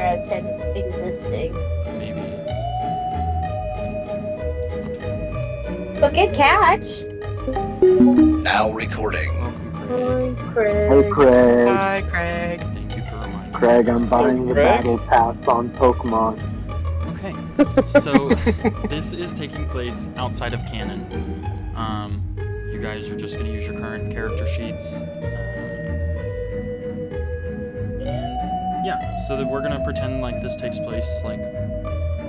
as him existing. Maybe. But good catch. Now recording. Welcome, Craig. Hi, Craig. Hey Craig. Hi, Craig. Thank you for reminding me. Craig, I'm buying the Craig? battle pass on Pokemon. Okay, so this is taking place outside of canon. You guys are just going to use your current character sheets. And yeah, so that we're going to pretend like this takes place like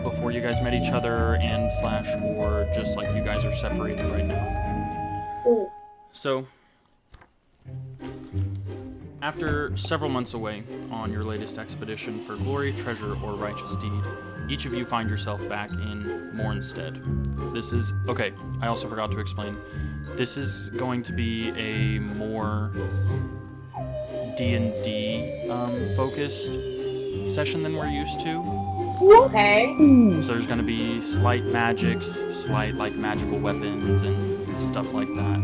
before you guys met each other and / or just like you guys are separated right now. Ooh. So, after several months away on your latest expedition for glory, treasure, or righteous deed, each of you find yourself back in Mornstead. This is... Okay, I also forgot to explain. This is going to be a more D&D focused session than we're used to. Okay. So there's going to be slight magics, slight like magical weapons and stuff like that.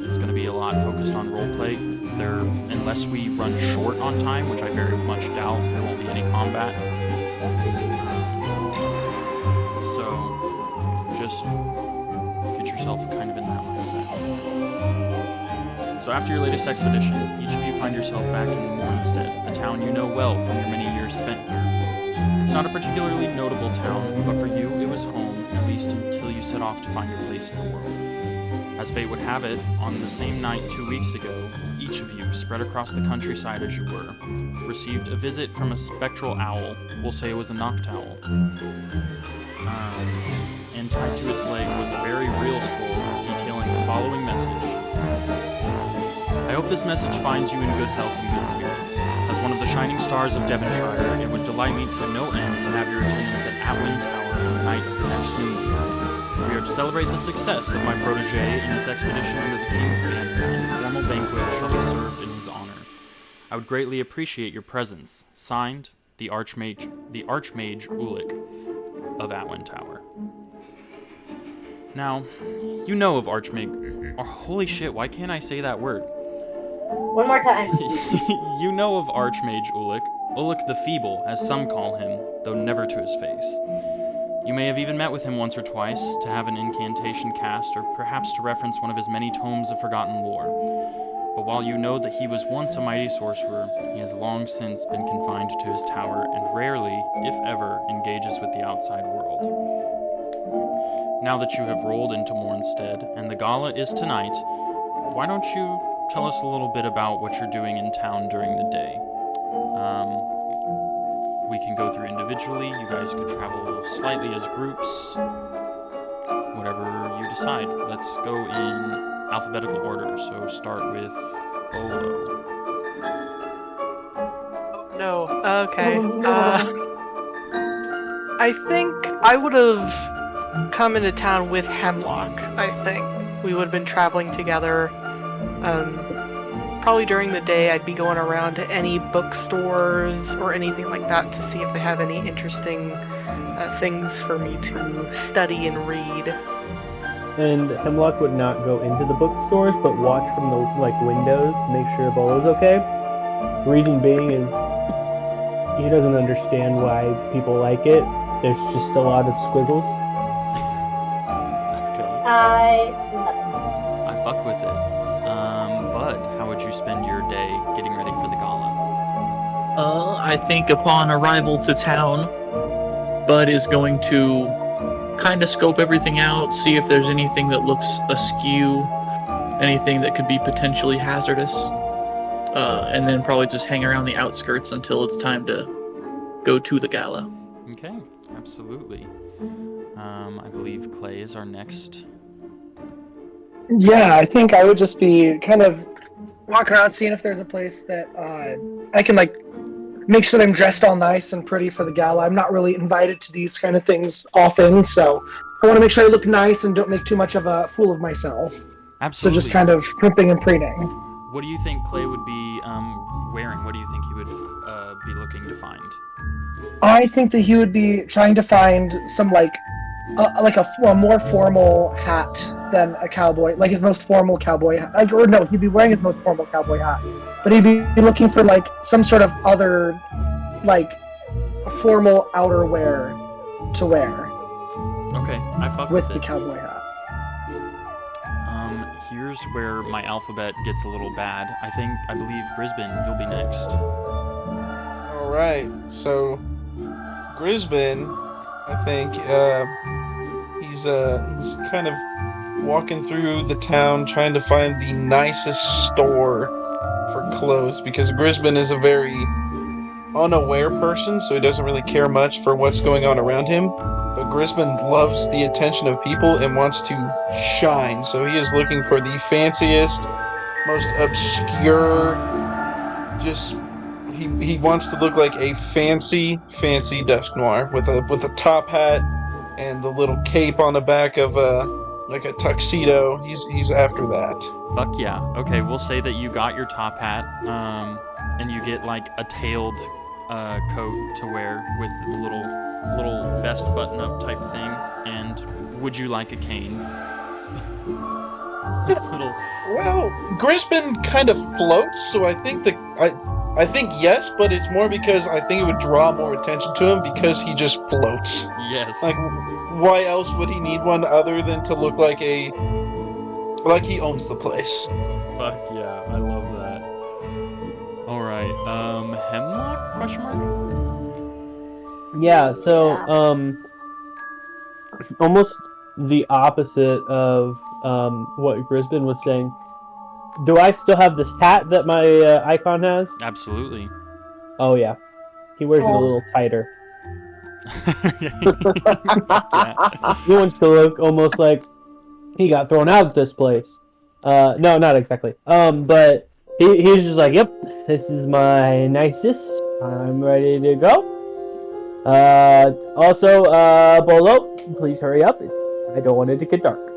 It's going to be a lot focused on roleplay. Unless we run short on time, which I very much doubt, there won't be any combat. So just get yourself kind of in that mindset. So after your latest expedition, each of you find yourself back in Mornstead, a town you know well from your many years spent here. It's not a particularly notable town, but for you it was home, at least until you set off to find your place in the world. As fate would have it, on the same night 2 weeks ago, each of you, spread across the countryside as you were, received a visit from a spectral owl. We'll say it was a noctowl. And tied to its leg was a very real scroll detailing the following message. I hope this message finds you in good health and good spirits. As one of the shining stars of Devonshire, it would delight me to no end to have your attendance at Atwin Tower on the night of the next new moon. We are to celebrate the success of my protege in his expedition under the King's banner, and a formal banquet shall be served in his honor. I would greatly appreciate your presence. Signed, the Archmage Ulick of Atwin Tower. Now, you know of Archmage... Oh, holy shit, why can't I say that word? One more time. You know of Archmage Ulick the Feeble, as some call him, though never to his face. You may have even met with him once or twice to have an incantation cast, or perhaps to reference one of his many tomes of forgotten lore. But while you know that he was once a mighty sorcerer, he has long since been confined to his tower and rarely, if ever, engages with the outside world. Now that you have rolled into Mornstead, and the gala is tonight, why don't you tell us a little bit about what you're doing in town during the day? We can go through individually, you guys could travel slightly as groups, whatever you decide. Let's go in alphabetical order, so start with Olo. No, okay. I think I would have come into town with Hemlock, I think. We would have been traveling together. Probably during the day I'd be going around to any bookstores or anything like that to see if they have any interesting things for me to study and read. And Hemlock would not go into the bookstores, but watch from the windows to make sure Bolo's okay. The reason being is he doesn't understand why people like it. There's just a lot of squiggles. Okay. I fuck with it. Bud, how would you spend your day getting ready for the gala? I think upon arrival to town, Bud is going to kind of scope everything out, see if there's anything that looks askew, anything that could be potentially hazardous, and then probably just hang around the outskirts until it's time to go to the gala. Okay, absolutely. I believe Clay is our next. Yeah, I think I would just be kind of walking around seeing if there's a place that I can make sure that I'm dressed all nice and pretty for the gala. I'm not really invited to these kind of things often, so I want to make sure I look nice and don't make too much of a fool of myself. Absolutely. So just kind of primping and preening. What do you think Clay would be wearing? What do you think he would be looking to find? I think that he would be trying to find some a more formal hat than a cowboy, like his most formal cowboy hat. He'd be wearing his most formal cowboy hat, but he'd be looking for some sort of other formal outerwear to wear Okay, I fuck with with the it. cowboy hat. Here's where my alphabet gets a little bad. I believe Brisbane, you'll be next. All right, so Grisbin, I think he's kind of walking through the town trying to find the nicest store for clothes because Grisbin is a very unaware person, so he doesn't really care much for what's going on around him. But Grisbin loves the attention of people and wants to shine, so he is looking for the fanciest, most obscure, just he wants to look like a fancy dusk noir with a top hat and the little cape on the back of like a tuxedo. He's after that. Fuck yeah. Okay, we'll say that you got your top hat, and you get like a tailed coat to wear with the little vest button-up type thing. And would you like a cane? little. Well, Grisbin kind of floats, so I think I think yes, but it's more because I think it would draw more attention to him because he just floats. Yes. Like, why else would he need one other than to look like he owns the place? Fuck yeah, I love that. All right. Hemlock? Question mark. Yeah, so almost the opposite of what Brisbane was saying. Do I still have this hat that my icon has? Absolutely. Oh yeah, he wears it a little tighter. Yeah. He wants to look almost like he got thrown out of this place. No, not exactly. But he's just like, yep, this is my nicest. I'm ready to go. Also, Bolo, please hurry up. I don't want it to get dark.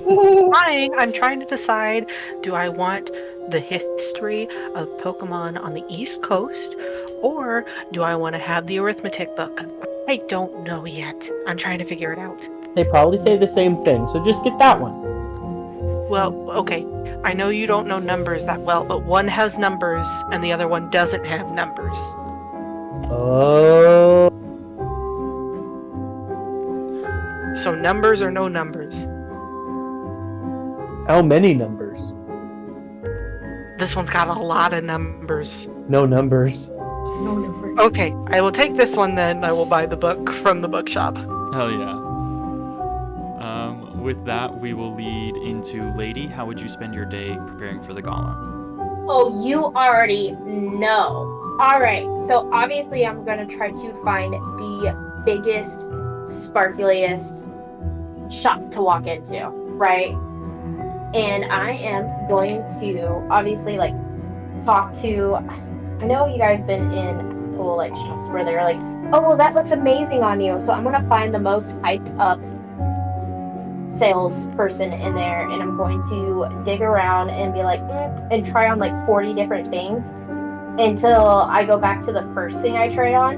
I'm trying to decide, do I want the history of Pokemon on the East Coast, or do I want to have the arithmetic book? I don't know yet. I'm trying to figure it out. They probably say the same thing, so just get that one. Well, okay. I know you don't know numbers that well, but one has numbers and the other one doesn't have numbers. Oh. So numbers or no numbers? How many numbers? This one's got a lot of numbers. No numbers. No numbers. Okay, I will take this one then. I will buy the book from the bookshop. Hell yeah. With that, we will lead into Lady. How would you spend your day preparing for the gala? Oh, you already know. Alright, so obviously I'm gonna try to find the biggest, sparkliest shop to walk into, right? And I am going to obviously like talk to, I know you guys been in cool like shops where they're like, oh well that looks amazing on you, so I'm gonna find the most hyped up salesperson in there and I'm going to dig around and be like and try on like 40 different things until I go back to the first thing I tried on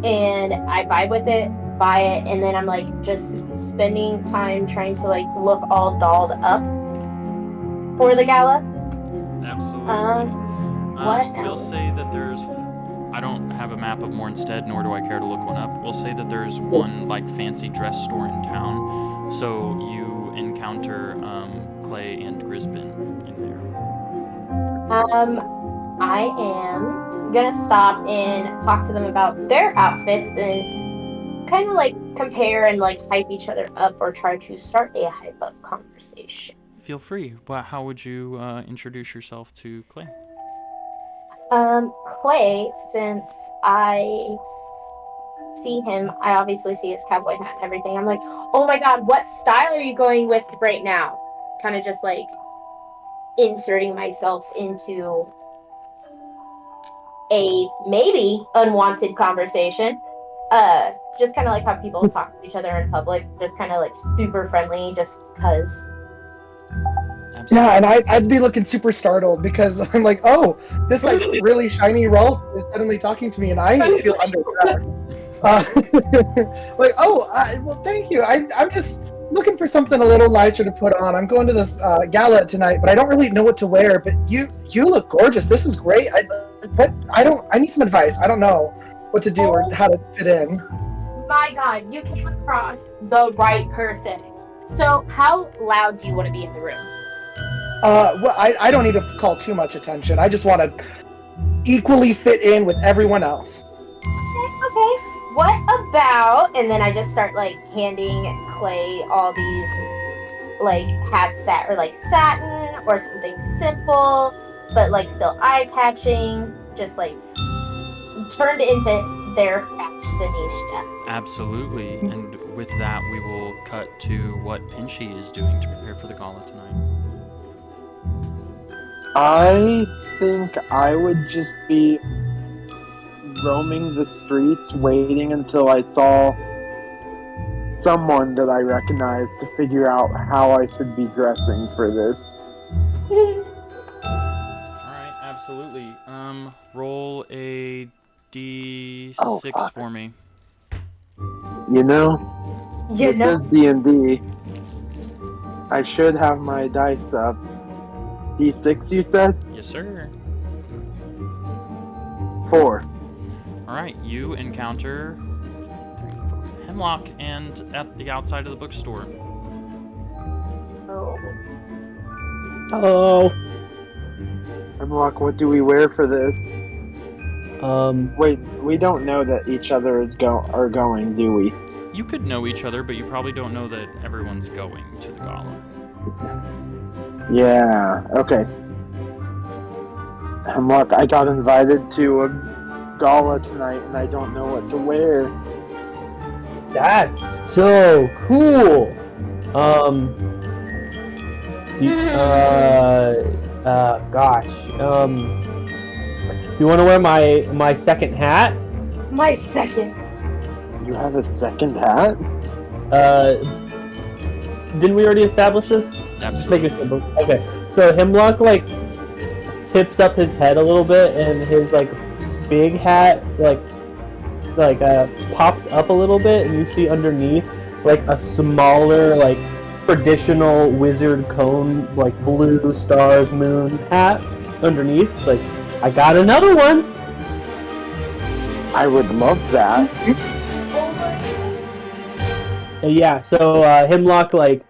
and I vibe with it, buy it, and then I'm like just spending time trying to like look all dolled up for the gala. Absolutely. What We'll else? say that there's. I don't have a map of Mornstead, nor do I care to look one up. We'll say that there's one like fancy dress store in town. So you encounter Clay and Grisbin in there. I am gonna stop and talk to them about their outfits and kind of like compare and like hype each other up or try to start a hype up conversation. Feel free. How would you introduce yourself to Clay? Clay, since I see him, I obviously see his cowboy hat and everything. I'm like, oh my god, what style are you going with right now? Kind of just like inserting myself into a maybe unwanted conversation. Just kind of like how people talk to each other in public, just kind of like super friendly, just because. Absolutely. Yeah, and I'd be looking super startled because I'm like, oh, this like really shiny Rolf is suddenly talking to me, and I feel underdressed. Like, oh, well, thank you. I'm just looking for something a little nicer to put on. I'm going to this gala tonight, but I don't really know what to wear. But you look gorgeous. This is great. I need some advice. I don't know. what to do or how to fit in. My God, you came across the right person. So, how loud do you want to be in the room? Well, I don't need to call too much attention. I just want to equally fit in with everyone else. Okay. What about? And then I just start like handing Clay all these like hats that are like satin or something simple, but like still eye catching, just like turned into their fashionista. Absolutely. And with that, we will cut to what Pinchy is doing to prepare for the gala tonight. I think I would just be roaming the streets, waiting until I saw someone that I recognized to figure out how I should be dressing for this. Alright, absolutely. Roll a D6 Oh, fuck. for me. You know, You this know, is D&D. I should have my dice up. D6, you said? Yes, sir. 4. Alright, you encounter Hemlock and at the outside of the bookstore. Hello. Hemlock, what do we wear for this? Um, Wait, we don't know that each other are going, do we? You could know each other, but you probably don't know that everyone's going to the gala. Yeah, okay. Hemlock, I got invited to a gala tonight and I don't know what to wear. that's so cool. Gosh. You want to wear my second hat? my second. You have a second hat? Didn't we already establish this? Absolutely. Make it simple. Okay. So Hemlock like tips up his head a little bit, and his like big hat like pops up a little bit, and you see underneath like a smaller like traditional wizard cone, like blue stars moon hat underneath. It's like, I got another one. I would love that. And yeah, so Hemlock like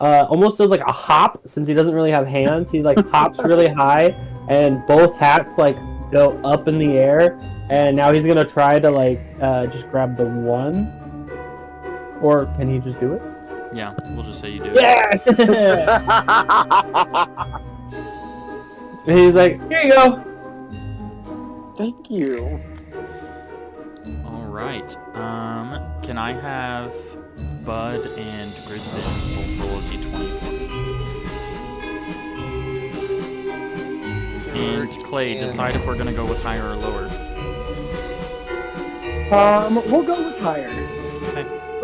almost does like a hop, since he doesn't really have hands. He like hops really high, and both hats like go up in the air. And now he's gonna try to like just grab the one, or can he just do it? Yeah, we'll just say you do. Yeah. And he's like, here you go. Thank you. Alright. Can I have Bud and Grisbin both roll a d20 for me? And Clay, decide if we're gonna go with higher or lower. We'll go with higher.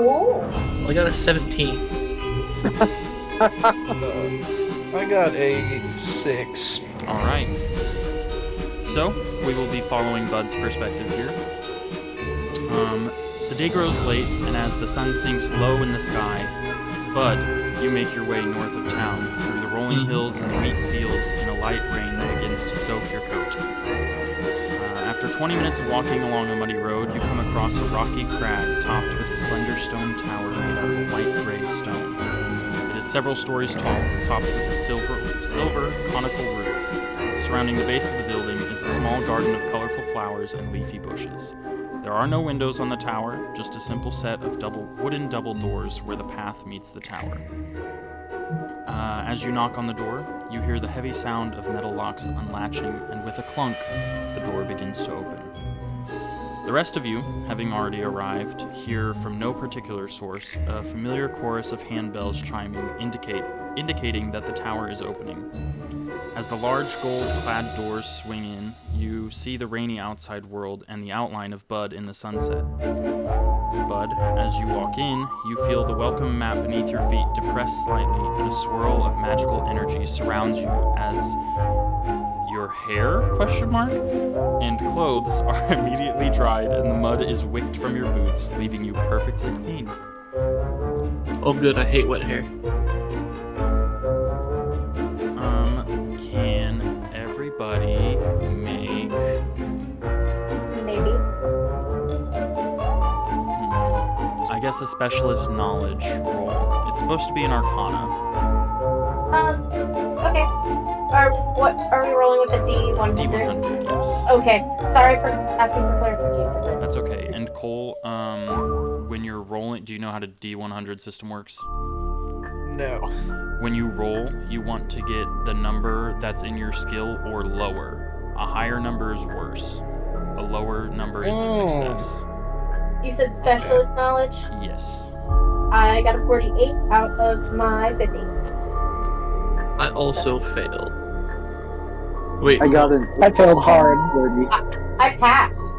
Ooh. I got a 17. I got a 6. Alright. So, we will be following Bud's perspective here. The day grows late, and as the sun sinks low in the sky, Bud, you make your way north of town, through the rolling hills and the wheat fields in a light rain that begins to soak your coat. After 20 minutes of walking along a muddy road, you come across a rocky crag topped with a slender stone tower made out of a light-gray stone. It is several stories tall, topped with a silver conical roof. Surrounding the base of the building is a small garden of colorful flowers and leafy bushes. There are no windows on the tower, just a simple set of wooden double doors where the path meets the tower. As you knock on the door, you hear the heavy sound of metal locks unlatching, and with a clunk, the door begins to open. The rest of you, having already arrived, hear from no particular source a familiar chorus of handbells chiming, indicating that the tower is opening. As the large gold-clad doors swing in, you see the rainy outside world and the outline of Bud in the sunset. Bud, as you walk in, you feel the welcome mat beneath your feet depress slightly, and a swirl of magical energy surrounds you as your hair, and clothes are immediately dried and the mud is wicked from your boots, leaving you perfectly clean. Oh good, I hate wet hair. Can everybody make Maybe. guess, a specialist knowledge roll. It's supposed to be an arcana. Okay. What are we rolling with the D100? D100, yes. Okay. Sorry for asking for clarification. That's okay. And Cole, when you're rolling, do you know how the D100 system works? No. When you roll, you want to get the number that's in your skill or lower. A higher number is worse. A lower number is a success. You said specialist knowledge? Yes. I got a 48 out of my 50. I also failed. Wait, I got an. I failed hard. 30. I passed.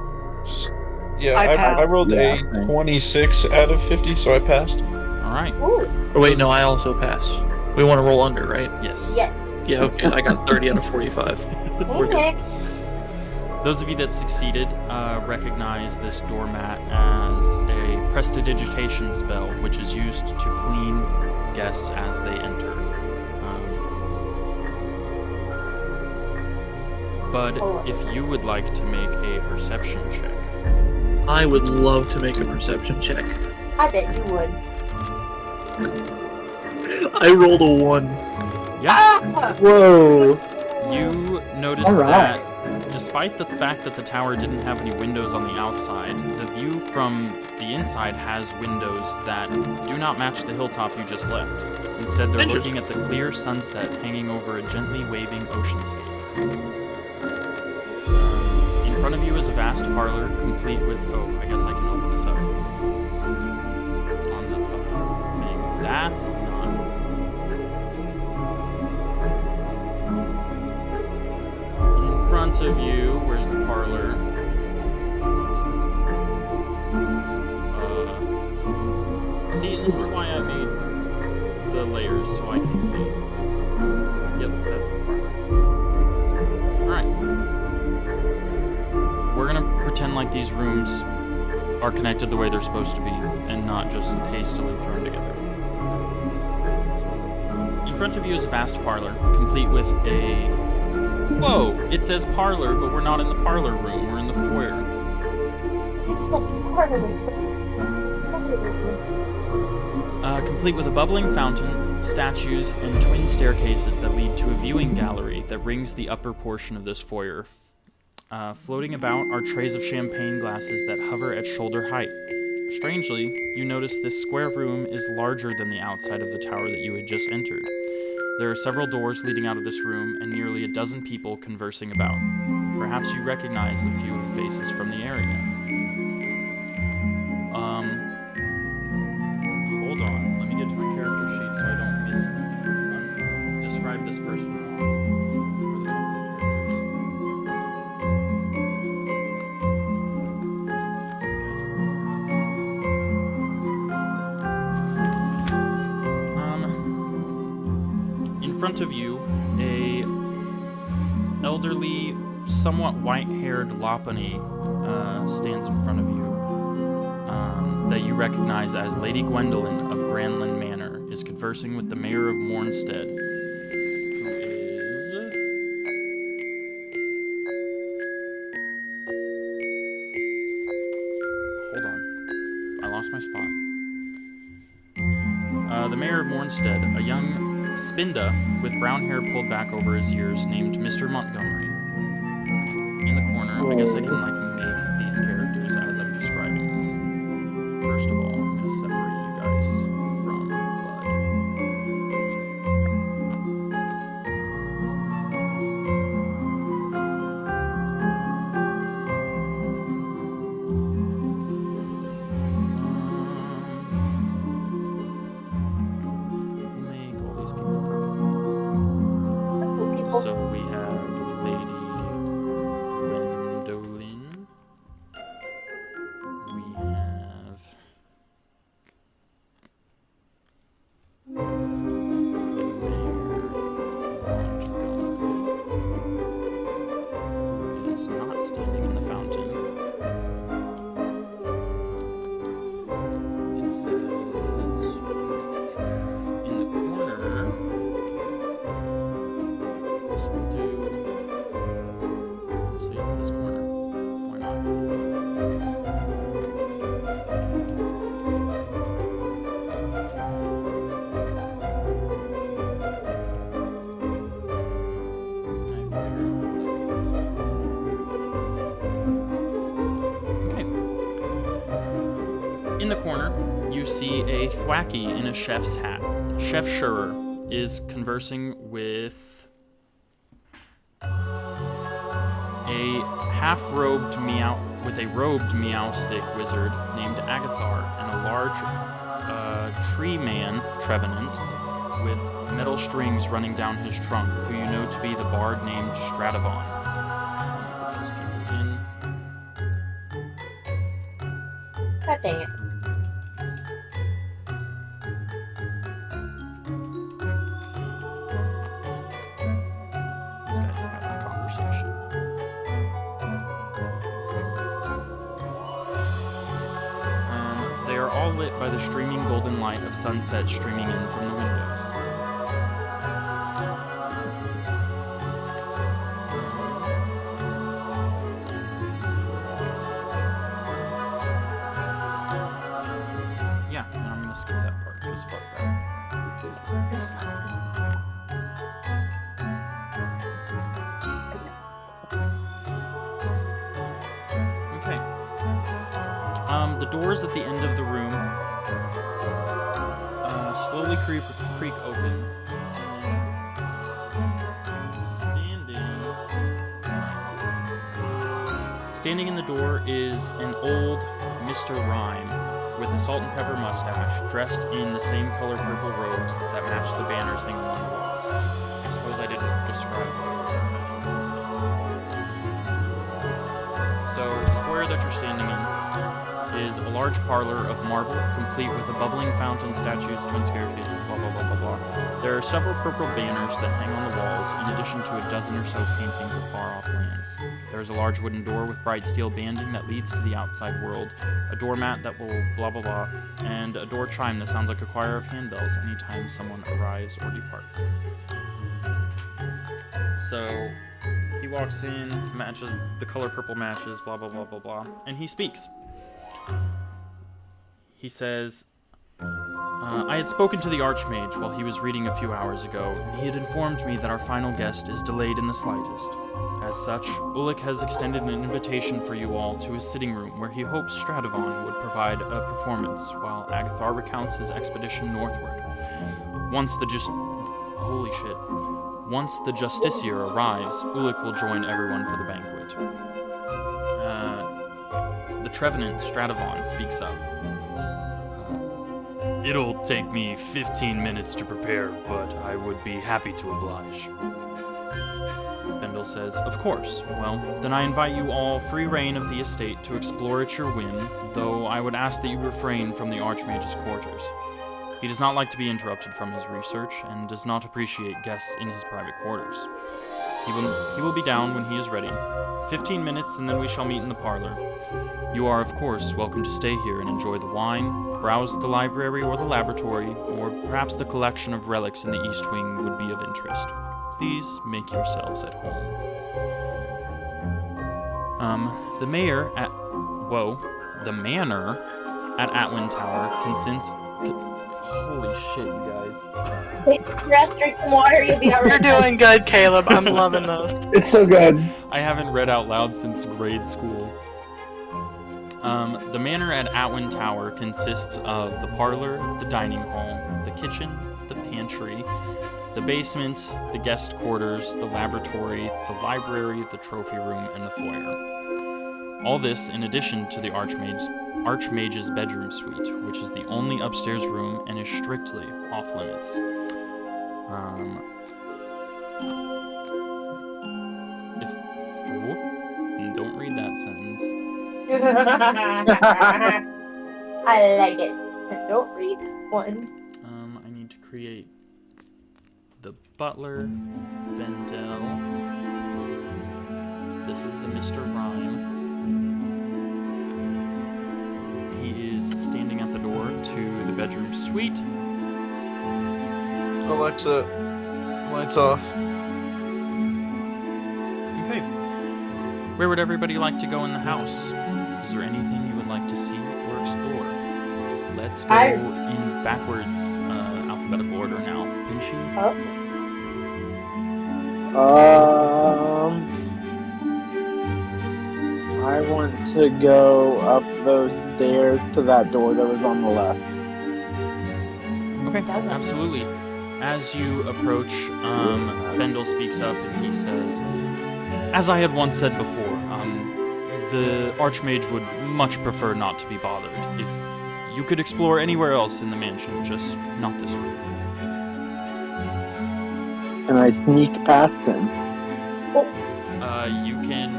Yeah, I passed. I rolled Yeah, a same. 26 out of 50, so I passed. All right. Ooh. Oh, wait, no, I also pass. We want to roll under, right? Yes. Yes. Yeah, okay. I got 30 out of 45. We're good. Okay. Those of you that succeeded recognize this doormat as a prestidigitation spell, which is used to clean guests as they enter. But if you would like to make a perception check, I would love to make a perception check. I bet you would. I rolled a 1. yeah, Ah! Whoa. you notice All right. that despite the fact that the tower didn't have any windows on the outside, the view from the inside has windows that do not match the hilltop you just left. Instead, they're looking at the clear sunset hanging over a gently waving oceanscape. In front of you is a vast parlor, complete with... Oh, I guess I can open this up. On the fucking thing. That's not... In front of you, where's the parlor? See, and this is why I made the layers, so I can see. Yep, that's the parlor. Alright. We're gonna pretend like these rooms are connected the way they're supposed to be, and not just hastily thrown together. In front of you is a vast parlor, complete with a... Whoa! It says parlor, but we're not in the parlor room, we're in the foyer. Complete with a bubbling fountain, statues, and twin staircases that lead to a viewing gallery that rings the upper portion of this foyer. Floating about are trays of champagne glasses that hover at shoulder height. Strangely, you notice this square room is larger than the outside of the tower that you had just entered. There are several doors leading out of this room and nearly a dozen people conversing about. Perhaps you recognize a few of the faces from the area. Hold on. Let me get to my character sheet so I don't describe this person wrong. Where the fuck are In front of you, a elderly, somewhat white-haired Lopunny stands in front of you that you recognize as Lady Gwendolyn of Granlin Manor is conversing with the mayor of Mornstead, who is... Hold on. I lost my spot. The mayor of Mornstead, a young Spinda with brown hair pulled back over his ears, named Mr. Montgomery. In the corner, I guess I can make these characters as I'm describing this. First of all, I'm gonna separate you guys from Bud. Make all these people purple. So we have Lady Gwendolyn. In the corner, you see a thwacky in a chef's hat. Chef Schurer is conversing with a robed meow stick wizard named Agathar and a large tree man trevenant with metal strings running down his trunk, who you know to be the bard named Stradivon. God dang it. These guys are having a conversation. They are all lit by the streaming golden light of sunset streaming in from the windows. Yeah, and I'm gonna skip that part because fuck that. It's fine. Okay. The doors at the end of the room slowly creak open. Standing in the door is an old Mr. Rhyme with a salt and pepper mustache, dressed in the same color purple robes that match the banners hanging on the walls. I suppose I didn't describe it. So, the foyer that you're standing in is a large parlor of marble, complete with a bubbling fountain, statues, twin staircases, blah blah blah blah blah. There are several purple banners that hang on the walls, in addition to a dozen or so paintings of far-off lands. There is a large wooden door with bright steel banding that leads to the outside world, a doormat that will blah blah blah, and a door chime that sounds like a choir of handbells anytime someone arrives or departs. So, he walks in, matches, the color purple matches, blah blah blah blah blah, and he speaks. He says, I had spoken to the Archmage while he was reading a few hours ago, and he had informed me that our final guest is delayed in the slightest. As such, Ulick has extended an invitation for you all to his sitting room, where he hopes Stradivon would provide a performance while Agathar recounts his expedition northward. Once the Justiciar arrives, Ulick will join everyone for the banquet. The Trevenant Stradivon speaks up. It'll take me 15 minutes to prepare, but I would be happy to oblige. Bendel says, Of course. Well, then I invite you all free reign of the estate to explore at your whim, though I would ask that you refrain from the Archmage's quarters. He does not like to be interrupted from his research, and does not appreciate guests in his private quarters. He will be down when he is ready. 15 minutes, and then we shall meet in the parlor. You are, of course, welcome to stay here and enjoy the wine, browse the library or the laboratory, or perhaps the collection of relics in the East Wing would be of interest. Please make yourselves at home. The manor at Atwin Tower consents... Holy shit, you guys. Take a breath, drink some water, you'll be alright. You're doing good, Caleb. I'm loving those. It's so good. I haven't read out loud since grade school. The manor at Atwin Tower consists of the parlor, the dining hall, the kitchen, the pantry, the basement, the guest quarters, the laboratory, the library, the trophy room, and the foyer. All this in addition to the Archmage's bedroom suite, which is the only upstairs room and is strictly off-limits. Don't read that sentence. I like it. Don't read one. I need to create the butler, Bendel. This is the Mr. Rhyme. He is standing at the door to the bedroom suite. Alexa, lights off. Okay. Where would everybody like to go in the house? Is there anything you would like to see or explore? Let's go in backwards alphabetical order now. Pinchy? I I want to go up those stairs to that door that was on the left. Okay, Doesn't. absolutely. As you approach, Bendel speaks up and he says, "As I had once said before, the Archmage would much prefer not to be bothered. If you could explore anywhere else in the mansion, just not this room." And I sneak past him. You can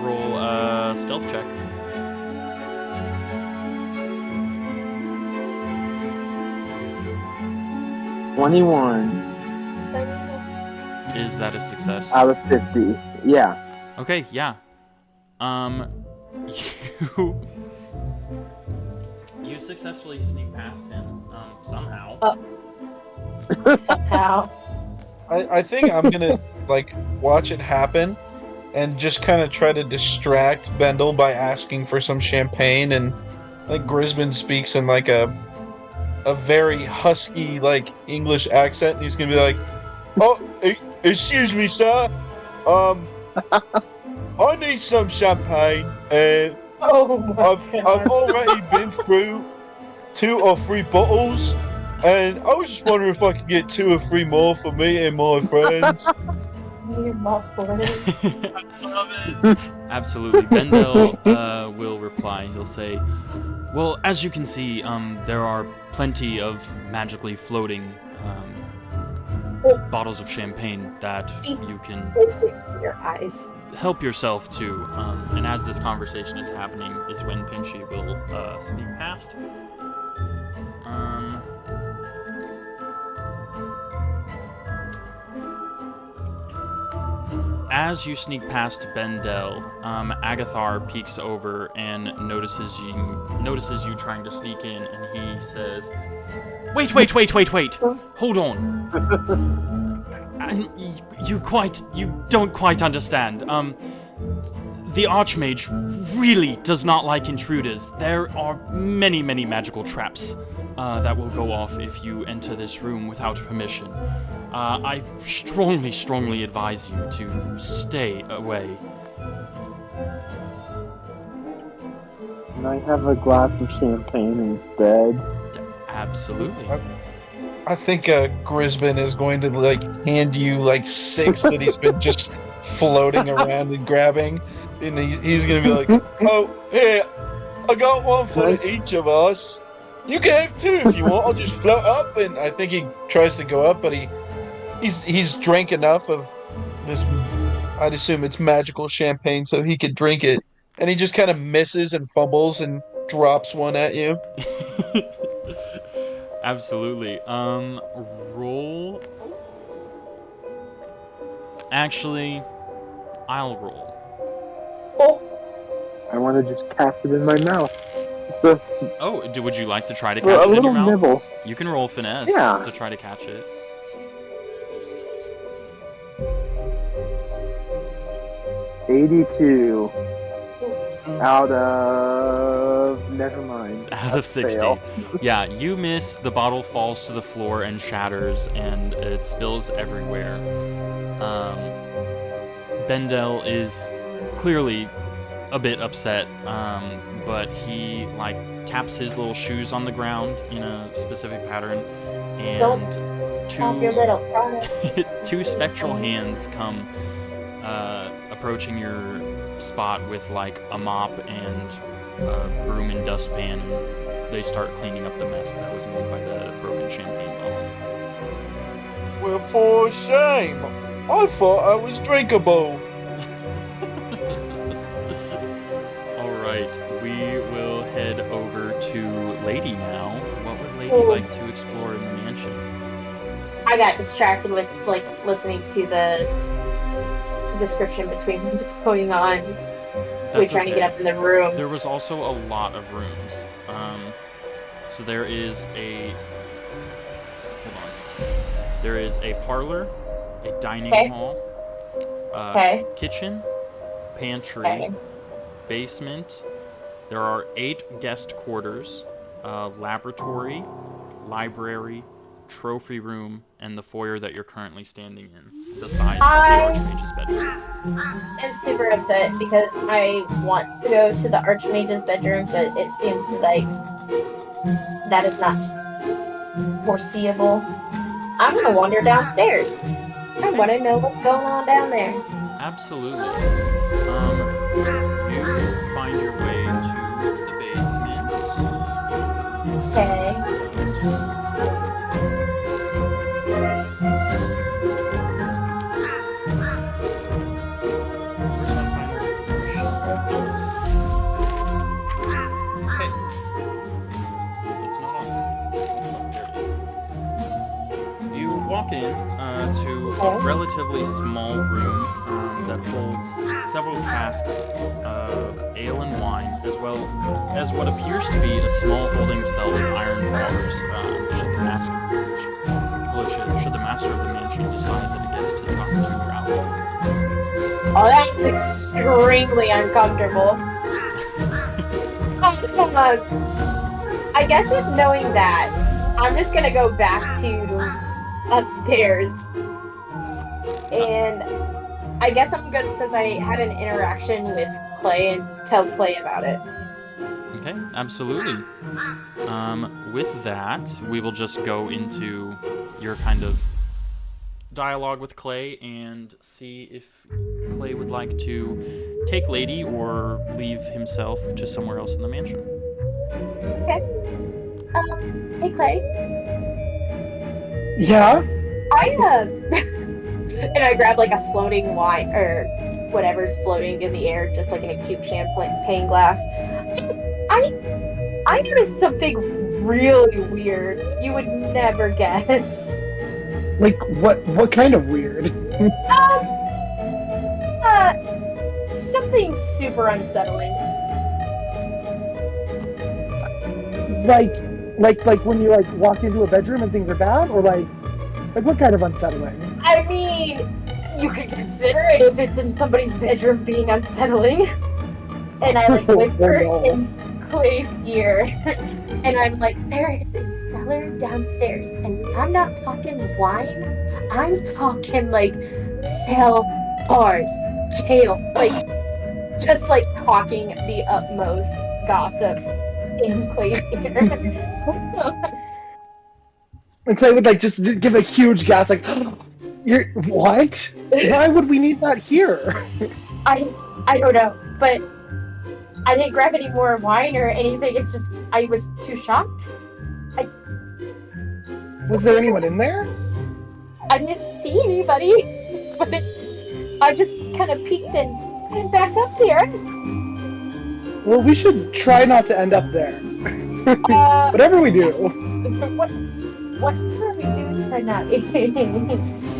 roll a stealth check. $21 Is that a success? out of 50. Yeah. Okay, yeah. You successfully sneak past him, somehow. Somehow. I think I'm gonna like watch it happen and just kind of try to distract Bendel by asking for some champagne, and like Grisbin speaks in like a very husky like English accent, and he's gonna be like, "Oh, excuse me, sir. I need some champagne, and Oh my I've already been through 2 or 3 bottles, and I was just wondering if I could get 2 or 3 more for me and my friends." Absolutely. Bendel will reply. He'll say, "Well, as you can see, there are plenty of magically floating bottles of champagne that you can Your eyes. help yourself to." And as this conversation is happening is when Pinchy will sneak past. As you sneak past Bendel, Agathar peeks over and notices you trying to sneak in, and he says, "Wait! Hold on. You don't quite understand. The Archmage really does not like intruders. There are many magical traps that will go off if you enter this room without permission. I strongly advise you to stay away." Can I have a glass of champagne instead? Absolutely. I think Grisbin is going to like hand you like 6 that he's been just floating around and grabbing, and he's gonna be like, "Oh, here, I got one for each of us. You can have 2 if you want. I'll just float up." And I think he tries to go up, but he's drank enough of this. I'd assume it's magical champagne, so he could drink it, and he just kind of misses and fumbles and drops one at you. Absolutely. Roll. Actually, I'll roll. I want to just cast it in my mouth. So, Oh, would you like to try to for catch a it in your little mouth? nibble. You can roll finesse Yeah. to try to catch it. 82 out of... Never mind. Out of 60. Fail. Yeah, you miss, the bottle falls to the floor and shatters, and it spills everywhere. Bendel is clearly a bit upset, but he, like, taps his little shoes on the ground in a specific pattern, and Chop your little product. 2 spectral hands come approaching your spot with like a mop and a broom and dustpan, and they start cleaning up the mess that was made by the broken champagne bottle. Well, for shame. I thought I was drinkable. Alright, we will head over to Lady now. What would Lady like to explore in the mansion? I got distracted with like listening to the description between what's going on. We're That's trying to okay. get up in the room. There was also a lot of rooms. So there is a... Hold on. There is a parlor, a dining Okay. hall, Okay. kitchen, pantry, Okay. basement. There are 8 guest quarters, laboratory, library, trophy room and the foyer that you're currently standing in, besides I- the Archmage's bedroom. I'm super upset because I want to go to the Archmage's bedroom, but it seems like that is not foreseeable. I'm gonna wander downstairs. I want to know what's going on down there. Absolutely. You find your way to the basement. Okay. Hey. It's not on. Oh, there it is. You walk in to a relatively small room that holds several casks of ale and wine, as well as what appears to be a small holding cell with iron bars. Should the master of the mansion decide that a guest has gotten too rowdy. Oh, that's extremely uncomfortable. I guess with knowing that, I'm just gonna go back to upstairs. And I guess I'm good since I had an interaction with Clay and tell Clay about it. Okay, absolutely. With that, we will just go into your kind of dialogue with Clay and see if Clay would like to take Lady or leave himself to somewhere else in the mansion. Okay. Hey Clay. Yeah? And I grab like a floating wine or whatever's floating in the air, just like in a cute champagne glass. I noticed something really weird. You would never guess. Like what kind of weird? Something super unsettling. Like when you like walk into a bedroom and things are bad, or like what kind of unsettling? I mean, you could consider it if it's in somebody's bedroom being unsettling. And I like whisper Oh, no. in Clay's ear. And I'm like, there is a cellar downstairs. And I'm not talking wine. I'm talking like cell bars, jail. Like, just like talking the utmost gossip in Clay's ear. And Clay would like just give a huge gasp, like, "You're what? Why would we need that here?" I don't know, but I didn't grab any more wine or anything. It's just I was too shocked. Was there anyone in there? I didn't see anybody, but I just kind of peeked and went back up here. Well, we should try not to end up there. Whatever we do. What are we doing tonight?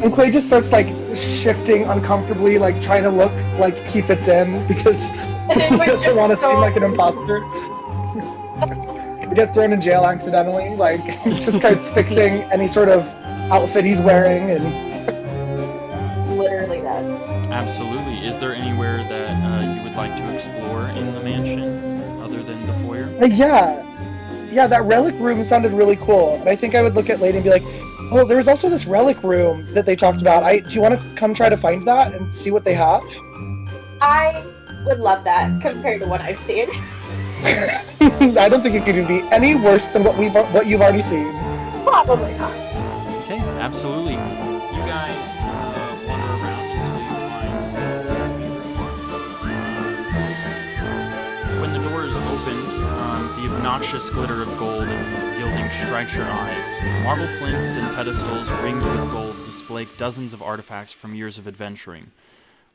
And Clay just starts like shifting uncomfortably, like trying to look like he fits in because he doesn't want to seem like an imposter. Get thrown in jail accidentally, like just starts fixing any sort of outfit he's wearing and Literally that. Absolutely. Is there anywhere that you would like to explore in the mansion other than the foyer? yeah, that relic room sounded really cool. And I think I would look at Lady and be like, oh, there was also this relic room that they talked about. Do you want to come try to find that and see what they have? I would love that compared to what I've seen. I don't think it could be any worse than what you've already seen. Probably not. Okay, absolutely. You guys wander around until you find. When the door is opened, the obnoxious glitter of gold and gilding strikes your eyes. Marble plinths and pedestals ringed with gold display dozens of artifacts from years of adventuring.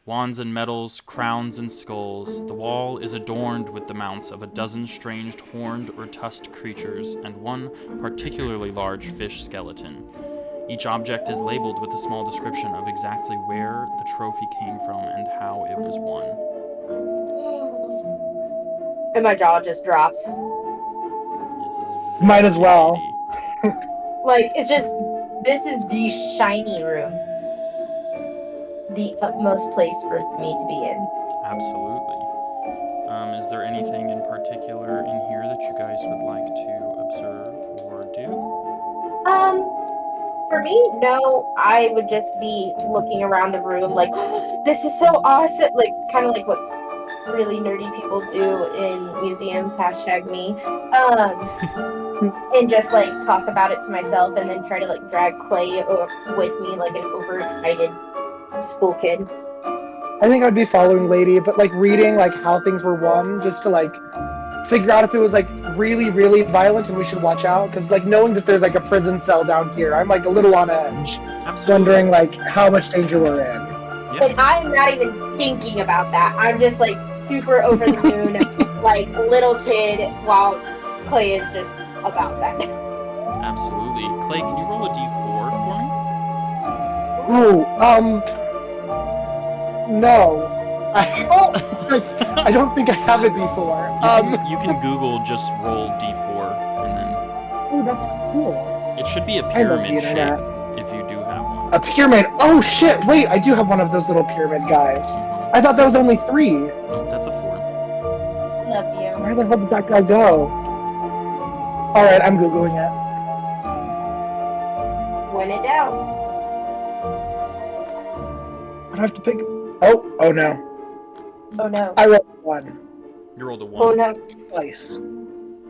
Wands and medals, crowns and skulls. The wall is adorned with the mounts of a dozen strange horned or tusked creatures and one particularly large fish skeleton. Each object is labeled with a small description of exactly where the trophy came from and how it was won. And my jaw just drops. This is Might as well. shady. Like, it's just, this is the shiny room. The utmost place for me to be in. Absolutely. Is there anything in particular in here that you guys would like to observe or do? for me, no, I would just be looking around the room like, this is so awesome. Like, kind of like what really nerdy people do in museums, hashtag me. And just like talk about it to myself and then try to like drag Clay with me like an overexcited school kid. I think I'd be following Lady, but like reading like how things were won, just to like figure out if it was like really, really violent and we should watch out. Because like knowing that there's like a prison cell down here, I'm like a little on edge, Absolutely. wondering like how much danger we're in. Yeah. And I'm not even thinking about that. I'm just like super over the moon, like little kid, while Clay is just about that. Absolutely. Clay, can you roll a d4 for me? Oh, no. I don't think I have a D4. You can Google just roll d4 and then Oh, that's cool. it should be a I love the pyramid shape internet. if you do have one. A pyramid. Oh shit! Wait, I do have one of those little pyramid guys. Mhm. I thought that was only 3. Nope, that's a 4. Love you. Where the hell did that guy go? All right, I'm googling it. When in doubt. I have to pick. Oh no! Oh no. I rolled 1 You rolled a 1. Oh no. twice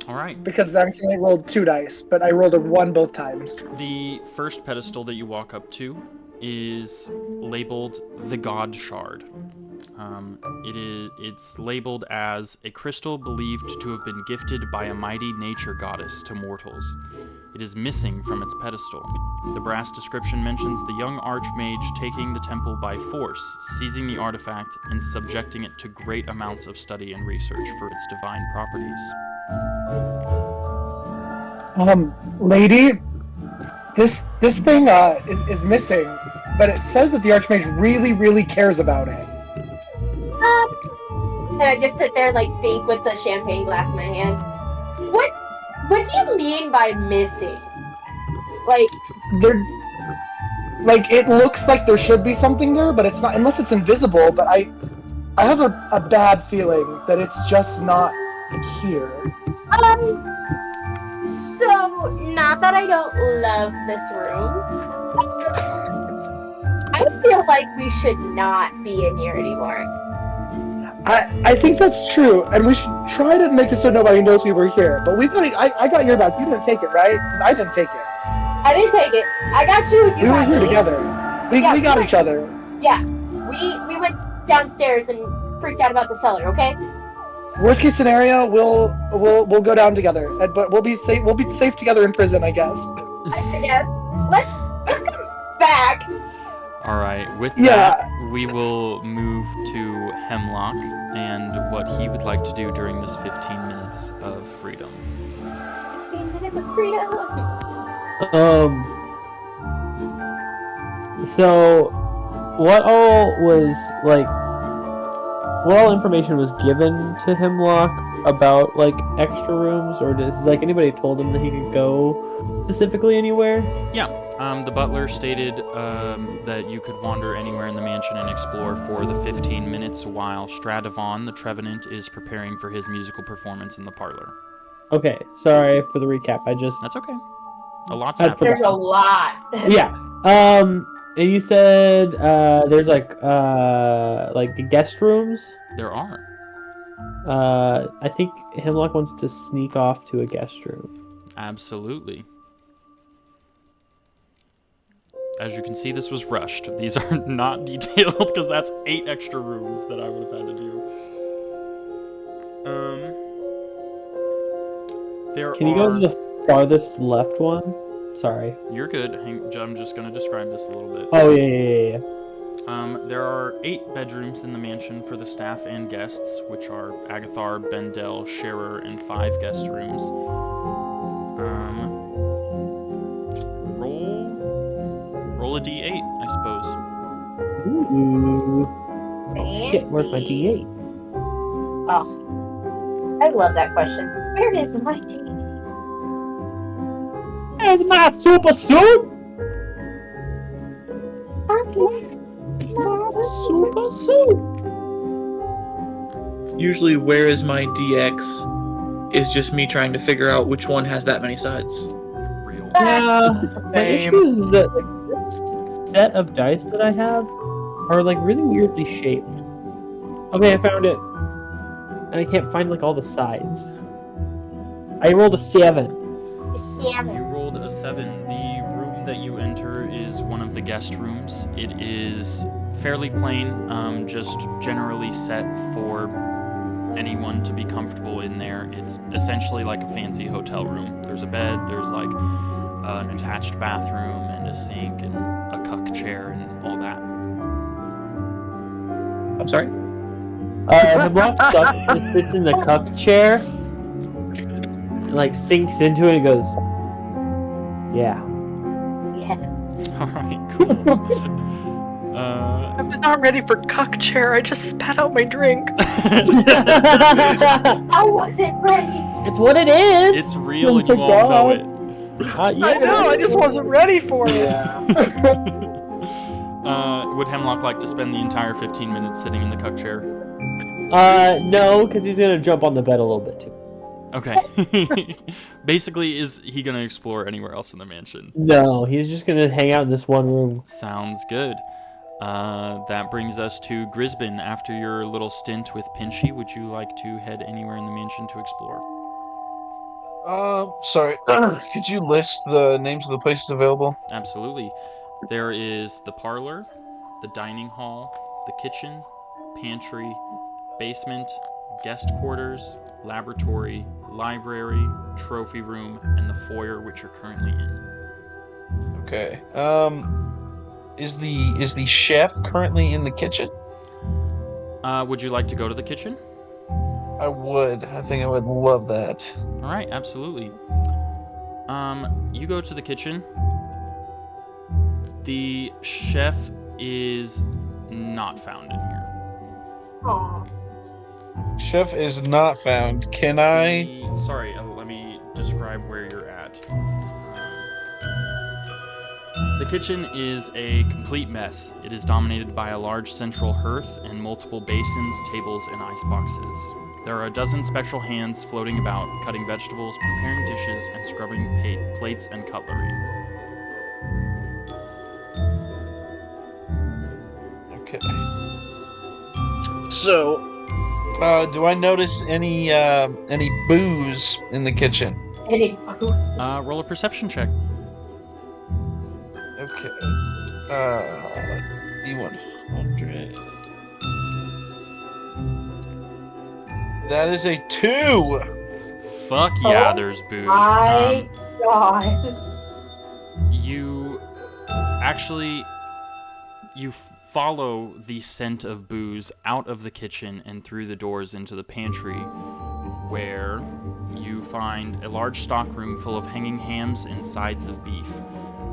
All right. because I accidentally rolled 2 dice, but I rolled a 1 both times. The first pedestal that you walk up to is labeled the God Shard. It's labeled as a crystal believed to have been gifted by a mighty nature goddess to mortals. It is missing from its pedestal. The brass description mentions the young archmage taking the temple by force, seizing the artifact, and subjecting it to great amounts of study and research for its divine properties. Lady, this thing is missing, but it says that the archmage really, really cares about it. And I just sit there like think with the champagne glass in my hand. What do you mean by missing? Like, It looks like there should be something there, but it's not, unless it's invisible. But I have a bad feeling that it's just not here. so not that I don't love this room. I feel like we should not be in here anymore. I think that's true, and we should try to make it so nobody knows we were here. But we've got. I got your back. You didn't take it, right? 'Cause I didn't take it. I didn't take it. I got you if you We were got here me. together. We got each other. Yeah. We went downstairs and freaked out about the cellar, okay? Worst case scenario, we'll go down together, but we'll be safe. We'll be safe together in prison, I guess. I guess. Let's come back. All right, with Yeah. that, we will move to Hemlock and what he would like to do during this 15 minutes of freedom. 15 minutes of freedom. So, what all information was given to Hemlock about like extra rooms, or has like anybody told him that he could go specifically anywhere? Yeah, the butler stated that you could wander anywhere in the mansion and explore for the 15 minutes while Stradivon, the Trevenant, is preparing for his musical performance in the parlor. Okay, sorry for the recap. That's okay. A lot's I'd happening. There's a lot. Yeah. And you said there's like the guest rooms. There are. I think Hemlock wants to sneak off to a guest room. Absolutely. As you can see, this was rushed. These are not detailed because that's 8 extra rooms that I would have had to do. Can you go to the farthest left one? Sorry. You're good. I'm just going to describe this a little bit. Oh, yeah. There are 8 bedrooms in the mansion for the staff and guests, which are Agathar, Bendel, Sharer, and 5 guest rooms. Roll a d8, I suppose. Ooh. Oh, shit, where's my D8? Oh, I love that question. Where is my D? Where's my super suit? Super suit. Usually, where is my DX is just me trying to figure out which one has that many sides. Real. Yeah, my Same. issue is that like this set of dice that I have are like really weirdly shaped. Okay, I found it, and I can't find like all the sides. I rolled a 7. You rolled a 7. The room that you enter is one of the guest rooms. It is fairly plain, just generally set for anyone to be comfortable in there. It's essentially like a fancy hotel room. There's a bed, there's like an attached bathroom and a sink and a cuck chair and all that. I'm sorry. Hemlock sucks and sits in the cup chair, and, like sinks into it and goes, yeah. Yeah. Alright, cool. I was not ready for cuck chair. I just spat out my drink. I wasn't ready. It's what it is. It's real and you all know it. Yeah. I know. I just wasn't ready for it. Would Hemlock like to spend the entire 15 minutes sitting in the cuck chair? No, because he's gonna jump on the bed a little bit too. Okay. Basically, is he gonna explore anywhere else in the mansion? No, he's just gonna hang out in this one room. Sounds good. That brings us to Grisbin. After your little stint with Pinchy, would you like to head anywhere in the mansion to explore? Sorry. Could you list the names of the places available? Absolutely. There is the parlor, the dining hall, the kitchen, pantry, basement, guest quarters, laboratory, library, trophy room, and the foyer which you're currently in. Okay. Is the chef currently in the kitchen? Would you like to go to the kitchen? I would. I think I would love that. All right, absolutely. You go to the kitchen. The chef is not found in here. Aw. Chef is not found. Can I? Sorry, let me describe where you're at. The kitchen is a complete mess. It is dominated by a large central hearth and multiple basins, tables, and ice boxes. There are a dozen spectral hands floating about, cutting vegetables, preparing dishes, and scrubbing plates and cutlery. Okay. So, do I notice any booze in the kitchen? Roll a perception check. Okay. D100. That is a 2. Fuck yeah, there's booze. My God. You actually follow the scent of booze out of the kitchen and through the doors into the pantry, where you find a large stockroom full of hanging hams and sides of beef.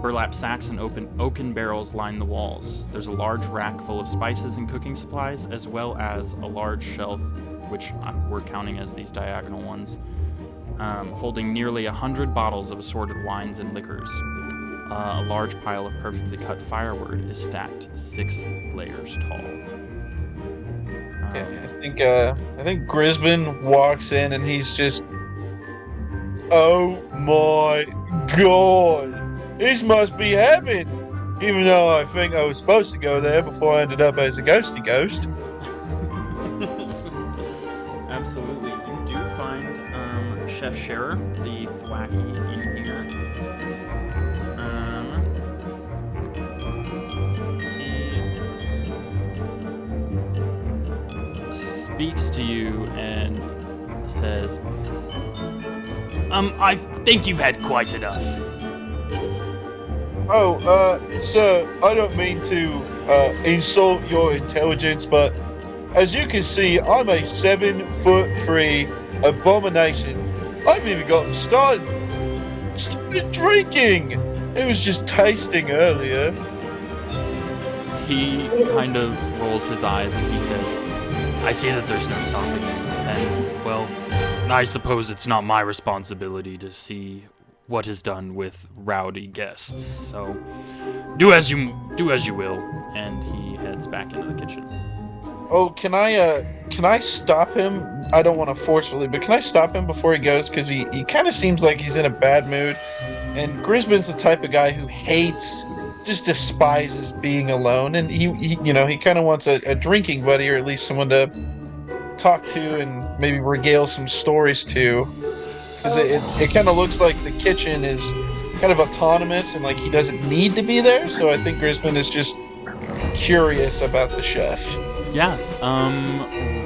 Burlap sacks and oaken barrels line the walls. There's a large rack full of spices and cooking supplies, as well as a large shelf, which we're counting as these diagonal ones, holding nearly 100 bottles of assorted wines and liquors. A large pile of perfectly cut firewood is stacked 6 layers tall. Okay, I think Grisbin walks in and he's just, oh my god, this must be heaven. Even though I think I was supposed to go there before I ended up as a ghosty ghost. Absolutely. You do find Chef Scherer, the thwacky, in here. He speaks to you and says, I think you've had quite enough. Oh, sir, I don't mean to insult your intelligence, but as you can see, I'm a 7'3" abomination. I've even gotten started drinking. It was just tasting earlier. He kind of rolls his eyes and he says, I see that there's no stopping you. And, well, I suppose it's not my responsibility to see what is done with rowdy guests. So, do as you will. And he heads back into the kitchen. Oh, can I stop him? I don't want to forcefully, but can I stop him before he goes? Because he kind of seems like he's in a bad mood. And Grisbin's the type of guy who just despises being alone, and he kind of wants a drinking buddy, or at least someone to talk to and maybe regale some stories to. Because it kind of looks like the kitchen is kind of autonomous and like he doesn't need to be there. So I think Grisbin is just curious about the chef. Yeah.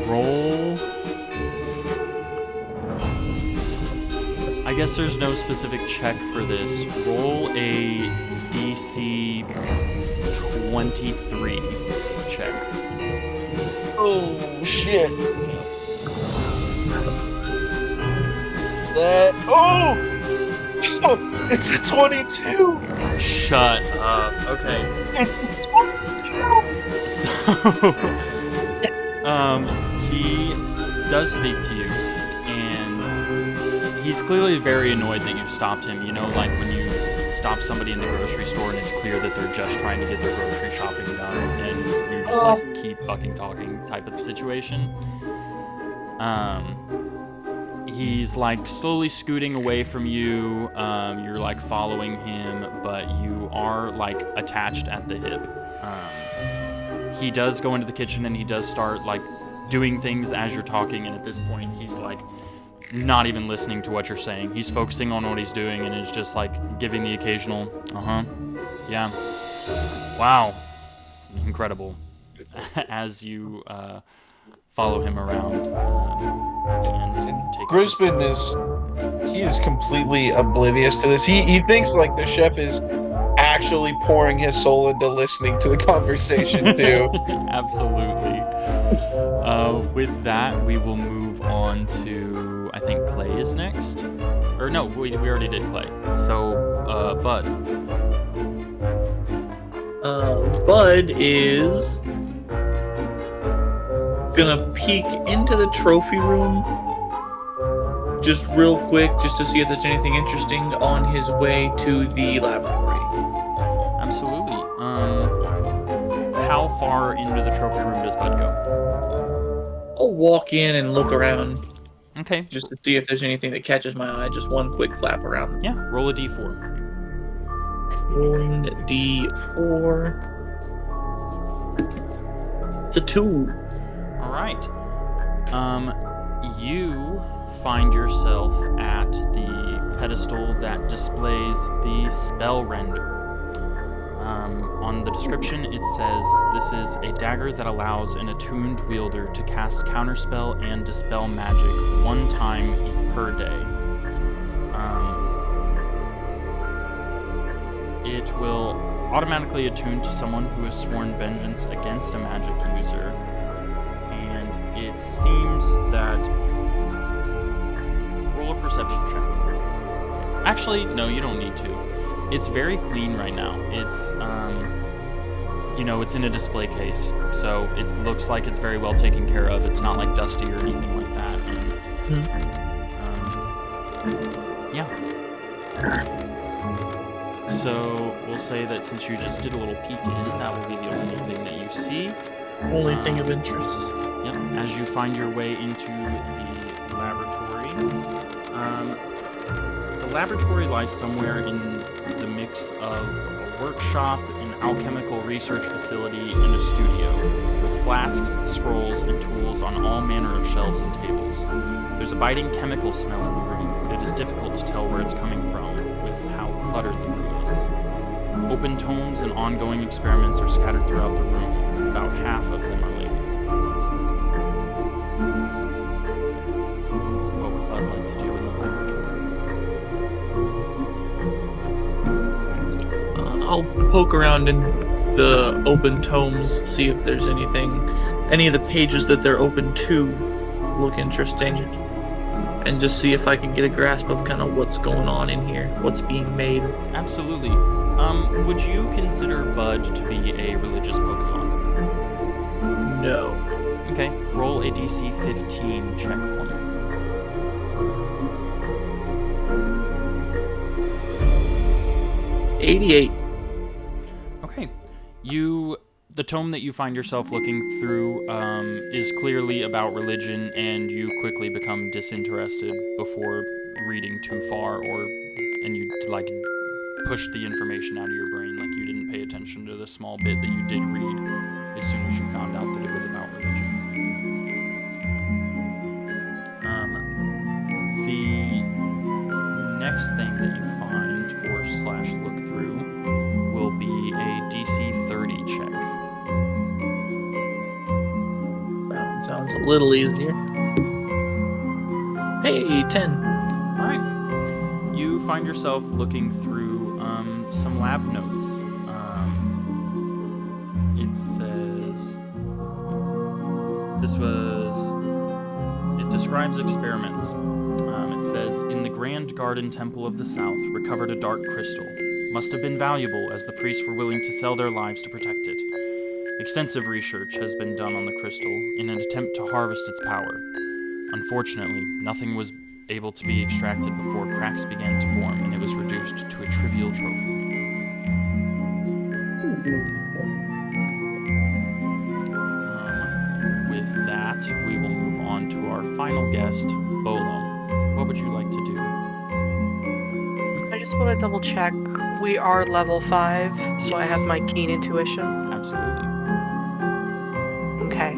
Roll. I guess there's no specific check for this. Roll a DC 23 check. Oh shit! It's a 22. Shut up. Okay. It's a 22. So, he does speak to you, and he's clearly very annoyed that you've stopped him. You know, like when you stop somebody in the grocery store and it's clear that they're just trying to get their grocery shopping done, and you just like keep fucking talking type of situation. He's like slowly scooting away from you. You're like following him, but you are like attached at the hip. He does go into the kitchen and he does start like doing things as you're talking, and at this point he's like not even listening to what you're saying. He's focusing on what he's doing and is just like giving the occasional yeah, wow, incredible, as you follow him around. And take Grisbin is completely oblivious to this. He thinks like the chef is actually pouring his soul into listening to the conversation too. Absolutely. With that, we will move on to, I think Clay is next. Or no, we already did Clay. So, Bud. Bud is gonna peek into the trophy room just real quick, just to see if there's anything interesting on his way to the laboratory. Absolutely. How far into the trophy room does Bud go? I'll walk in and look around. Okay. Just to see if there's anything that catches my eye. Just one quick flap around. Yeah, roll a d4. Rolling D4. It's a 2. All right. You find yourself at the pedestal that displays the spell render. On the description, it says, "This is a dagger that allows an attuned wielder to cast counterspell and dispel magic one time per day. It will automatically attune to someone who has sworn vengeance against a magic user, and it seems that..." Roll a perception check. Actually, no, you don't need to. It's very clean right now. It's, it's in a display case, so it looks like it's very well taken care of. It's not like dusty or anything like that. And, yeah. So we'll say that since you just did a little peek in, that will be the only thing that you see. Only thing of interest. Yep. As you find your way into the laboratory. The laboratory lies somewhere in the mix of a workshop, an alchemical research facility, and a studio, with flasks, scrolls, and tools on all manner of shelves and tables. There's a biting chemical smell in the room, but it is difficult to tell where it's coming from, with how cluttered the room is. Open tomes and ongoing experiments are scattered throughout the room. About half of them are labeled. What would Bud like to do in the laboratory? I'll poke around in the open tomes, see if there's any of the pages that they're open to look interesting, and just see if I can get a grasp of kind of what's going on in here, what's being made. Absolutely. Would you consider Bud to be a religious Pokemon? No. Okay, roll a DC 15 check for me. '88. Okay. The tome that you find yourself looking through is clearly about religion, and you quickly become disinterested before reading too far, and you pushed the information out of your brain. Like, you didn't pay attention to the small bit that you did read as soon as you found out that it was about religion. The next thing that you find or slash look through will be a DC 30 check. That sounds a little easier. Hey, 10. All right. You find yourself looking through some lab notes. It says it describes experiments. It says, in the Grand Garden Temple of the South, recovered a dark crystal. Must have been valuable, as the priests were willing to sell their lives to protect it. Extensive research has been done on the crystal in an attempt to harvest its power. Unfortunately, nothing was able to be extracted before cracks began to form, and it was reduced to a trivial trophy. With that, we will move on to our final guest, Bolo. What would you like to do? I just want to double check. We are level 5, so I have my keen intuition. Absolutely. Okay.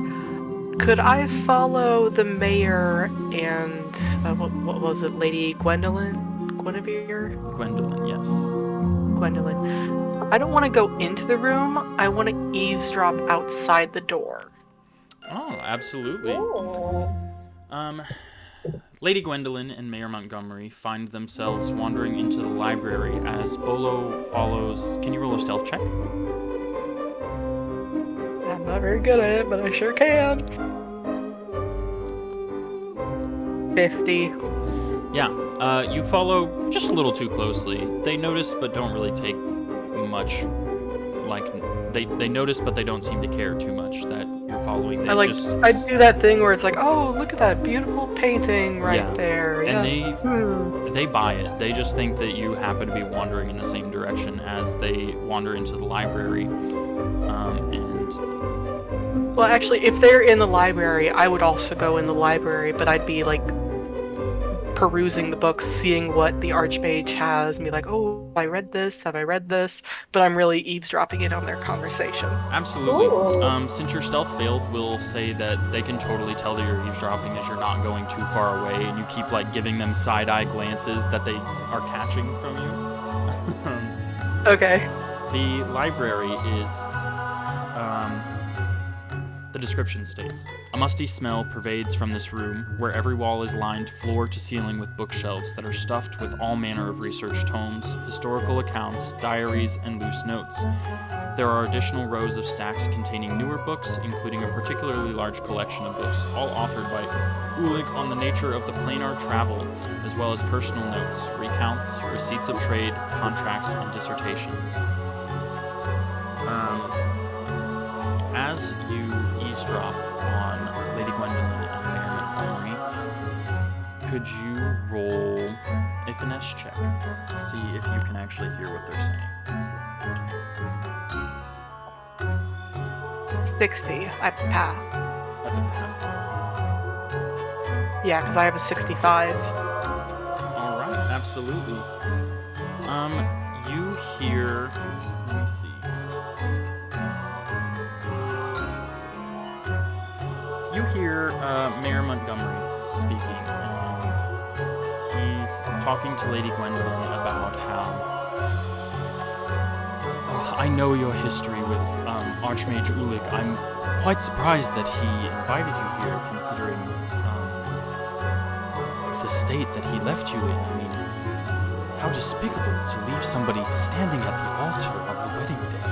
Could I follow the mayor and what was it, Lady Gwendolyn? Guinevere? Gwendolyn, yes. Gwendolyn. I don't want to go into the room. I want to eavesdrop outside the door. Oh, absolutely. Lady Gwendolyn and Mayor Montgomery find themselves wandering into the library as Bolo follows. Can you roll a stealth check? I'm not very good at it, but I sure can. 50. Yeah, you follow just a little too closely. They notice but don't really take much, like, they notice but they don't seem to care too much that you're following. They I just... do that thing where it's like, oh, look at that beautiful painting right Yeah. there. And Yes. they buy it. They just think that you happen to be wandering in the same direction as they wander into the library. And Well, actually, if they're in the library, I would also go in the library, but I'd be like perusing the books, seeing what the Archmage has, and be like, oh, I read this, have I read this? But I'm really eavesdropping in on their conversation. absolutely. Ooh. Since your stealth failed, we'll say that they can totally tell that you're eavesdropping as you're not going too far away, and you keep like giving them side-eye glances that they are catching from you. Okay. The library is, the description states, a musty smell pervades from this room, where every wall is lined floor to ceiling with bookshelves that are stuffed with all manner of research tomes, historical accounts, diaries, and loose notes. There are additional rows of stacks containing newer books, including a particularly large collection of books, all authored by Ulig on the nature of the planar travel, as well as personal notes, recounts, receipts of trade, contracts, and dissertations. As you eavesdrop on Lady Gwendolyn and Mayor Montgomery, could you roll a finesse check to see if you can actually hear what they're saying? 60. I pass. That's a pass. Yeah, because I have a 65. All right, absolutely. You hear. Let me see. You hear Mayor Montgomery speaking, and he's talking to Lady Gwendolyn about how. Oh, I know your history with Archmage Ulig. I'm quite surprised that he invited you here, considering the state that he left you in. I mean, how despicable to leave somebody standing at the altar of the wedding day.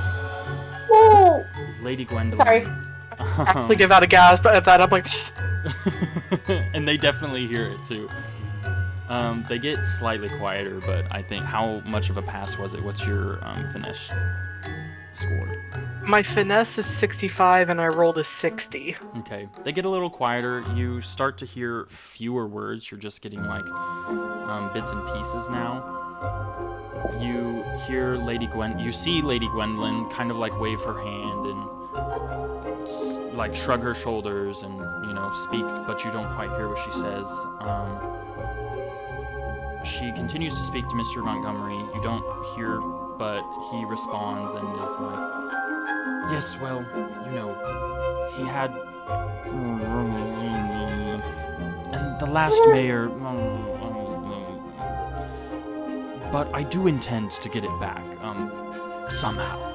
Whoa! Lady Gwendolyn. Sorry. I actually give out a gasp at that. I'm like, And they definitely hear it too. They get slightly quieter, but I think, how much of a pass was it? What's your finesse score? my finesse is 65 and I rolled a 60. Okay. They get a little quieter. You start to hear fewer words. You're just getting like bits and pieces now. You hear you see Lady Gwendolyn kind of like wave her hand and like shrug her shoulders and, you know, speak, but you don't quite hear what she says. She she continues to speak to Mr. Montgomery. You don't hear, but he responds and is like, yes, well, you know, he had... And the last mayor... But I do intend to get it back, somehow.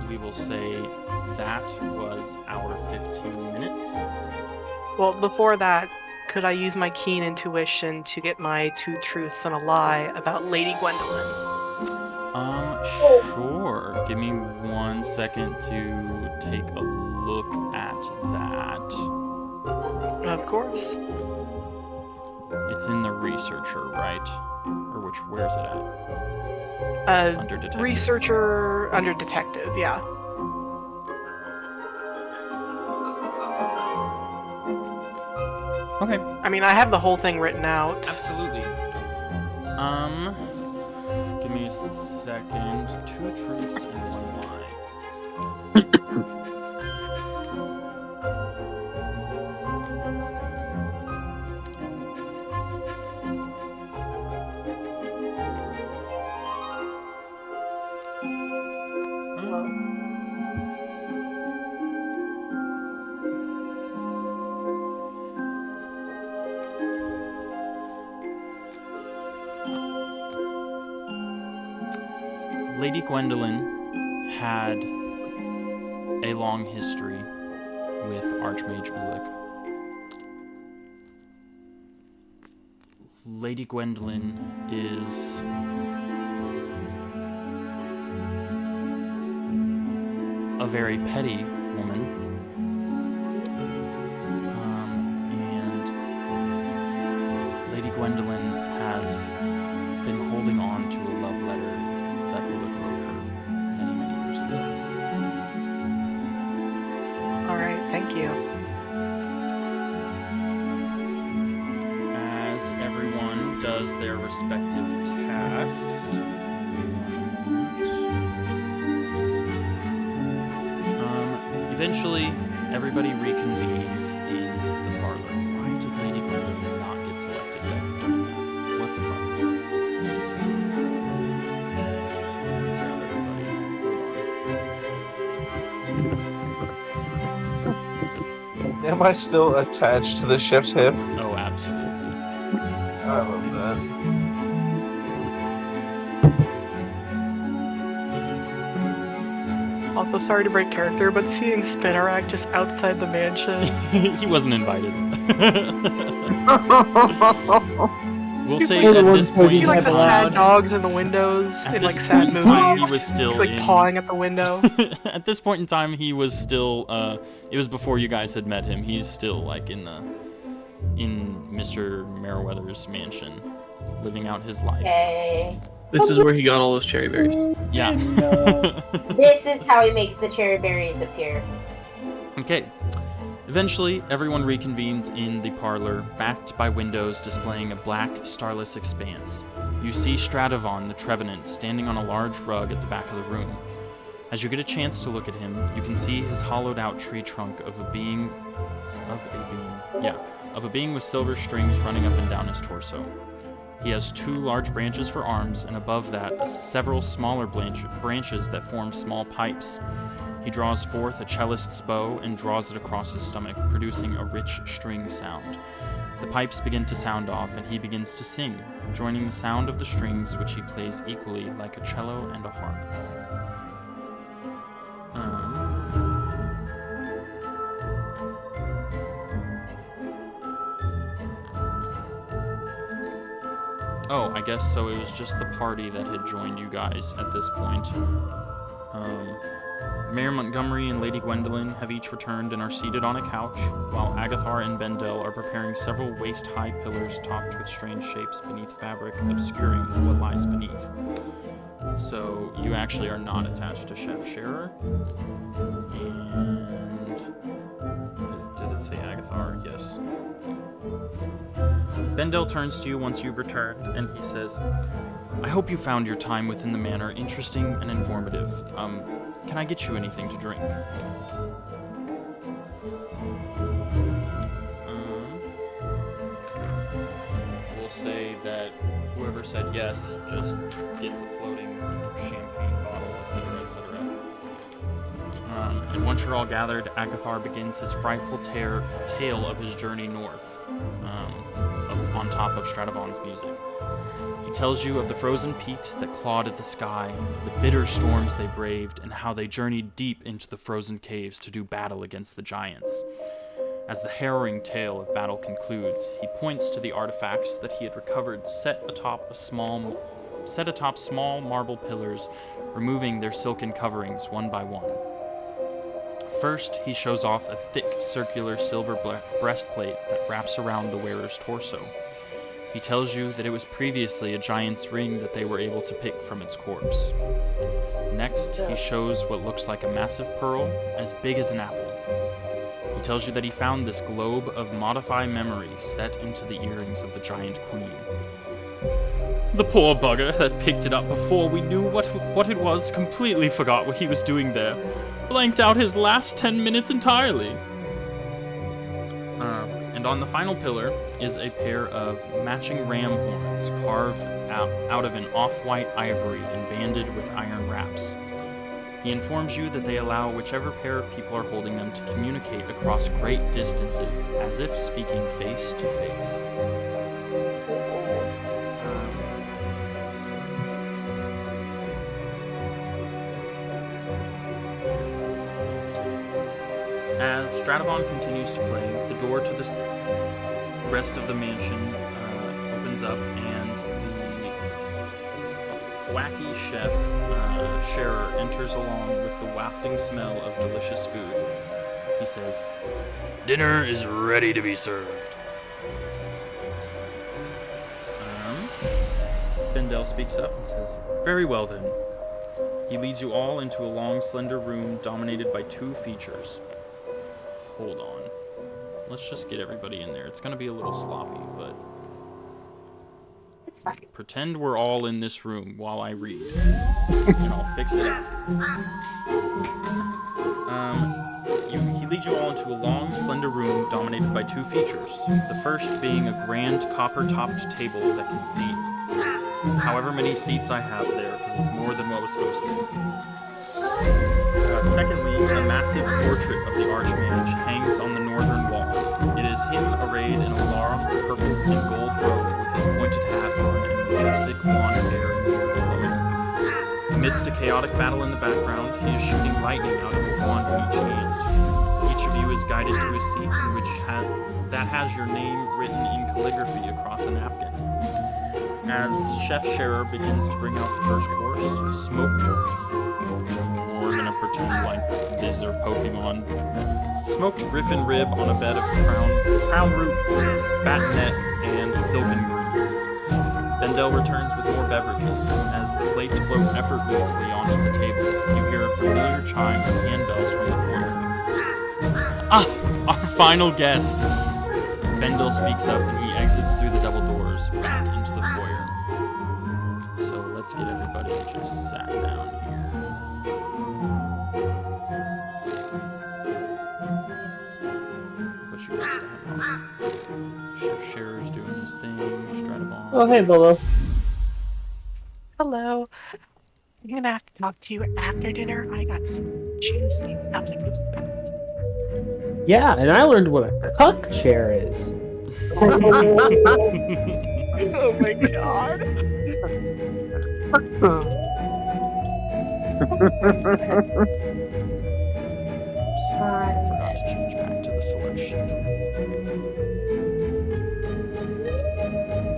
We will say that was our 15 minutes. Well, before that, could I use my keen intuition to get my 2 truths and a lie about Lady Gwendolyn? Sure. Give me 1 second to take a look at that. Of course. It's in the researcher, right? Or where's it at? Under detective. Researcher under detective, yeah. Okay. I mean, I have the whole thing written out. Absolutely. Give me a second. 2 truths and 1 lie. Lady Gwendolyn had a long history with Archmage Ulick. Lady Gwendolyn is a very petty woman, and Lady Gwendolyn has been holding on to a love letter that Ulick wrote her many, many years ago. Alright, thank you. As everyone does their respective tasks, eventually everybody reconvenes in the parlor. Why did Lady Gwendolyn not get selected yet? What the fuck? Am I still attached to the chef's hip? Oh, absolutely. I love that. Also, sorry to break character, but seeing Spinnerack just outside the mansion. He wasn't invited. We'll say We're the at ones this who point, See like the Allowed. sad dogs in the windows At in this like sad point in time, movies. he was still He's like in- pawing at the window. at this point in time, he was still. It was before you guys had met him. He's still like in Mr. Meriwether's mansion, living out his life. Okay. This is where he got all those cherry berries. Yeah. This is how he makes the cherry berries appear. Okay. Eventually, everyone reconvenes in the parlor, backed by windows displaying a black, starless expanse. You see Stradivon the Trevenant standing on a large rug at the back of the room. As you get a chance to look at him, you can see his hollowed-out tree trunk of a being with silver strings running up and down his torso. He has 2 large branches for arms, and above that, several smaller branches that form small pipes. He draws forth a cellist's bow and draws it across his stomach, producing a rich string sound. The pipes begin to sound off, and he begins to sing, joining the sound of the strings, which he plays equally like a cello and a harp. Oh, I guess so it was just the party that had joined you guys at this point. Mayor Montgomery and Lady Gwendolyn have each returned and are seated on a couch, while Agathar and Bendel are preparing several waist-high pillars topped with strange shapes beneath fabric, obscuring what lies beneath. So, you actually are not attached to Chef Scherer. And... did it say Agathar? Yes. Bendel turns to you once you've returned, and he says, I hope you found your time within the manor interesting and informative. Can I get you anything to drink? whoever said yes just gets a floating champagne bottle, etc., etc. And once you're all gathered, Agathar begins his frightful tale of his journey north, on top of Stradivon's music. He tells you of the frozen peaks that clawed at the sky, the bitter storms they braved, and how they journeyed deep into the frozen caves to do battle against the giants. As the harrowing tale of battle concludes, he points to the artifacts that he had recovered set atop small marble pillars, removing their silken coverings one by one. First, he shows off a thick, circular silver breastplate that wraps around the wearer's torso. He tells you that it was previously a giant's ring that they were able to pick from its corpse. Next, he shows what looks like a massive pearl, as big as an apple. He tells you that he found this globe of modify memory set into the earrings of the giant queen. The poor bugger that picked it up before we knew what it was completely forgot what he was doing there. Blanked out his last 10 minutes entirely. And on the final pillar is a pair of matching ram horns carved out of an off-white ivory and banded with iron wraps. He informs you that they allow whichever pair of people are holding them to communicate across great distances, as if speaking face to face. As Stradivon continues to play, the door to the rest of the mansion opens up, and the wacky chef, Scherer, enters along with the wafting smell of delicious food. He says, "Dinner is ready to be served." Bendel speaks up and says, "Very well then." He leads you all into a long, slender room dominated by two features. Hold on. Let's just get everybody in there. It's going to be a little sloppy, but It's fine. pretend we're all in this room while I read, and I'll fix it up. He leads you all into a long, slender room dominated by two features. The first being a grand copper-topped table that can seat however many seats I have there, because it's more than what was supposed to be. Secondly, a massive portrait of the Archmage hangs on the northern wall. It is him arrayed in a long purple and gold robe with a pointed hat on and a majestic wand bearing below it. Amidst a chaotic battle in the background, he is shooting lightning out of a wand in each hand. Each of you is guided to a seat that has your name written in calligraphy across a napkin. As Chef Scherer begins to bring out the first course, we're gonna pretend like these are Pokemon. Smoked griffin rib on a bed of crown root, batnet, and silken greens. Bendel returns with more beverages. As the plates float effortlessly onto the table, you hear a familiar chime of handbells from the foyer. Ah, our final guest! Bendel speaks up and he exits through the double doors back into the foyer. So let's get everybody just sat down here. Put you guys down. Chef Scherer's doing his thing. Stradivon. Oh, hey, Bolo. Hello. I'm gonna have to talk to you after dinner. I got some juicy supplements. Yeah, and I learned what a cuck chair is. Oh my god. I forgot to change back to the selection.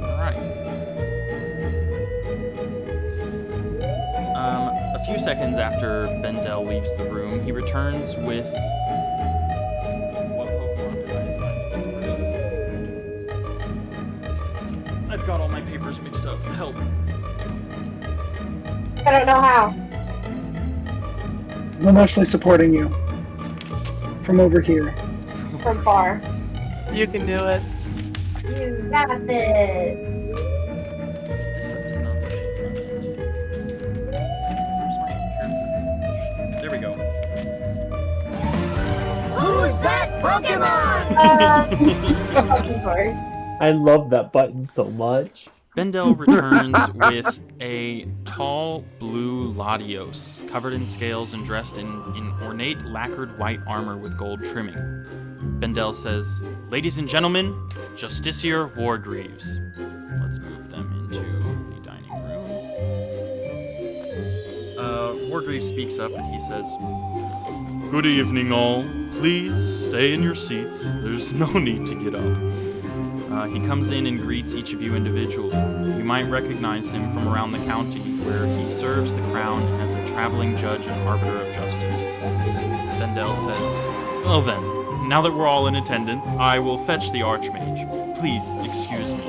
Alright. A few seconds after Bendel leaves the room, he returns with... What Pokemon did I assign to this person? I've got all my papers mixed up. Help. I don't know how. I'm actually supporting you from over here. From far. You can do it. You got this. This is not the sheet that I meant. Where's my character? There we go. Who's that Pokemon? Of course. I love that button so much. Bendel returns with a tall blue Latios, covered in scales and dressed in ornate lacquered white armor with gold trimming. Bendel says, "Ladies and gentlemen, Justiciar Wargreaves." Let's move them into the dining room. Wargreaves speaks up and he says, "Good evening, all. Please stay in your seats. There's no need to get up." He comes in and greets each of you individually. You might recognize him from around the county, where he serves the crown as a traveling judge and arbiter of justice. Bendel says, "Well then, now that we're all in attendance, I will fetch the Archmage. Please excuse me,"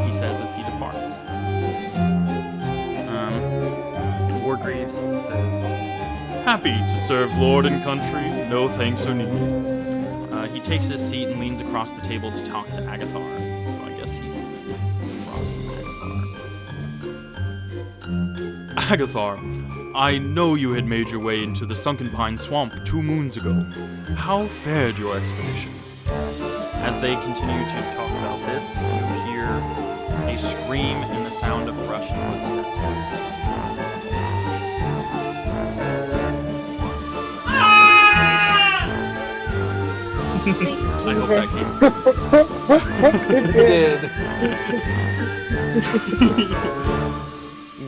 he says as he departs. Wargreaves says, "Happy to serve lord and country. No thanks are needed." He takes his seat and leans across the table to talk to Agathar. So I guess he's Agathar. Agathar, I know you had made your way into the Sunken Pine Swamp 2 moons ago. How fared your expedition? As they continue to talk about this, you hear a scream and the sound of brushed footsteps. Sweet I hope that Jesus. It did.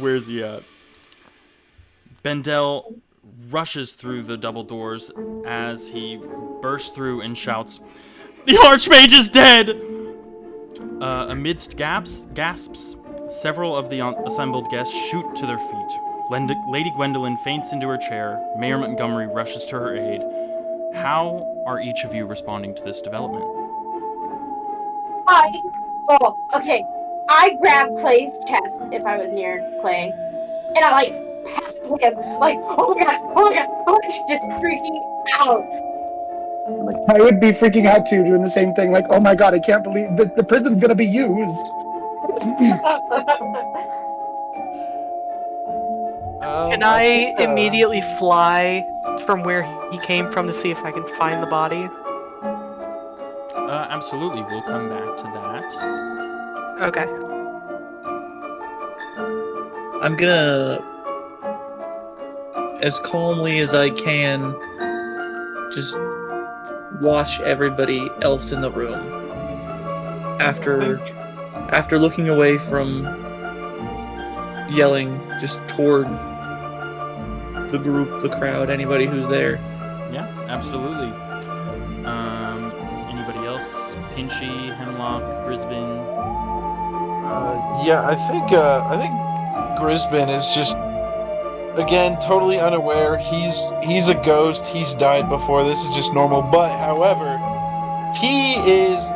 Where's he at? Bendel rushes through the double doors as he bursts through and shouts, "The Archmage is dead!" Amidst gasps, several of the assembled guests shoot to their feet. Lady Gwendolyn faints into her chair. Mayor Montgomery rushes to her aid. How are each of you responding to this development? Okay. I grab Clay's chest if I was near Clay, and I pat him, oh my god, just freaking out. I would be freaking out too, doing the same thing. Like, oh my god, I can't believe the prison's gonna be used. Can I immediately fly from where he came from to see if I can find the body? Absolutely, we'll come back to that. Okay. I'm gonna, as calmly as I can, just watch everybody else in the room. After looking away from yelling just toward the group, the crowd, anybody who's there. Yeah, absolutely. Anybody else? Pinchy, Hemlock, Brisbane? Yeah, I think Grisbin is just, again, totally unaware. He's a ghost. He's died before. This is just normal. But, however, he is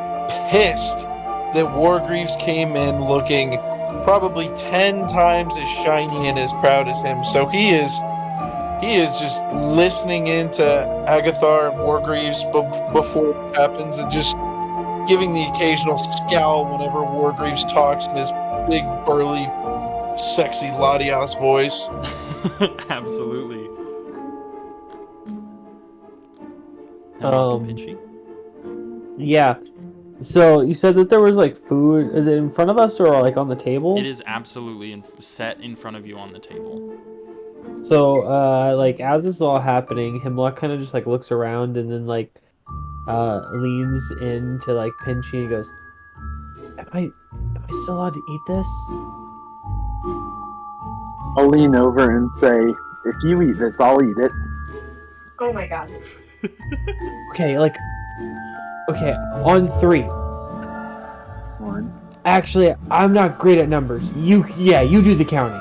pissed that Wargreaves came in looking probably 10 times as shiny and as proud as him. So he is just listening into Agathar and Wargreaves before it happens, and just giving the occasional scowl whenever Wargreaves talks in his big, burly, sexy Latias voice. Absolutely. Hemlock and Pinchy? Yeah. So you said that there was food. Is it in front of us or on the table? It is absolutely set in front of you on the table. So as this is all happening, Hemlock kind of just looks around and then leans into Pinchy and goes, Am I still allowed to eat this? I'll lean over and say, if you eat this, I'll eat it. Oh my god. Okay, on 3. 1. Actually, I'm not great at numbers. You do the counting.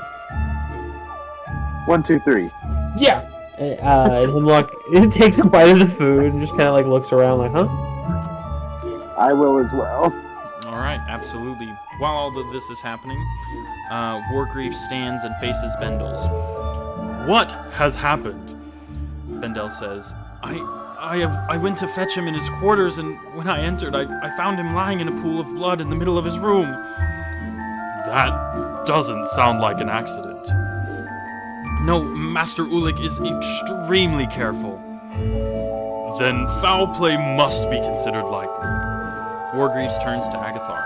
1, 2, 3. Yeah. And Hemlock takes a bite of the food and just kind of looks around huh? I will as well. All right, absolutely. While all of this is happening, Wargreaves stands and faces Bendels. "What has happened?" Bendel says, I went to fetch him in his quarters, and when I entered, I found him lying in a pool of blood in the middle of his room." "That doesn't sound like an accident." "No, Master Ulik is extremely careful." "Then foul play must be considered likely." Wargreaves turns to Agathar.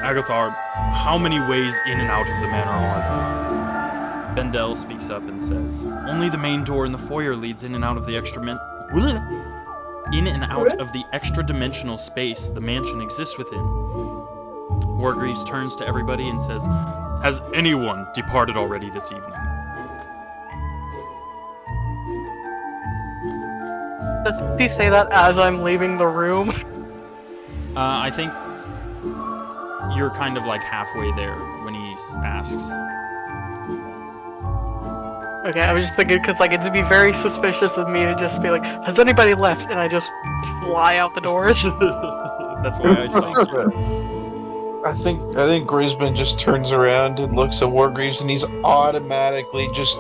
Agathar, how many ways in and out of the manor are there? Bendel speaks up and says, only the main door in the foyer leads in and out of the extra-dimensional space the mansion exists within. Wargreaves turns to everybody and says, has anyone departed already this evening? Does he say that as I'm leaving the room? I think you're kind of like halfway there when he asks. Okay, I was just thinking because like it'd be very suspicious of me to just be like, has anybody left? And I just fly out the doors. That's why I stopped. I think Grisman just turns around and looks at Wargreaves, and he's automatically just,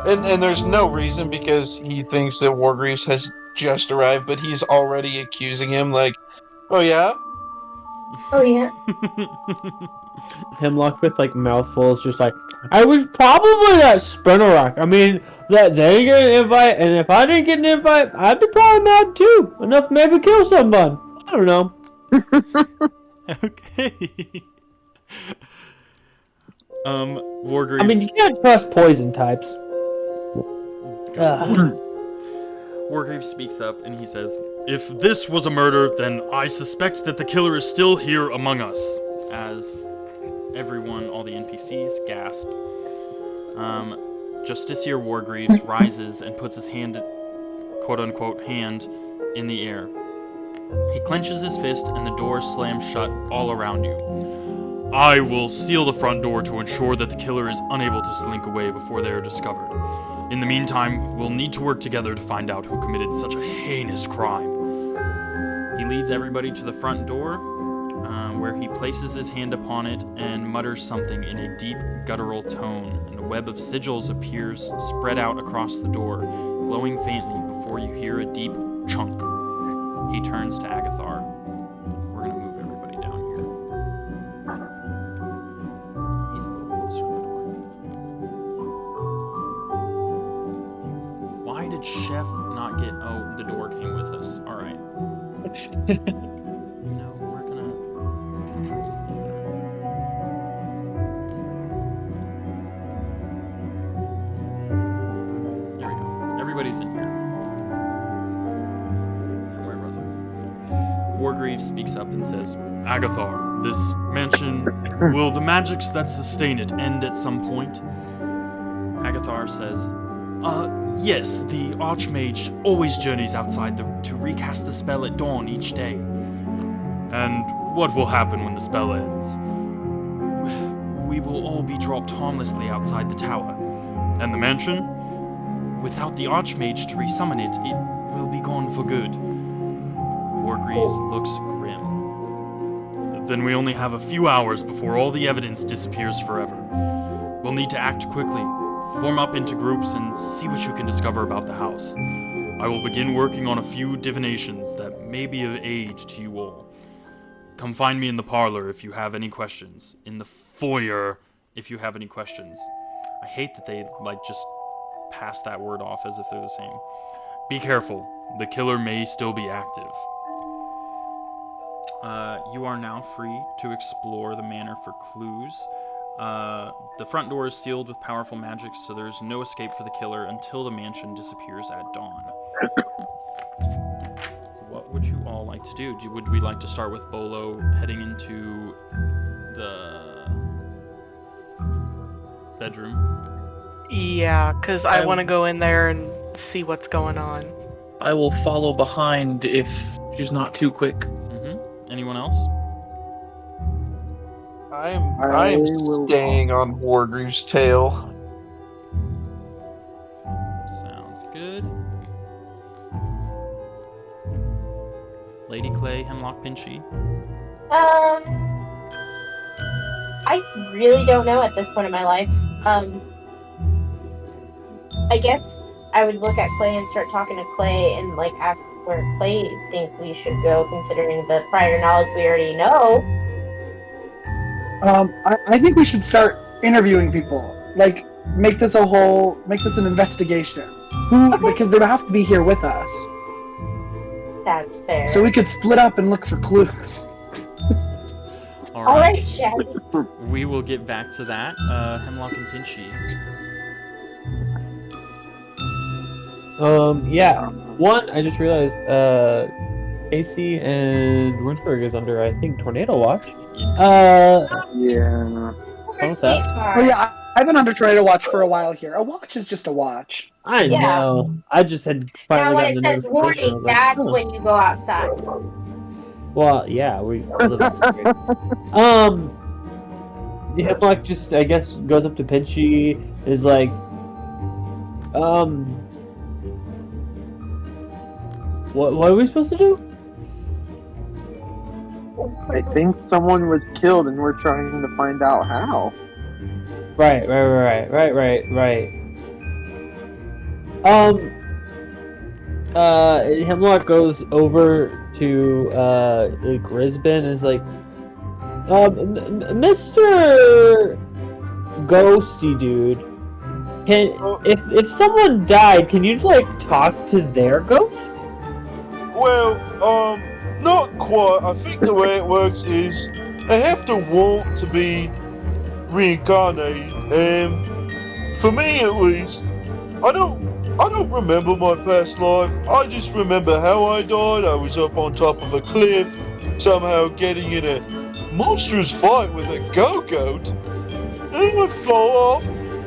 and there's no reason because he thinks that Wargreaves has just arrived, but he's already accusing him, like, oh yeah, Oh yeah. Hemlock with like mouthfuls, just like, I was probably at Spinner Rock. I mean, that they get an invite, and if I didn't get an invite, I'd be probably mad too. Enough to maybe kill someone. I don't know. Okay. Wargreaves. I mean, you can't trust poison types. Wargreaves speaks up and he says, if this was a murder, then I suspect that the killer is still here among us. As everyone, all the NPCs, gasp. Justiciar Wargreaves rises and puts his hand, quote-unquote, hand, in the air. He clenches his fist and the door slams shut all around you. I will seal the front door to ensure that the killer is unable to slink away before they are discovered. In the meantime, we'll need to work together to find out who committed such a heinous crime. He leads everybody to the front door, where he places his hand upon it and mutters something in a deep, guttural tone, and a web of sigils appears spread out across the door, glowing faintly before you hear a deep chunk. He turns to Agathar. We're gonna move everybody down here. He's a little closer to the door. Why did Chef not get... Oh, the door came with us. Alright. No, we're gonna trace it. There we go. Everybody's in here. Where was I? Wargreaves speaks up and says, Agathar, this mansion, will the magics that sustain it end at some point? Agathar says, yes, the Archmage always journeys outside to recast the spell at dawn each day. And what will happen when the spell ends? We will all be dropped harmlessly outside the tower. And the mansion? Without the Archmage to resummon it, it will be gone for good. Wargreaves looks grim. Then we only have a few hours before all the evidence disappears forever. We'll need to act quickly. Form up into groups and see what you can discover about the house. I will begin working on a few divinations that may be of aid to you all. Come find me in the parlor if you have any questions. In the foyer if you have any questions. I hate that they, just pass that word off as if they're the same. Be careful. The killer may still be active. You are now free to explore the manor for clues. The front door is sealed with powerful magic, so there's no escape for the killer until the mansion disappears at dawn. What would you all like to do? Would we like to start with Bolo heading into the bedroom? Yeah, because I want to go in there and see what's going on. I will follow behind if she's not too quick. Anyone else? I'm staying on Wargreaves' tail. Sounds good. Lady Clay, Hemlock Pinchy. I really don't know at this point in my life. I guess I would look at Clay and start talking to Clay and ask where Clay think we should go, considering the prior knowledge we already know. I think we should start interviewing people. Make this an investigation. Because they have to be here with us. That's fair. So we could split up and look for clues. All All right. right, Shaggy. We will get back to that. Hemlock and Pinchy. Yeah. One, I just realized, AC and Winsburg is under, I think, tornado watch. Yeah. Poor What's that? sweetheart. Oh yeah, I've been under tornado watch for a while here. A watch is just a watch. I Yeah. know. I just had Now, finally when gotten it the says notification. I warning, was like, that's huh. when you go outside. Well, yeah, we live in this great. Hemlock just, I guess, goes up to Pinchy, is like, what are we supposed to do? I think someone was killed, and we're trying to find out how. Right. Hemlock goes over to Grisbin, is like, Mr. Ghosty dude, if someone died, can you like talk to their ghost? Well, not quite. I think the way it works is they have to want to be reincarnated. For me at least, I don't remember my past life. I just remember how I died. I was up on top of a cliff, somehow getting in a monstrous fight with a go-goat. And I fall off,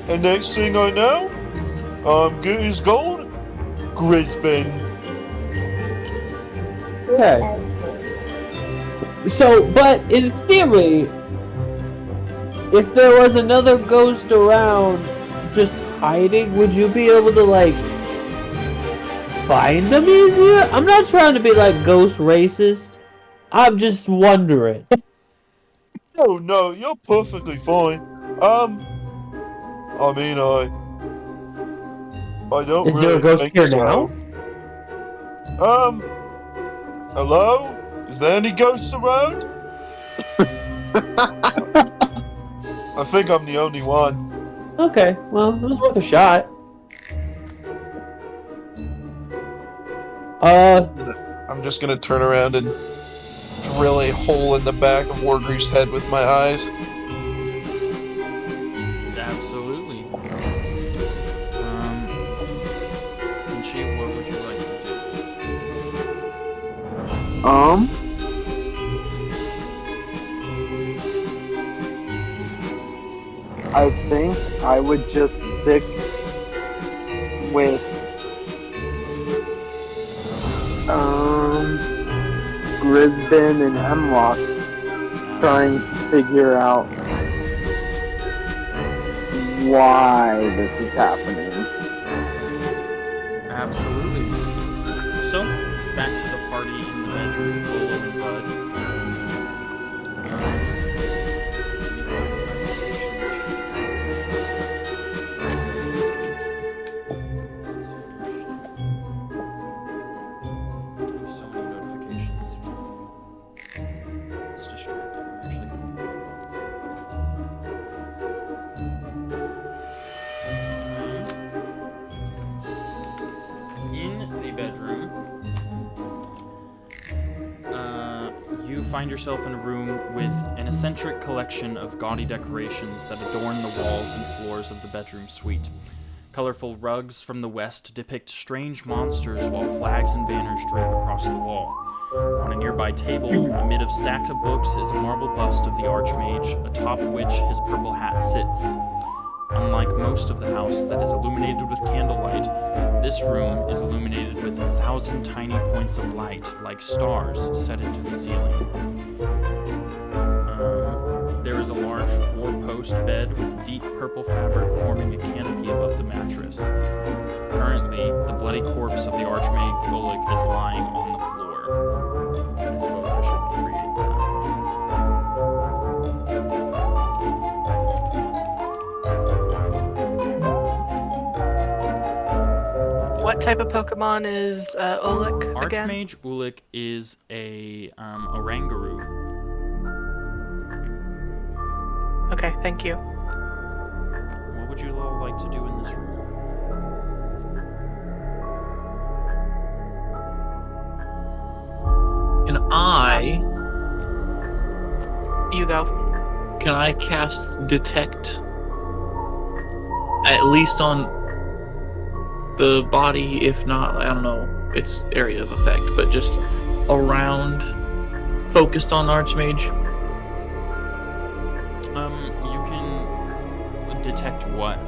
and next thing I know, I'm good as gold. Grisbin. Okay. So, but in theory, if there was another ghost around just hiding, would you be able to, like, find them easier? I'm not trying to be, like, ghost racist. I'm just wondering. Oh no, you're perfectly fine. I mean, I don't Is there a really ghost think here so. now? Hello? Is there any ghosts around? I think I'm the only one. Okay, well, it was worth a shot. I'm just gonna turn around and drill a hole in the back of Wargreave's head with my eyes. Absolutely. Pinchy, what would you like to do? I think I would just stick with Grisbin and Hemlock, trying to figure out why this is happening. Absolutely. So, back to the party in the bedroom, Bolo and Bud. So many notifications. It's distracting, actually. In the bedroom, you find yourself in a room with an eccentric collection of gaudy decorations that adorn the walls and floors of the bedroom suite. Colorful rugs from the west depict strange monsters, while flags and banners drape across the wall. On a nearby table, amid of stacked books, is a marble bust of the Archmage, atop which his purple hat sits. Unlike most of the house that is illuminated with candlelight, this room is illuminated with 1,000 tiny points of light, like stars, set into the ceiling. There is a large four-post bed with deep purple fabric forming a canopy above the mattress. Currently, the bloody corpse of the Archmage Golik is lying on the floor. I suppose I should create that. What type of Pokemon is Olik again? Archmage Ulik is a Orangaroo. Okay, thank you. What would you all like to do in this room? And I You go. Can I cast detect at least on the body, if not, I don't know, its area of effect, but just around, focused on Archmage? You can detect what?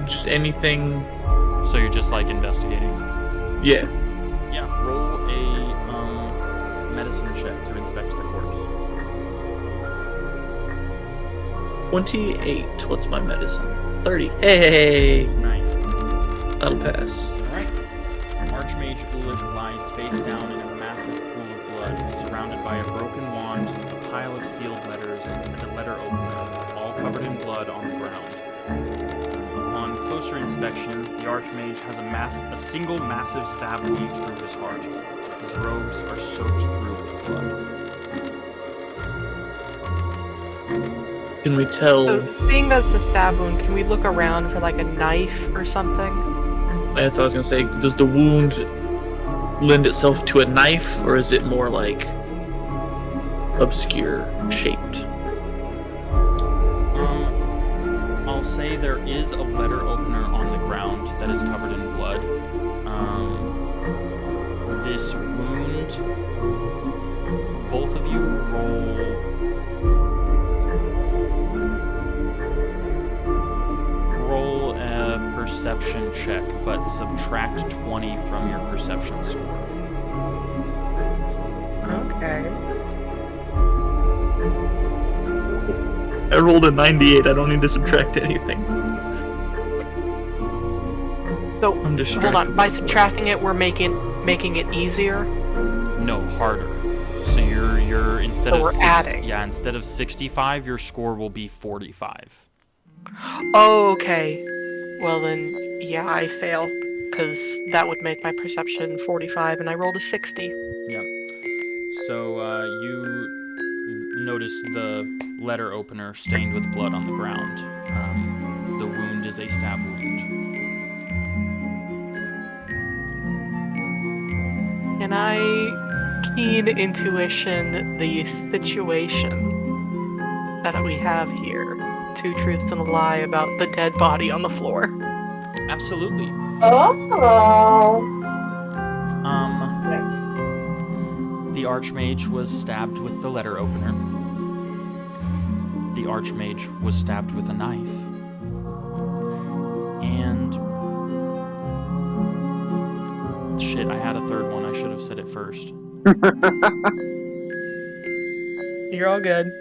Just anything. So you're just like investigating? Yeah. Yeah, roll a medicine check to inspect the corpse. 28. What's my medicine? 30. Hey! Nice. That'll pass. Alright. Archmage Ulick lies face down in a massive pool of blood, surrounded by a broken wand, a pile of sealed letters, and a letter opener, all covered in blood on the ground. Upon closer inspection, the Archmage has a single massive stab wound through his heart. His robes are soaked through with blood. Can we tell? So, seeing that's a stab wound, can we look around for like a knife or something? That's what I was gonna say. Does the wound lend itself to a knife, or is it more like obscure shaped? I'll say there is a letter opener on the ground that is covered in blood. This wound, both of you roll a perception check, but subtract 20 from your perception score. Okay. I rolled a 98. I don't need to subtract anything. So, I'm distracted. hold on. By subtracting it, we're making it easier? No, harder. So you're instead So of we're adding. Yeah, instead of 65, your score will be 45. Oh, okay. Well then, yeah, I fail. Because that would make my perception 45, and I rolled a 60. Yep. So you notice the letter opener stained with blood on the ground. The wound is a stab wound. Can I keen intuition the situation that we have here? 2 truths and a lie about the dead body on the floor. Absolutely. Oh. The Archmage was stabbed with the letter opener. The Archmage was stabbed with a knife. And shit, I had a third one. I should have said it first. You're all good.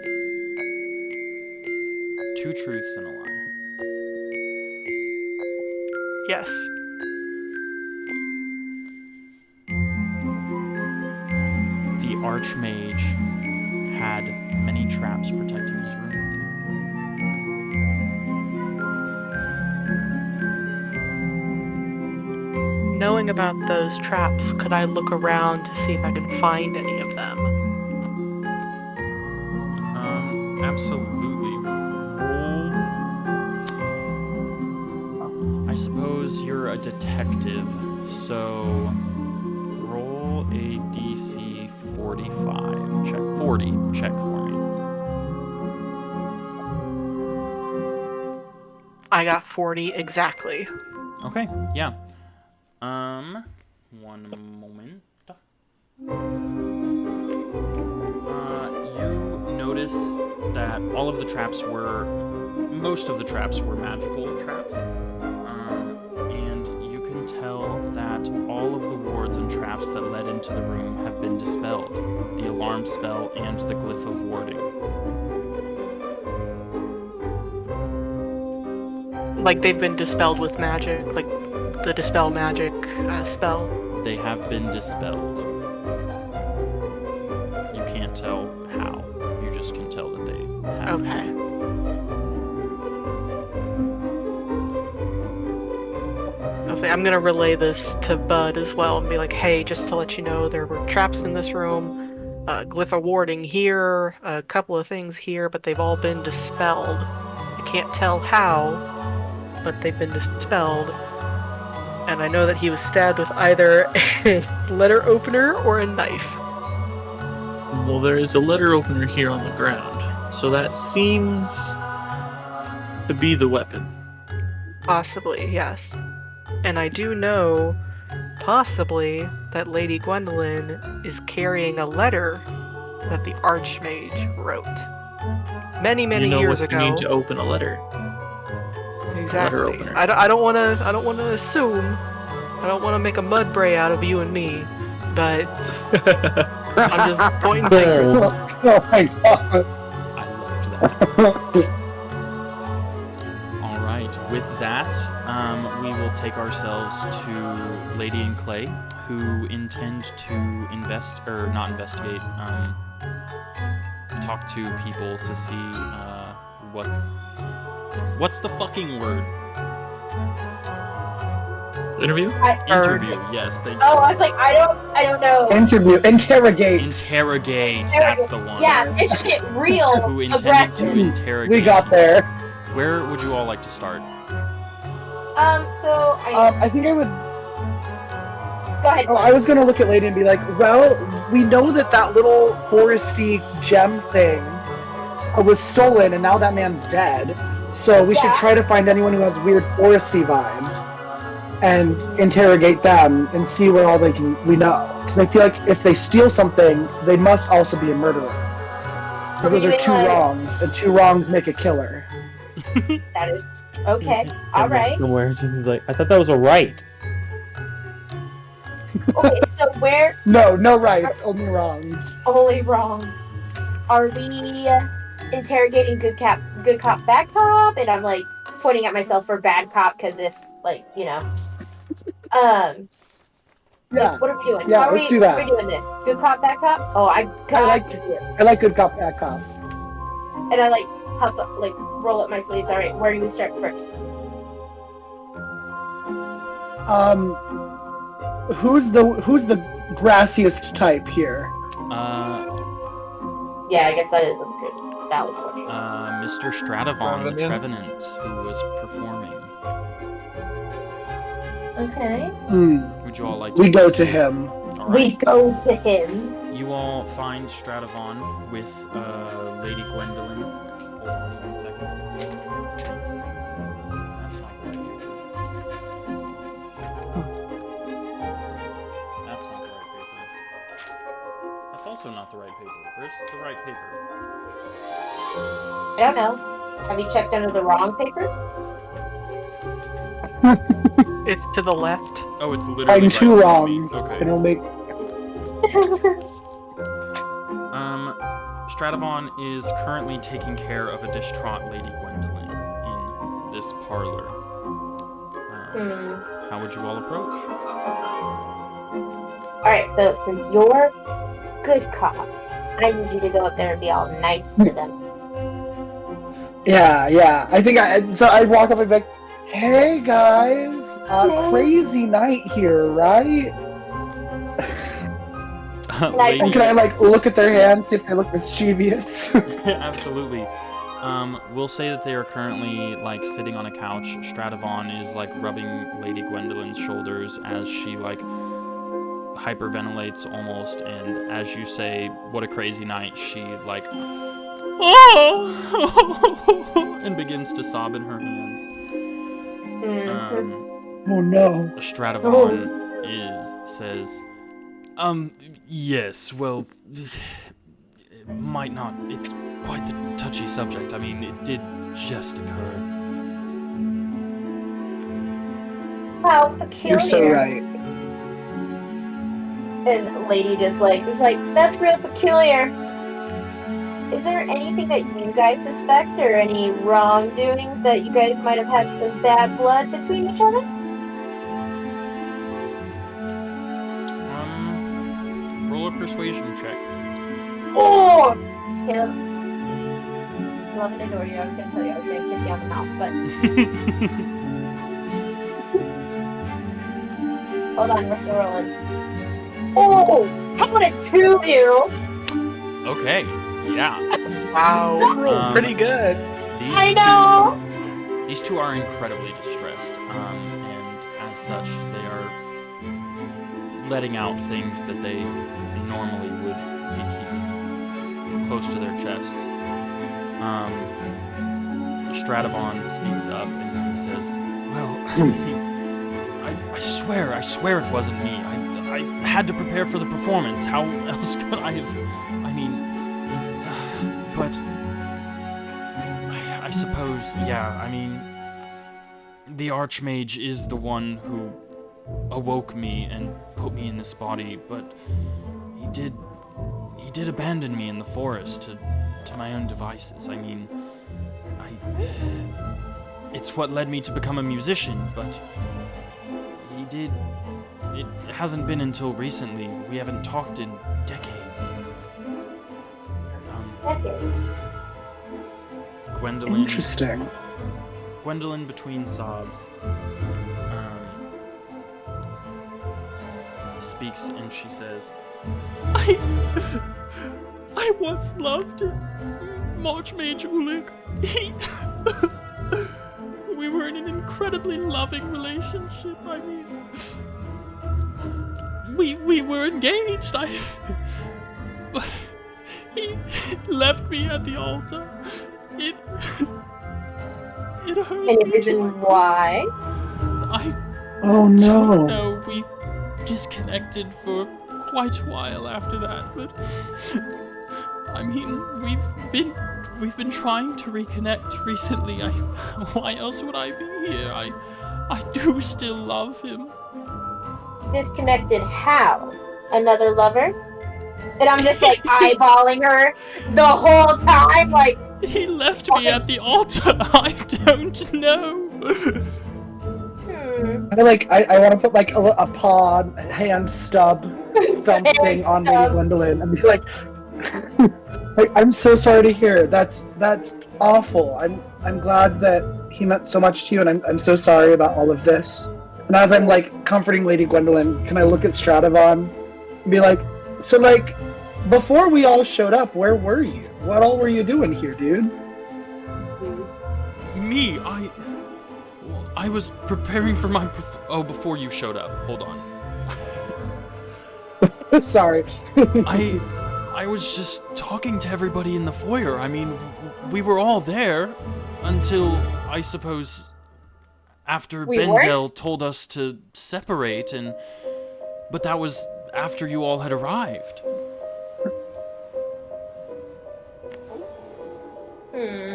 2 truths and a lie. Yes. The Archmage had many traps protecting his room. Knowing about those traps, could I look around to see if I can find any of them? Absolutely. Roll. I suppose you're a detective, so roll a DC 45. Check 40. Check for me. I got 40 exactly. Okay, yeah. One moment. You notice that most of the traps were magical traps. And you can tell that all of the wards and traps that led into the room have been dispelled. The alarm spell and the glyph of warding. Like they've been dispelled with magic, like the dispel magic spell. They have been dispelled. You can't tell how. You just can tell that they have Okay. been. I'll say I'm gonna relay this to Bud as well and be like, hey, just to let you know, there were traps in this room, glyph of warding here, a couple of things here, but they've all been dispelled. I can't tell how, but they've been dispelled. And I know that he was stabbed with either a letter opener or a knife. Well, there is a letter opener here on the ground, so that seems to be the weapon. Possibly, yes. And I do know, possibly, that Lady Gwendolyn is carrying a letter that the Archmage wrote. Many You know years what ago. you need to open a letter. Exactly. Letter opener. I don't want to assume. I don't want to make a mud bray out of you and me, but I'm just pointing fingers. Oh my god. I loved that. All right. With that, we will take ourselves to Lady in Clay, who intend to not investigate, talk to people to see what's the fucking word? Interview? Interview. Yes, thank you. Oh, I was like, I don't know. Interrogate. Interrogate. That's the one. Yeah, this shit real Who intended to aggressive. interrogate? We got there. Where would you all like to start? So I think I would. go ahead. Oh, I was gonna look at Lady and be like, well, we know that little foresty gem thing was stolen, and now that man's dead. So we should try to find anyone who has weird foresty vibes and interrogate them and see what all we know. Because I feel like if they steal something, they must also be a murderer. Because those are two wrongs, and two wrongs make a killer. That is okay. All right. Somewhere, just like I thought that was a right. Okay, so where No rights, only wrongs. only wrongs? Are we interrogating good cop, bad cop? And I'm like pointing at myself for bad cop because if Yeah. what are we doing? Yeah, How are let's do that. How are we doing this? Good cop, bad cop? Oh, I like good cop, bad cop. And I like puff up, like roll up my sleeves. All right, where do we start first? Who's the grassiest type here? Yeah, I guess that is a good valid question. Mr. Stradivon, the Trevenant. Trevenant, who was performing. Okay. Would you all like to We go to proceed? him. All We right. go to him. You all find Stradivon with Lady Gwendolyn. Hold on 1 second. That's not the right paper. That's not the right paper. That's also not the right paper. Where's the right paper? I don't know. Have you checked under the wrong paper? It's to the left. Oh, it's literally Find right two in front of me. wrongs, Okay. and it'll make. Stradivon is currently taking care of a distraught Lady Gwendolyn in this parlor. How would you all approach? Alright, so since you're good cop, I need you to go up there and be all nice to them. Yeah. I think so I walk up and be like, hey guys, crazy night here, right? Lady, Can I like look at their hands, see if they look mischievous? absolutely. We'll say that they are currently like sitting on a couch. Stradivon is like rubbing Lady Gwendolyn's shoulders as she like hyperventilates almost, and as you say, "What a crazy night!" She like, oh, and begins to sob in her hands. Oh no. Stradivon says, yes, well, it might not, it's quite the touchy subject. I mean, it did just occur. How peculiar. You're so right. And Lady just was like, that's real peculiar. Is there anything that you guys suspect or any wrongdoings that you guys might have had some bad blood between each other? Roll a persuasion check. Oh! Caleb. Love and adore you. I was going to tell you I was going to kiss you on the mouth, but... Hold on, we're still rolling. Oh! How about a 2, dude? Okay, yeah. Wow. Pretty good. These two are incredibly distressed, and as such, they are letting out things that they normally would be keeping close to their chests. Stradivon speaks up and he says, "Well, I swear it wasn't me. I had to prepare for the performance. How else could I have? I mean, but I suppose, yeah. I mean, the Archmage is the one who awoke me and put me in this body, but he did abandon me in the forest to my own devices. I mean, it's what led me to become a musician, but he did. It hasn't been until recently. We haven't talked in decades. Decades. Gwendolyn. Interesting. Gwendolyn, between sobs, speaks and she says, I once loved Archmage Ulik. We were in an incredibly loving relationship. I mean, we were engaged. But he left me at the altar. It hurt. Any reason why? Oh don't no. know. We disconnected for quite a while after that, but I mean, we've been trying to reconnect recently. Why else would I be here? I do still love him. Disconnected how? Another lover? And I'm just like eyeballing her the whole time, like He left me at the altar. I don't know. I want to put like a paw, hand stub, something on Lady Gwendolyn, and be like, I'm so sorry to hear. That's awful. I'm glad that he meant so much to you, and I'm so sorry about all of this. And as I'm like comforting Lady Gwendolyn, can I look at Stradivon and be like, so like, before we all showed up, where were you? What all were you doing here, dude? Me, I was preparing for my before you showed up. Hold on. Sorry. I was just talking to everybody in the foyer. I mean, we were all there until, I suppose, after Bendel told us to separate, but that was after you all had arrived.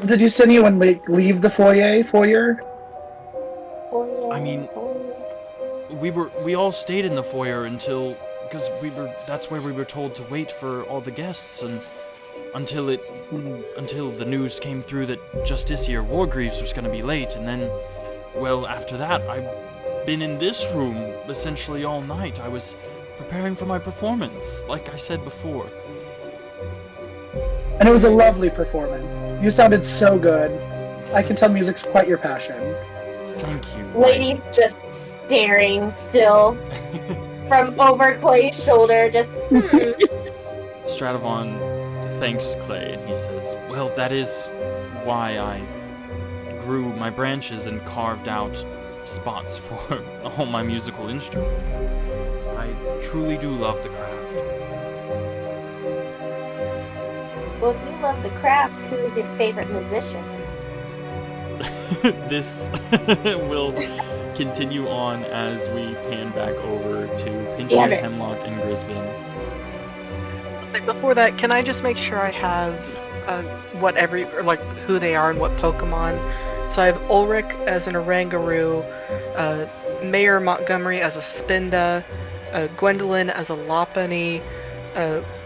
Did you see anyone like leave the foyer? I mean, we all stayed in the foyer because that's where we were told to wait for all the guests, and until the news came through that Justiciar Wargreaves was going to be late, and then, well, after that, I've been in this room essentially all night. I was preparing for my performance, like I said before. And it was a lovely performance. You sounded so good. I can tell music's quite your passion. Thank you. Lady's just staring still from over Clay's shoulder, just Stradivon thanks Clay, and he says, well, that is why I grew my branches and carved out spots for all my musical instruments. I truly do love the craft. Well, if you love the craft, who's your favorite musician? This will continue on as we pan back over to Pinchy, Hemlock, and Grisbin. Before that, can I just make sure I have who they are and what Pokemon? So I have Ulrich as an Oranguru, Mayor Montgomery as a Spinda, Gwendolyn as a Lopunny,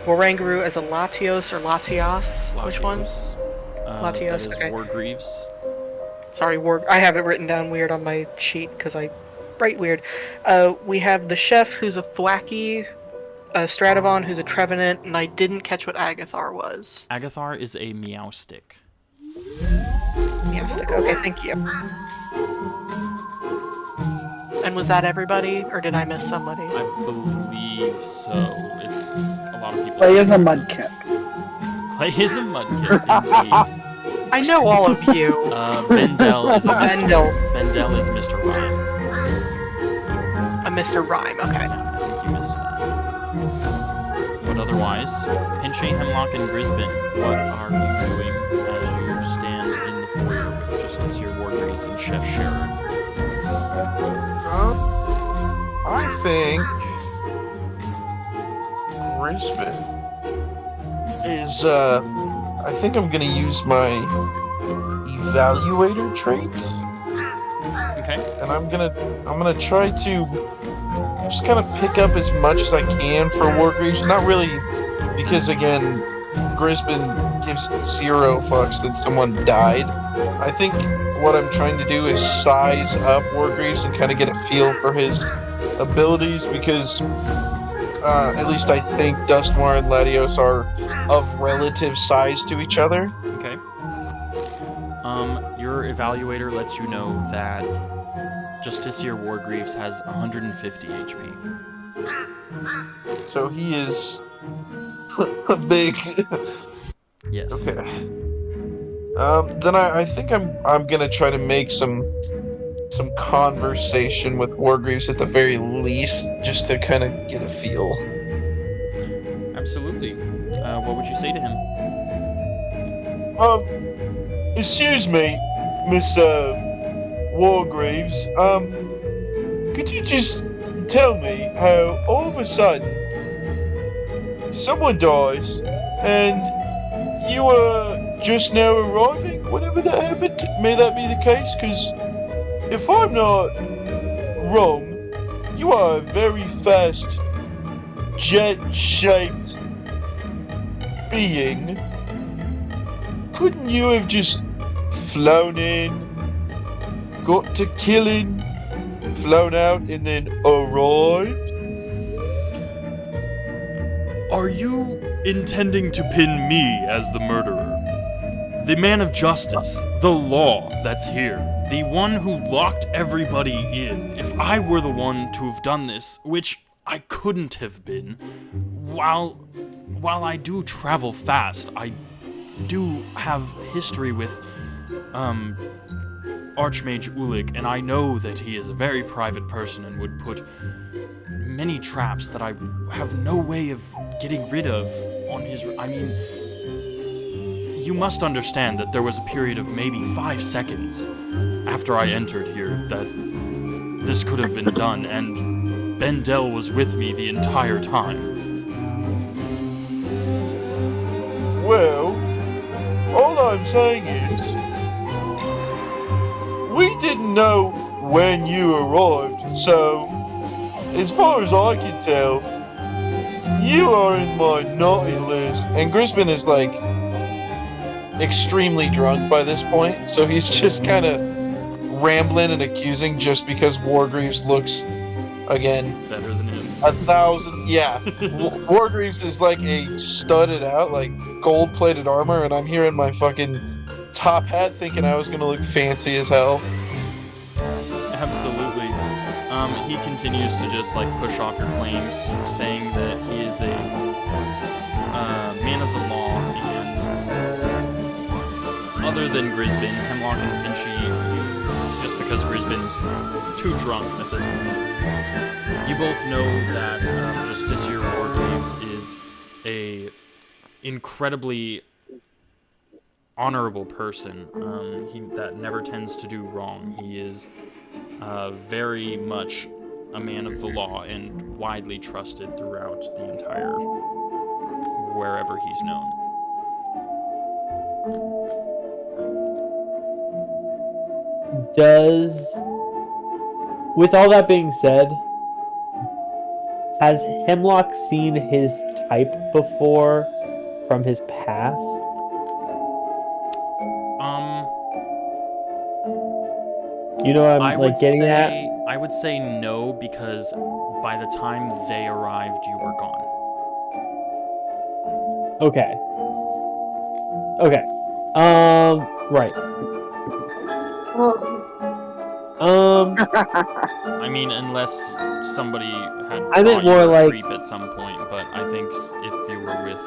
Oranguru as a Latios or Latias. Which one? Latios. That is Okay. Wargreaves. Sorry, I have it written down weird on my sheet because I write weird. We have the chef who's a Thwacky, Stradivon who's a Trevenant, and I didn't catch what Agathar was. Agathar is a Meowstick. Meowstick. Okay, thank you. And was that everybody, or did I miss somebody? I believe so. It's a lot of people. Clay is a mudkip. Clay is a mudkip, indeed. I know all of you. Bendel is Bendel. Bendel is Mr. Rhyme. A Mr. Rhyme, okay. I think you missed that. But otherwise, Otherwise, Pinchy, Hemlock, and Grisbin, what are you doing as you stand in the foyer with Justice Your Wargreaves and Chef Sharon? I think Grisbin is I think I'm gonna use my evaluator trait. Okay. And I'm gonna try to just kind of pick up as much as I can for Wargreaves. Not really, because again, Grisbin gives 0 fucks that someone died. I think what I'm trying to do is size up Wargreaves and kind of get a feel for his abilities, because at least I think Dustmar and Latios are of relative size to each other. Okay. Your evaluator lets you know that Justiciar Wargreaves has 150 HP. So he is big. Yes. Okay. Then I think I'm gonna try to make some conversation with Wargreaves at the very least, just to kind of get a feel. Absolutely. What would you say to him? Excuse me, Miss Wargreaves. Could you just tell me how all of a sudden someone dies and you were just now arriving? Whenever that happened, may that be the case? Because if I'm not wrong, you are a very fast, jet-shaped being. Couldn't you have just flown in, got to killing, flown out, and then arrived? Are you intending to pin me as the murderer? The man of justice, the law that's here, the one who locked everybody in. If I were the one to have done this, which I couldn't have been, while I do travel fast, I do have history with Archmage Ulik, and I know that he is a very private person and would put many traps that I have no way of getting rid of on his... I mean, you must understand that there was a period of maybe 5 seconds after I entered here that this could have been done, and Bendel was with me the entire time. Well, all I'm saying is, we didn't know when you arrived, so as far as I can tell, you are in my naughty list. And Grisbin is like extremely drunk by this point, so he's just kind of rambling and accusing just because Wargreaves looks, again, Better than him. 1,000. Yeah, Wargreaves is like a studded out, like gold-plated armor, and I'm here in my fucking top hat thinking I was gonna look fancy as hell. Absolutely. He continues to just like push off your claims, saying that he is a man of the law, and other than Grisbin, Hemlock and Pinchy, just because Grisbin's too drunk at this point, you both know that Justiciar Wargreaves is a incredibly honorable person. That never tends to do wrong. He is very much a man of the law and widely trusted throughout the entire wherever he's known. With all that being said, has Hemlock seen his type before from his past? You know what I'm getting at? I would say no, because by the time they arrived, you were gone. Okay. Right. I mean, unless somebody had I meant thought you more were a like- creep at some point, but I think if you were with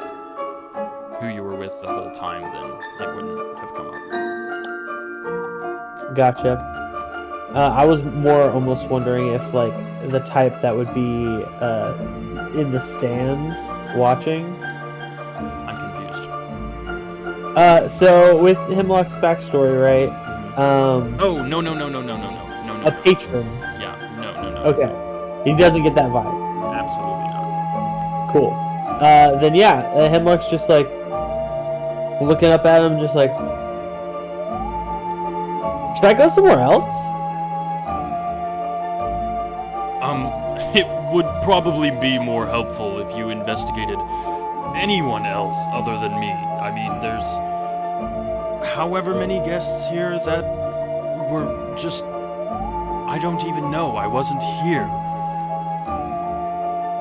who you were with the whole time, then it wouldn't have come up. Gotcha. I was more almost wondering if, like, the type that would be in the stands watching So with Hemlock's backstory, right? Oh, no. A patron. Yeah, no. Okay. He doesn't get that vibe. Absolutely not. Cool. Then yeah, Hemlock's just like looking up at him, just like, should I go somewhere else? It would probably be more helpful if you investigated anyone else other than me. I mean, there's however many guests here that were just... I don't even know. I wasn't here.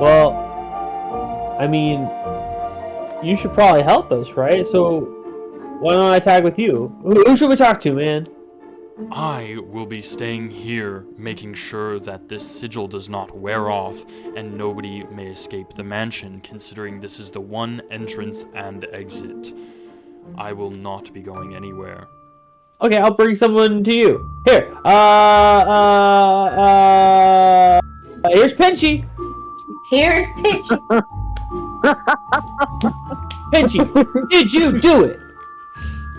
Well, I mean, you should probably help us, right? So why don't I tag with you? Who should we talk to, man? I will be staying here, making sure that this sigil does not wear off and nobody may escape the mansion, considering this is the one entrance and exit. I will not be going anywhere. Okay, I'll bring someone to you. Here. Here's Pinchy. Here's Pitch. Pinchy, did you do it?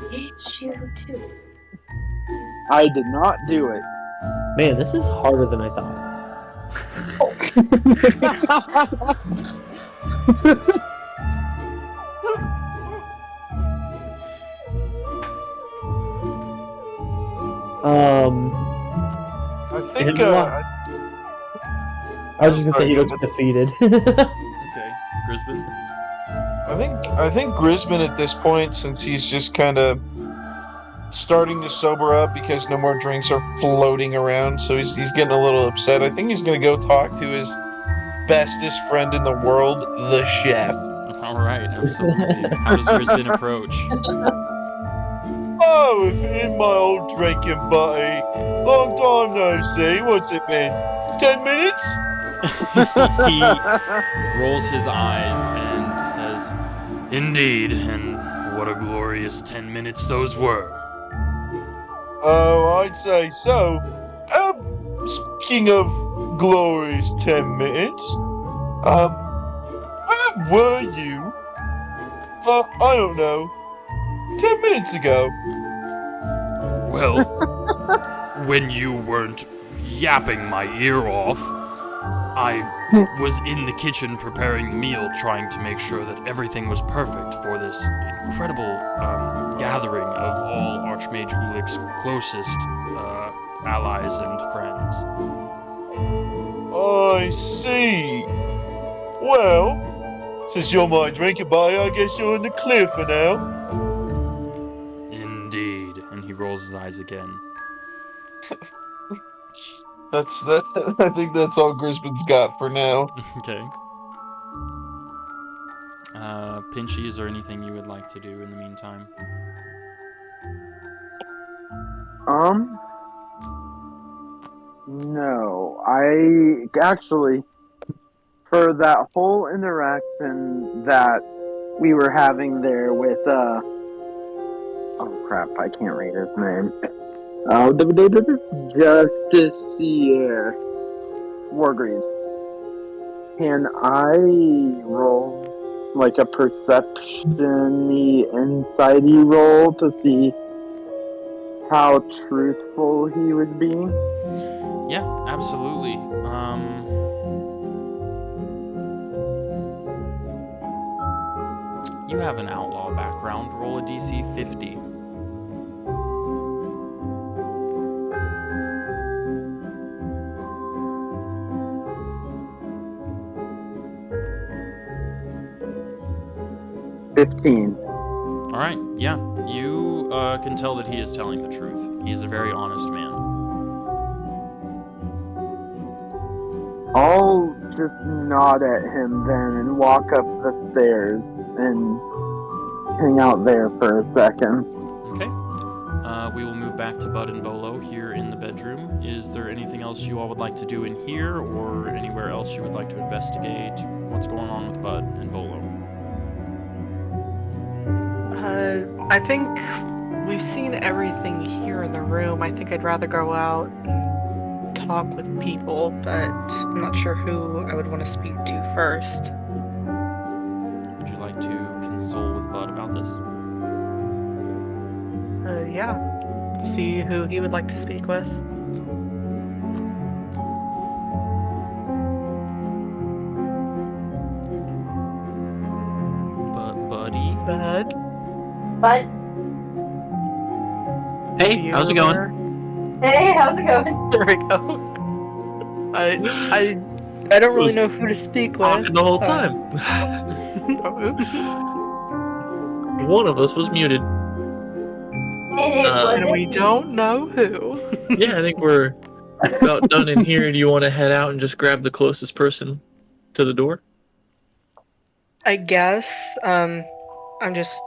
Did you do? I did not do it. Man, this is harder than I thought. I think Hemlock. I was just gonna say he looks defeated. Okay, Grisbin? I think Grisbin at this point, since he's just kind of starting to sober up because no more drinks are floating around, so he's getting a little upset. I think he's gonna go talk to his bestest friend in the world, the chef. Alright, absolutely. How does Grisbin approach? Oh, in my old drinking buddy. Long time no see. What's it been? 10 minutes? He rolls his eyes and says, "Indeed, and what a glorious 10 minutes those were." Oh, I'd say so. Speaking of glorious 10 minutes, where were you? I don't know. 10 minutes ago. Well, when you weren't yapping my ear off, I was in the kitchen preparing the meal, trying to make sure that everything was perfect for this incredible gathering of all Archmage Ulick's closest allies and friends. I see. Well, since you're my drinking buddy, I guess you're in the clear for now. Indeed, and he rolls his eyes again. That's that. I think that's all Grisbin's got for now. Okay. Pinchy, is there anything you would like to do in the meantime? No. I actually, for that whole interaction that we were having there with, oh crap, I can't read his name. Oh, Justiciar Wargreaves. Can I roll like a perception-y, insight-y roll to see how truthful he would be? Yeah, absolutely. You have an outlaw background. Roll a DC 50. All right. Yeah, you can tell that he is telling the truth. He is a very honest man. I'll just nod at him then and walk up the stairs and hang out there for a second. Okay. We will move back to Bud and Bolo here in the bedroom. Is there anything else you all would like to do in here, or anywhere else you would like to investigate? What's going on with Bud and Bolo? I think we've seen everything here in the room. I think I'd rather go out and talk with people, but I'm not sure who I would want to speak to first. Would you like to console with Bud about this? yeah, see who he would like to speak with. Buddy? Bud, But Hey, how's it going? Bueller. hey, how's it going? There we go. I don't really Was know who to speak with. Talking the whole time. Oops. One of us was muted. And it And And we wasn't don't know who. Yeah, I think we're about done in here. Do you want to head out and just grab the closest person to the door? I guess. I'm just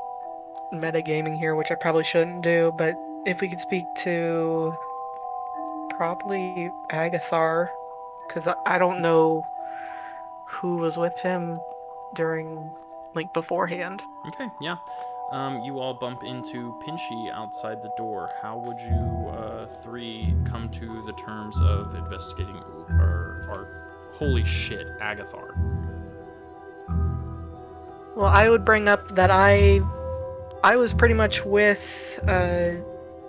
metagaming here, which I probably shouldn't do, but if we could speak to probably Agathar, because I don't know who was with him during, like, beforehand. Okay, yeah. You all bump into Pinchy outside the door. How would you three come to the terms of investigating our holy shit, Agathar? Well, I would bring up that I was pretty much with Mayor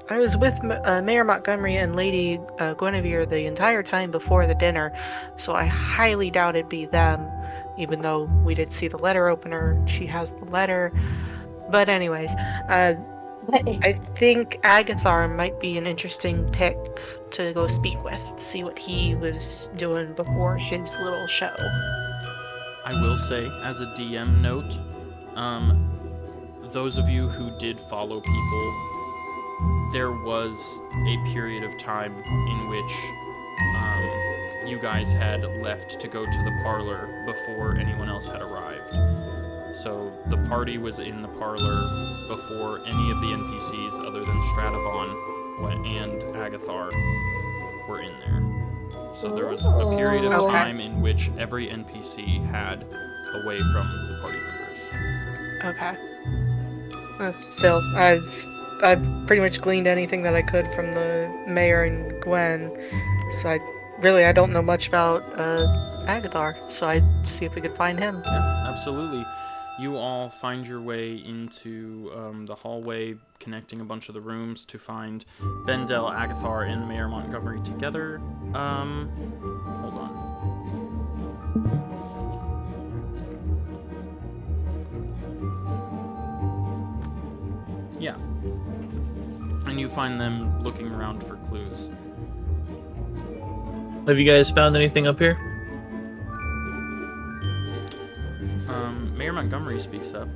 Montgomery and Lady Guinevere the entire time before the dinner, so I highly doubt it'd be them, even though we did see the letter opener. She has the letter. But anyways, I think Agathar might be an interesting pick to go speak with, see what he was doing before his little show. I will say, as a DM note, those of you who did follow people, there was a period of time in which you guys had left to go to the parlor before anyone else had arrived. So the party was in the parlor before any of the NPCs other than Stratavon and Agathar were in there. So there was a period of Okay. time in which every NPC had away from the party members. Okay. Still, I've pretty much gleaned anything that I could from the mayor and Gwen, so I don't know much about Agathar, so I'd see if we could find him. Yeah, absolutely. You all find your way into the hallway connecting a bunch of the rooms to find Bendel, Agathar, and Mayor Montgomery together. Hold on. Yeah. And you find them looking around for clues. Have you guys found anything up here? Mayor Montgomery speaks up.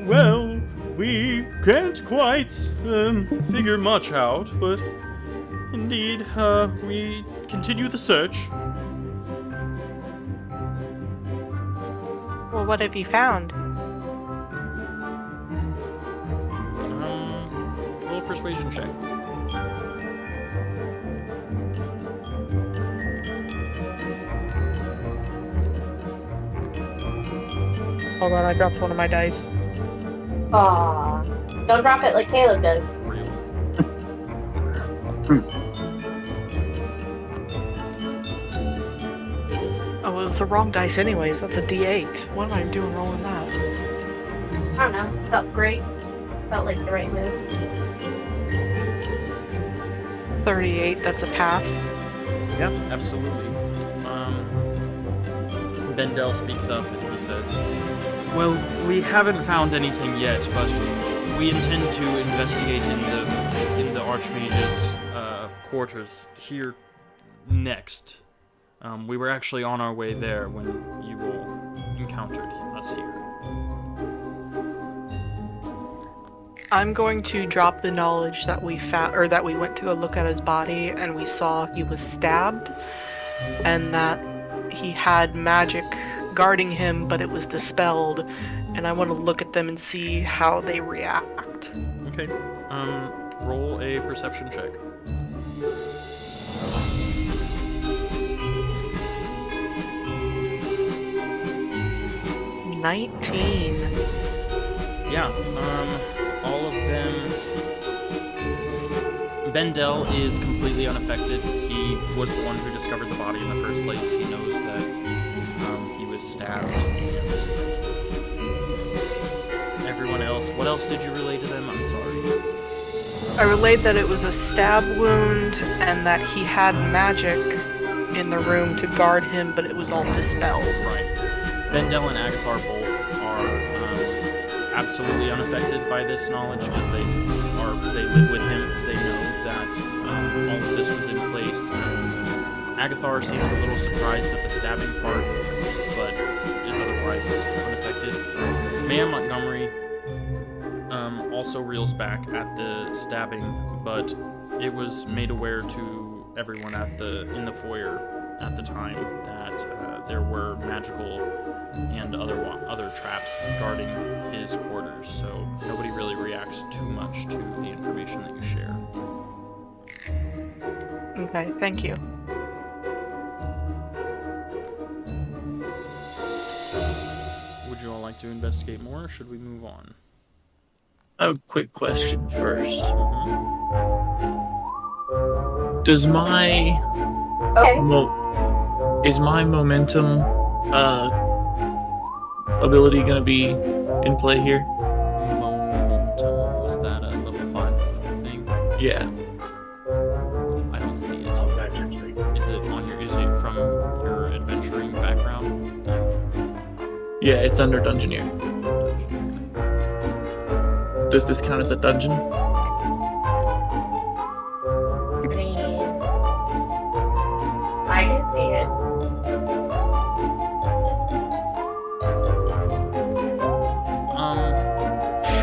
Well, we can't quite figure much out, but indeed, we continue the search. Well, what have you found? Roll a persuasion check. Hold on, I dropped one of my dice. Aw. Don't drop it like Caleb does. Real. Oh, it was the wrong dice anyways. That's a D8. What am I doing rolling that? I don't know. Felt great. Felt like the right move. 38, that's a pass. Yeah, absolutely. Bendel speaks up and he says, "Well, we haven't found anything yet, but we intend to investigate in the Archmage's quarters here next. We were actually on our way there when you all encountered us here." I'm going to drop the knowledge that we found, or that we went to go look at his body and we saw he was stabbed, and that he had magic guarding him, but it was dispelled, and I want to look at them and see how they react. Okay. Roll a perception check. $19. Yeah, all of them. Bendel is completely unaffected. He was the one who discovered the body in the first place. He knows that he was stabbed. Everyone else, what else did you relay to them? I'm sorry. I relayed that it was a stab wound and that he had magic in the room to guard him, but it was all dispelled. Right. Bendel and Agathar both are absolutely unaffected by this knowledge because they live with him. They know that all of this was in place. Agathar seems a little surprised at the stabbing part, but is otherwise unaffected. Mayor Montgomery also reels back at the stabbing, but it was made aware to everyone in the foyer at the time that there were magical and other traps guarding his quarters, so nobody really reacts too much to the information that you share. Okay, thank you. Would you all like to investigate more, or should we move on? I have a quick question first. Mhm. Does my Okay. is my momentum ability gonna be in play here? Momentum, was that a level 5 thing? Yeah. I don't see it. Is it from your adventuring background? Yeah, it's under Dungeoneer. Does this count as a dungeon? I mean, I can see it.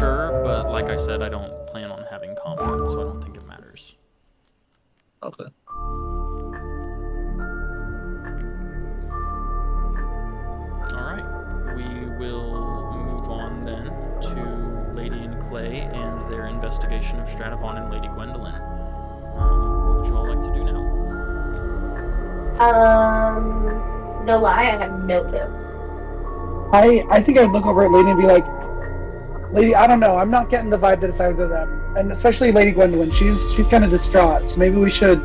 Sure, but like I said, I don't plan on having combat, so I don't think it matters. Okay. Alright, we will move on then to Lady and Clay and their investigation of Stradivon and Lady Gwendolyn. What would you all like to do now? No lie, I have no clue. I think I'd look over at Lady and be like, Lady, I don't know. I'm not getting the vibe that it's either of them, and especially Lady Gwendolyn. She's kind of distraught. So maybe we should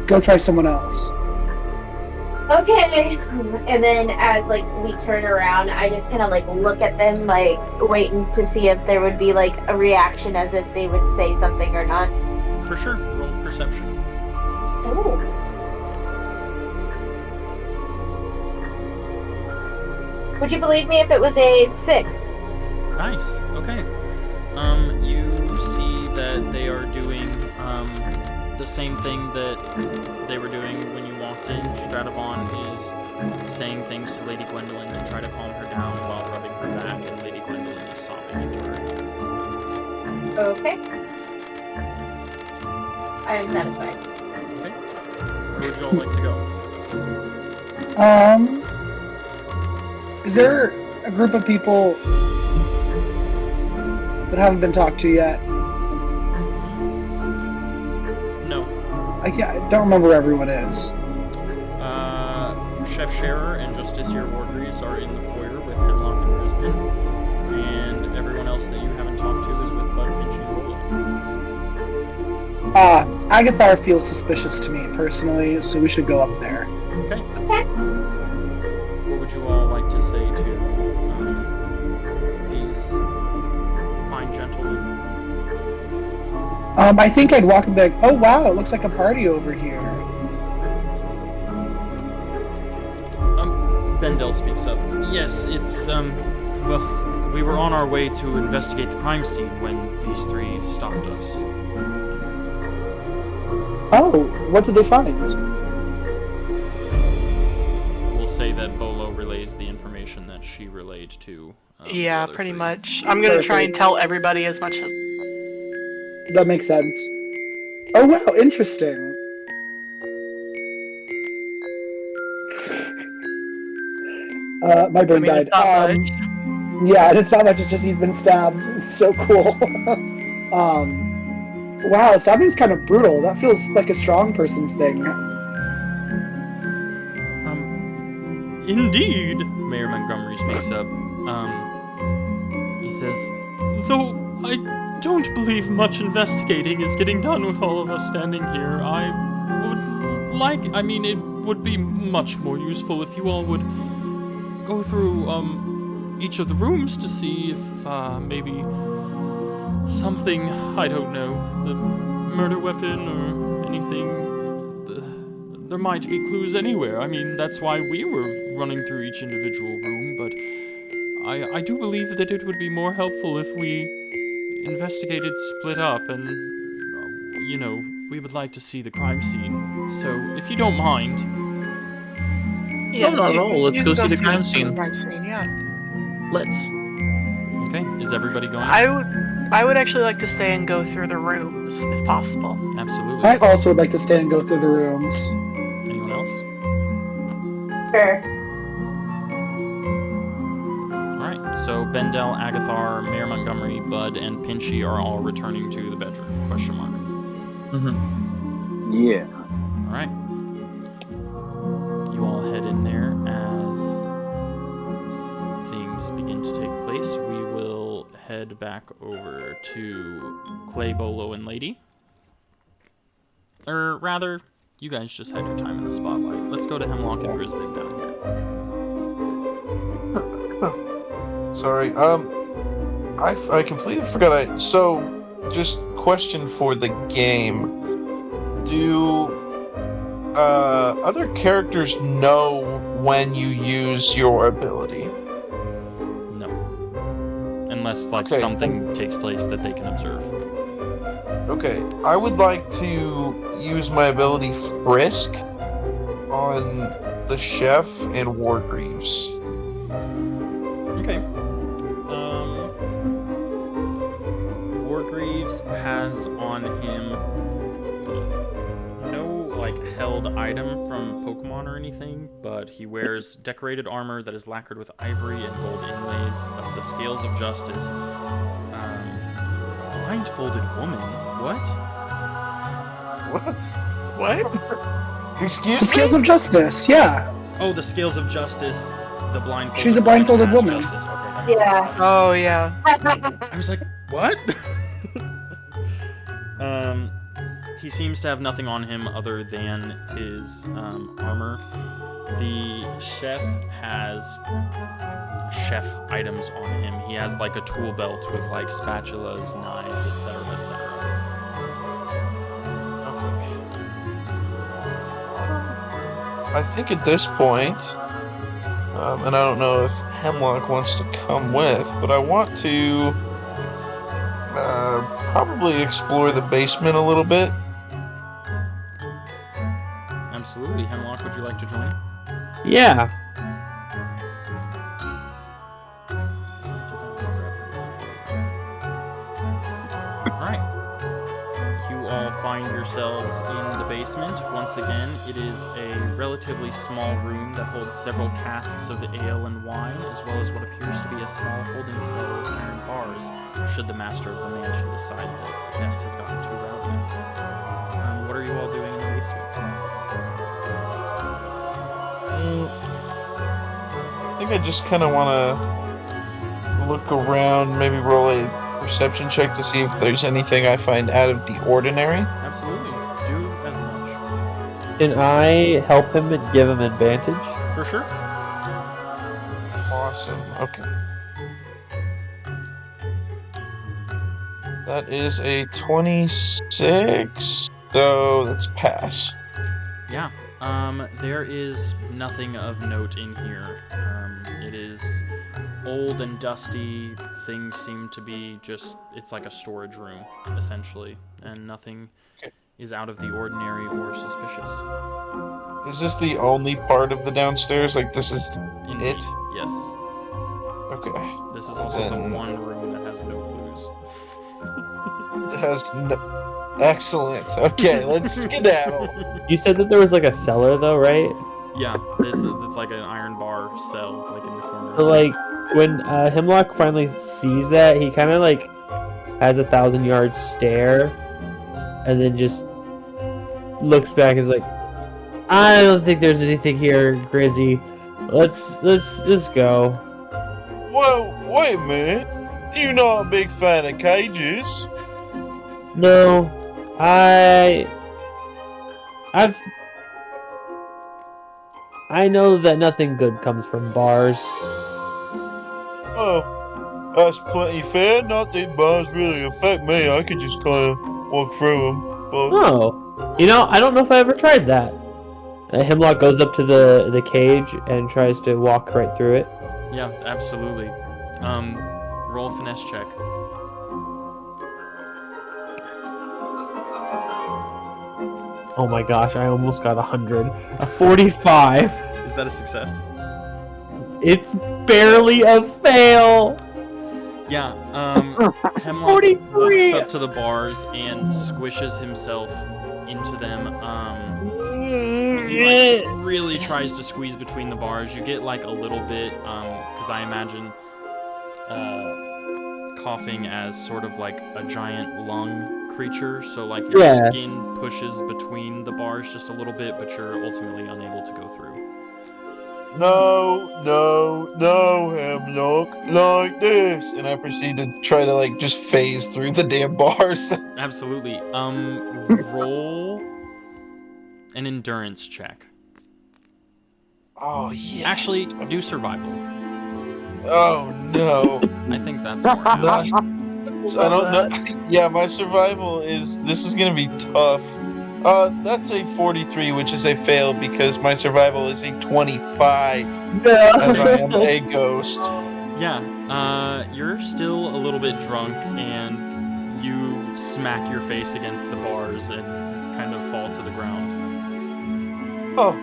go try someone else. Okay. And then as like we turn around, I just kind of like look at them, like waiting to see if there would be like a reaction, as if they would say something or not. For sure, roll perception. Ooh. Would you believe me if it was a 6? Nice. Okay. You see that they are doing the same thing that they were doing when you walked in. Stradivon is saying things to Lady Gwendolyn to try to calm her down while rubbing her back, and Lady Gwendolyn is sobbing into her hands. Okay. I am satisfied. Okay. Where would you all like to go? Is there a group of people that haven't been talked to yet? No. I don't remember where everyone is. Chef Scherer and Justicia Wardries are in the foyer with Hemlock and Brisbane, and everyone else that you haven't talked to is with Bud, Pinch, and Roland. Agathar feels suspicious to me personally, so we should go up there. Okay. Okay. What would you all like to say to these fine gentlemen? I think I'd walk and be like, oh wow, it looks like a party over here. Bendel speaks up. Yes, it's, well, we were on our way to investigate the crime scene when these three stopped us. Oh, what did they find? We'll say that Bolo relays the information that she relayed to the Yeah, other pretty three. much. I'm gonna try and tell everybody as much as. That makes sense. Oh wow, interesting. My brain I mean, died. it's not much. Yeah, and it's not much, it's just he's been stabbed. It's so cool. Wow, stabbing's kind of brutal. That feels like a strong person's thing. Indeed, Mayor Montgomery speaks up. He says, Though I don't believe much investigating is getting done with all of us standing here, it would be much more useful if you all would go through, each of the rooms to see if, maybe something, I don't know, the murder weapon or anything. There might be clues anywhere. I mean, that's why we were running through each individual room, but I do believe that it would be more helpful if we investigated split up and, we would like to see the crime scene. So, if you don't mind. Yes, not at all. Let's you go can see the crime scene. Crime scene, yeah. Let's. Okay, is everybody going? I would actually like to stay and go through the rooms if possible. Absolutely. I also would like to stay and go through the rooms. Anyone else? Sure. Alright, so Bendel, Agathar, Mayor Montgomery, Bud, and Pinchy are all returning to the bedroom? Question mark. Mm-hmm. Yeah. Alright. You all head in there as things begin to take place. We will head back over to Clay, Bolo, and Lady. Or rather, you guys just had your time in the spotlight. Let's go to Hemlock and Grisbin down here. Sorry. I completely forgot. So, just question for the game: do other characters know when you use your ability? No. Unless, like, Okay. something takes place that they can observe. Okay, I would like to use my ability Frisk on the chef and Wargreaves. Okay. Wargreaves has on him no, like, held item from Pokemon or anything, but he wears decorated armor that is lacquered with ivory and gold inlays of the Scales of Justice. Blindfolded woman? What? What? What? Excuse The me? Scales of Justice, yeah. Oh, the Scales of Justice. The blindfolded. She's a blindfolded woman woman. has justice. Okay, that makes Yeah. sense. Oh, yeah. I was like, what? He seems to have nothing on him other than his armor. The chef has chef items on him. He has like a tool belt with like spatulas, knives, etc., etc. I think at this point, and I don't know if Hemlock wants to come with, but I want to probably explore the basement a little bit. Absolutely. Hemlock, would you like to join? Yeah. Alright. You all find yourselves in the basement. Once again, it is a relatively small room that holds several casks of ale and wine, as well as what appears to be a small holding cell with iron bars, should the master of the mansion decide that the guest has gotten too rowdy. What are you all doing in the basement? I think I just kind of want to look around, maybe roll a perception check to see if there's anything I find out of the ordinary. Absolutely. Do as much. Can I help him and give him advantage? For sure. Awesome. Okay. That is a 26, so that's pass. Yeah. There is nothing of note in here. It is old and dusty. Things seem to be just, it's like a storage room, essentially. And nothing is out of the ordinary or suspicious. Is this the only part of the downstairs? Like, this is Indeed. it? Yes. Okay. This is also Then- the one room that has no clues. It has no... Excellent. Okay, let's skedaddle. You said that there was like a cellar though, right? Yeah, it's like an iron bar cell, like in the corner. So like when Hemlock finally sees that, he kind of like has a 1,000-yard stare, and then just looks back and is like, "I don't think there's anything here, Grizzy. Let's go." Whoa, wait a minute. You're not a big fan of cages. No, I know that nothing good comes from bars. Oh, That's plenty fair. Not that bars really affect me. I could just kind of walk through them. But Oh, I don't know if I ever tried that. Hemlock goes up to the cage and tries to walk right through it. Yeah, absolutely. Roll a finesse check. Oh my gosh, I almost got 100. A 45. Is that a success? It's barely a fail. Yeah, Hemlock 43. walks up to the bars and squishes himself into them. He really tries to squeeze between the bars. You get like a little bit, because I imagine coughing as sort of like a giant lung creature. So like your skin pushes between the bars just a little bit, but you're ultimately unable to go through. no, Hemlock, like this. And I proceed to try to like just phase through the damn bars. Absolutely. Roll an endurance check. Oh yeah. Actually, do survival. Oh no. I think that's more apt. So I don't know. Yeah, my survival this is gonna be tough. That's a 43, which is a fail because my survival is a 25, as I am a ghost. Yeah, you're still a little bit drunk, and you smack your face against the bars and kind of fall to the ground. Oh,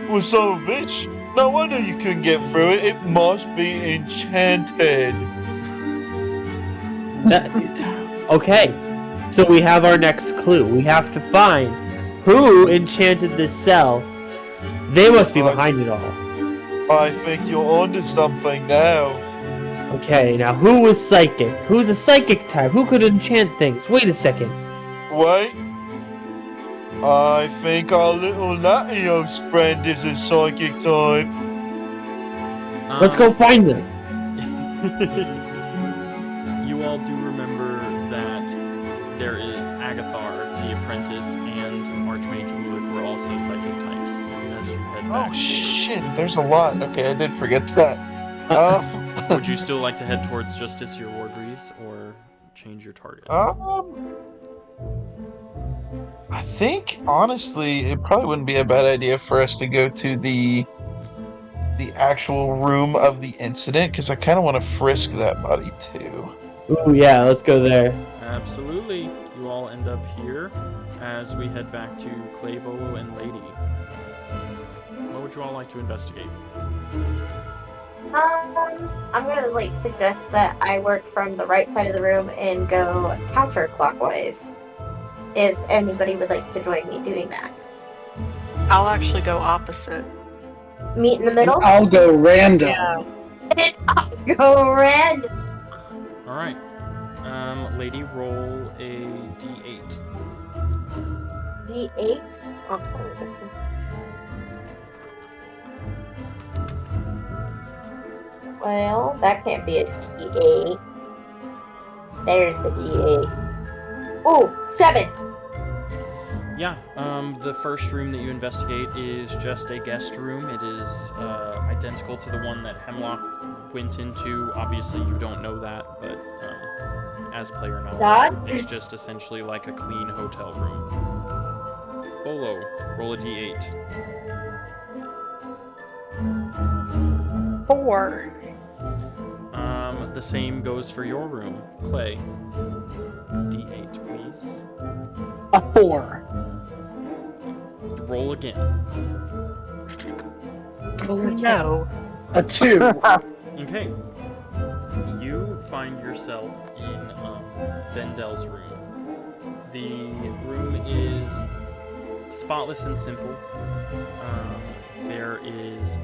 well, son of a bitch. No wonder you couldn't get through it. It must be enchanted. Okay, so we have our next clue. We have to find who enchanted this cell. They must be behind it all. I think you're onto something now. Okay, now who was psychic? Who's a psychic type? Who could enchant things? Wait a second. Wait. I think our little Latios friend is a psychic type. Let's go find them. You all do remember that there is Agathar, the apprentice, and Archmage Ulick were also psychic types. As you head back. Oh shit, there's a lot. Okay, I did forget that. Would you still like to head towards Justice or Wardries, or change your target? I think honestly, it probably wouldn't be a bad idea for us to go to the actual room of the incident, because I kind of want to frisk that body too. Ooh, yeah, let's go there. Absolutely. You all end up here as we head back to Claybo and Lady. What would you all like to investigate? I'm gonna suggest that I work from the right side of the room and go counterclockwise. If anybody would like to join me doing that. I'll actually go opposite. Meet in the middle? I'll go random. Yeah. And I'll go random. Alright. Lady, roll a d8. D8? Oh, sorry, this one. Well, that can't be a D8. There's the D8. Oh, 7! Yeah, the first room that you investigate is just a guest room. It is identical to the one that Hemlock went into. Obviously, you don't know that, but as player knowledge, it's just essentially like a clean hotel room. Bolo, roll a d8. 4. The same goes for your room. Clay, d8, please. A 4. Roll again. Oh no. A 2. Okay. You find yourself in Vendel's room. The room is spotless and simple. There is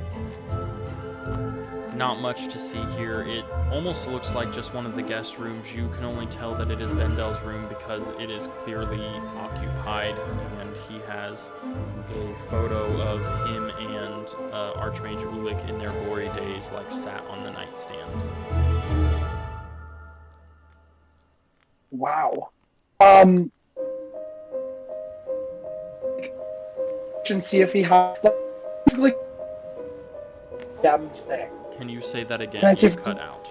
not much to see here. It almost looks like just one of the guest rooms. You can only tell that it is Vendel's room because it is clearly occupied, and he has a photo of him and Archmage Ulick in their glory days, sat on the nightstand. Wow. And see if he has damn thing. Can you say that again? Can I You just- cut out.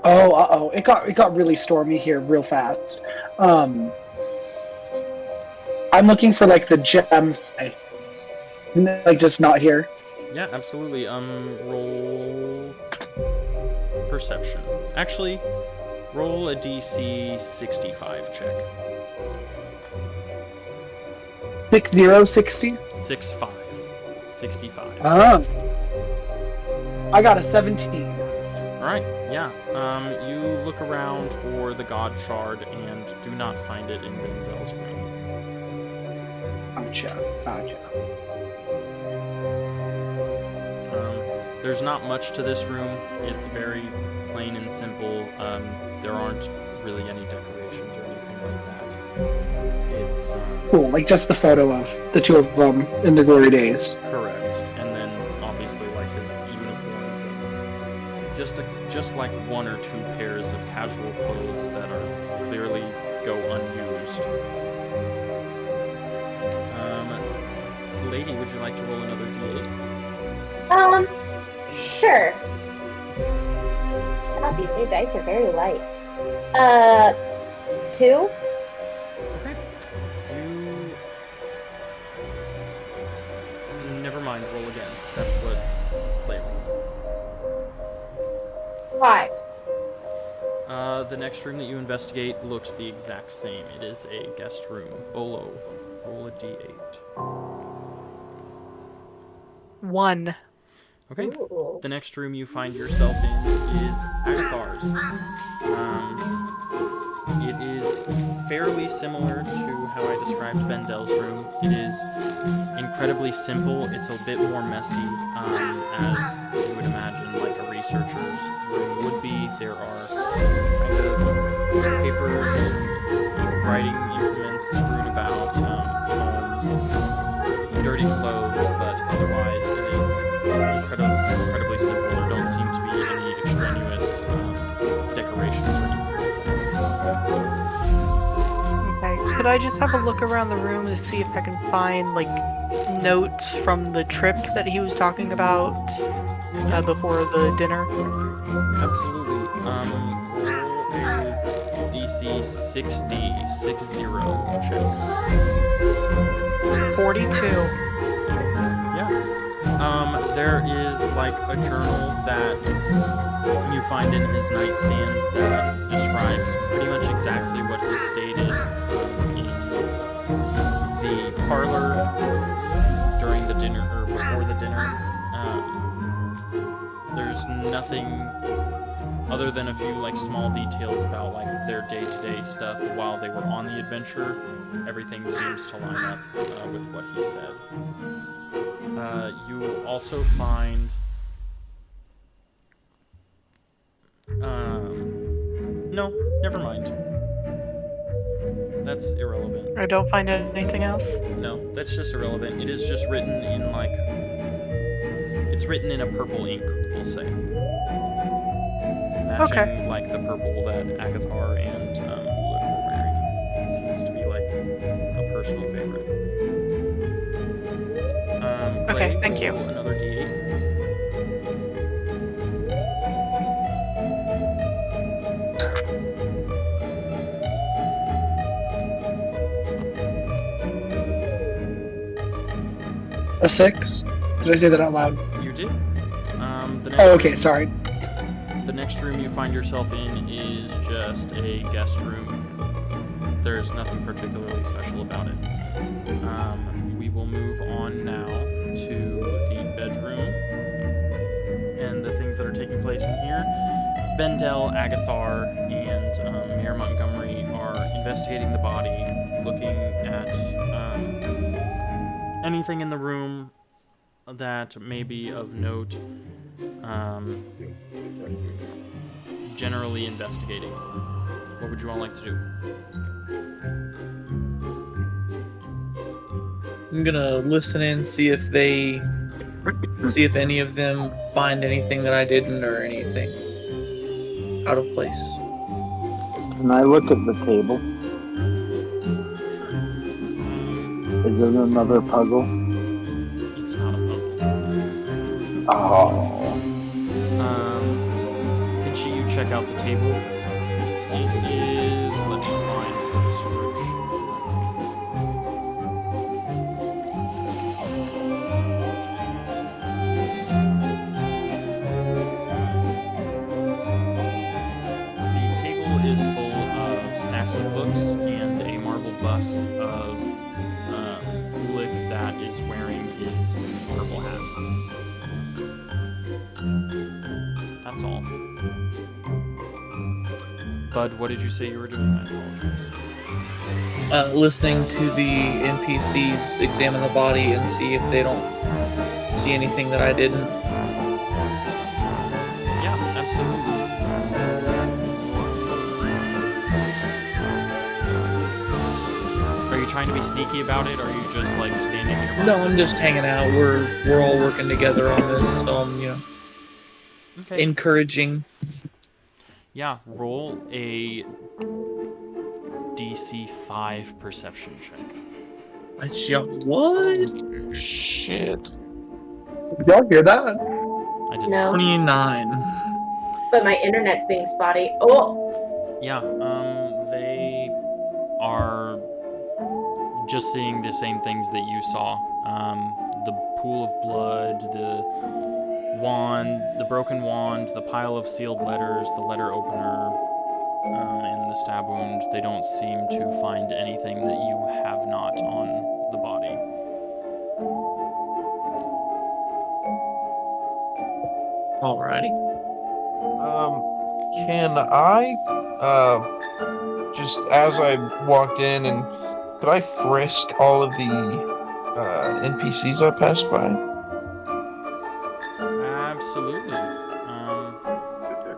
Oh, uh-oh. It got really stormy here real fast. I'm looking for like the gem, like just not here. Yeah, absolutely. Roll perception. Actually, roll a DC 65 check. 6060. 65. 65. Oh. I got a 17. Alright, yeah. You look around for the God Shard and do not find it in Bendel's room. Gotcha. There's not much to this room. It's very plain and simple. There aren't really any decorations or anything like that. It's Cool, like just the photo of the two of them in their glory days. correct, and then obviously like his uniforms and just like one or two pairs of casual clothes that are clearly go unused. Lady, would you like to roll another d8? Sure. God, these new dice are very light. 2? Okay. Never mind, roll again. That's what play rolled. 5. The next room that you investigate looks the exact same. It is a guest room. Bolo, roll a d8. 1. Okay. Ooh. The next room you find yourself in is Agathar's. It is fairly similar to how I described Bendel's room. It is incredibly simple. It's a bit more messy, as you would imagine, like a researcher's room would be. There are kind of papers, writing implements strewn about, poems, dirty clothes, but otherwise it is incredibly simple. There don't seem to be any extraneous decorations or anything like that. Okay. Could I just have a look around the room to see if I can find like notes from the trip that he was talking about before the dinner? Absolutely. Roll a DC 60 check. 42. Yeah. There is like a journal that you find in his nightstand that describes pretty much exactly what he stated in the parlor during the dinner or before the dinner. There's nothing other than a few like small details about like their day-to-day stuff while they were on the adventure. Everything seems to line up with what he said. You also find no, never mind. That's irrelevant. I don't find anything else. No, that's just irrelevant. It is just written in like it's written in a purple ink, we'll say. Matching like the purple that Agathar and Ulick were wearing. It seems to be like a personal favorite. Okay, Clay, thank you. roll another d8. A 6? Did I say that out loud? You did. The next Oh, okay, sorry. The next room you find yourself in is just a guest room. There's nothing particularly special about it. We will move on now to the bedroom and the things that are taking place in here. Bendel, Agathar, and Mayor Montgomery are investigating the body, looking at anything in the room that may be of note. Generally investigating. What would you all like to do? I'm gonna listen in, see if any of them find anything that I didn't or anything out of place. Can I look at the table? Is it another puzzle? It's not a puzzle. Oh. Pinchy, you check check out the table. It is, let me find the description. The table is full of stacks of books and a marble bust of Ulick that is wearing his purple hat. That's all. Bud, what did you say you were doing? I apologize. Listening to the NPCs examine the body and see if they don't see anything that I didn't. Yeah, absolutely. Are you trying to be sneaky about it, or are you just like standing nearby? No, I'm just hanging out. We're all working together on this, so I'm, Okay. encouraging. Yeah, roll a DC 5 perception check. That's just what? Shit. Y'all hear that? I did No. not. 29. But my internet's being spotty. Oh, Yeah, they are just seeing the same things that you saw. The pool of blood, the wand, the broken wand, the pile of sealed letters, the letter opener, and the stab wound. They don't seem to find anything that you have not on the body. Alrighty. Can I, just as I walked in, and could I frisk all of the NPCs I passed by? Absolutely.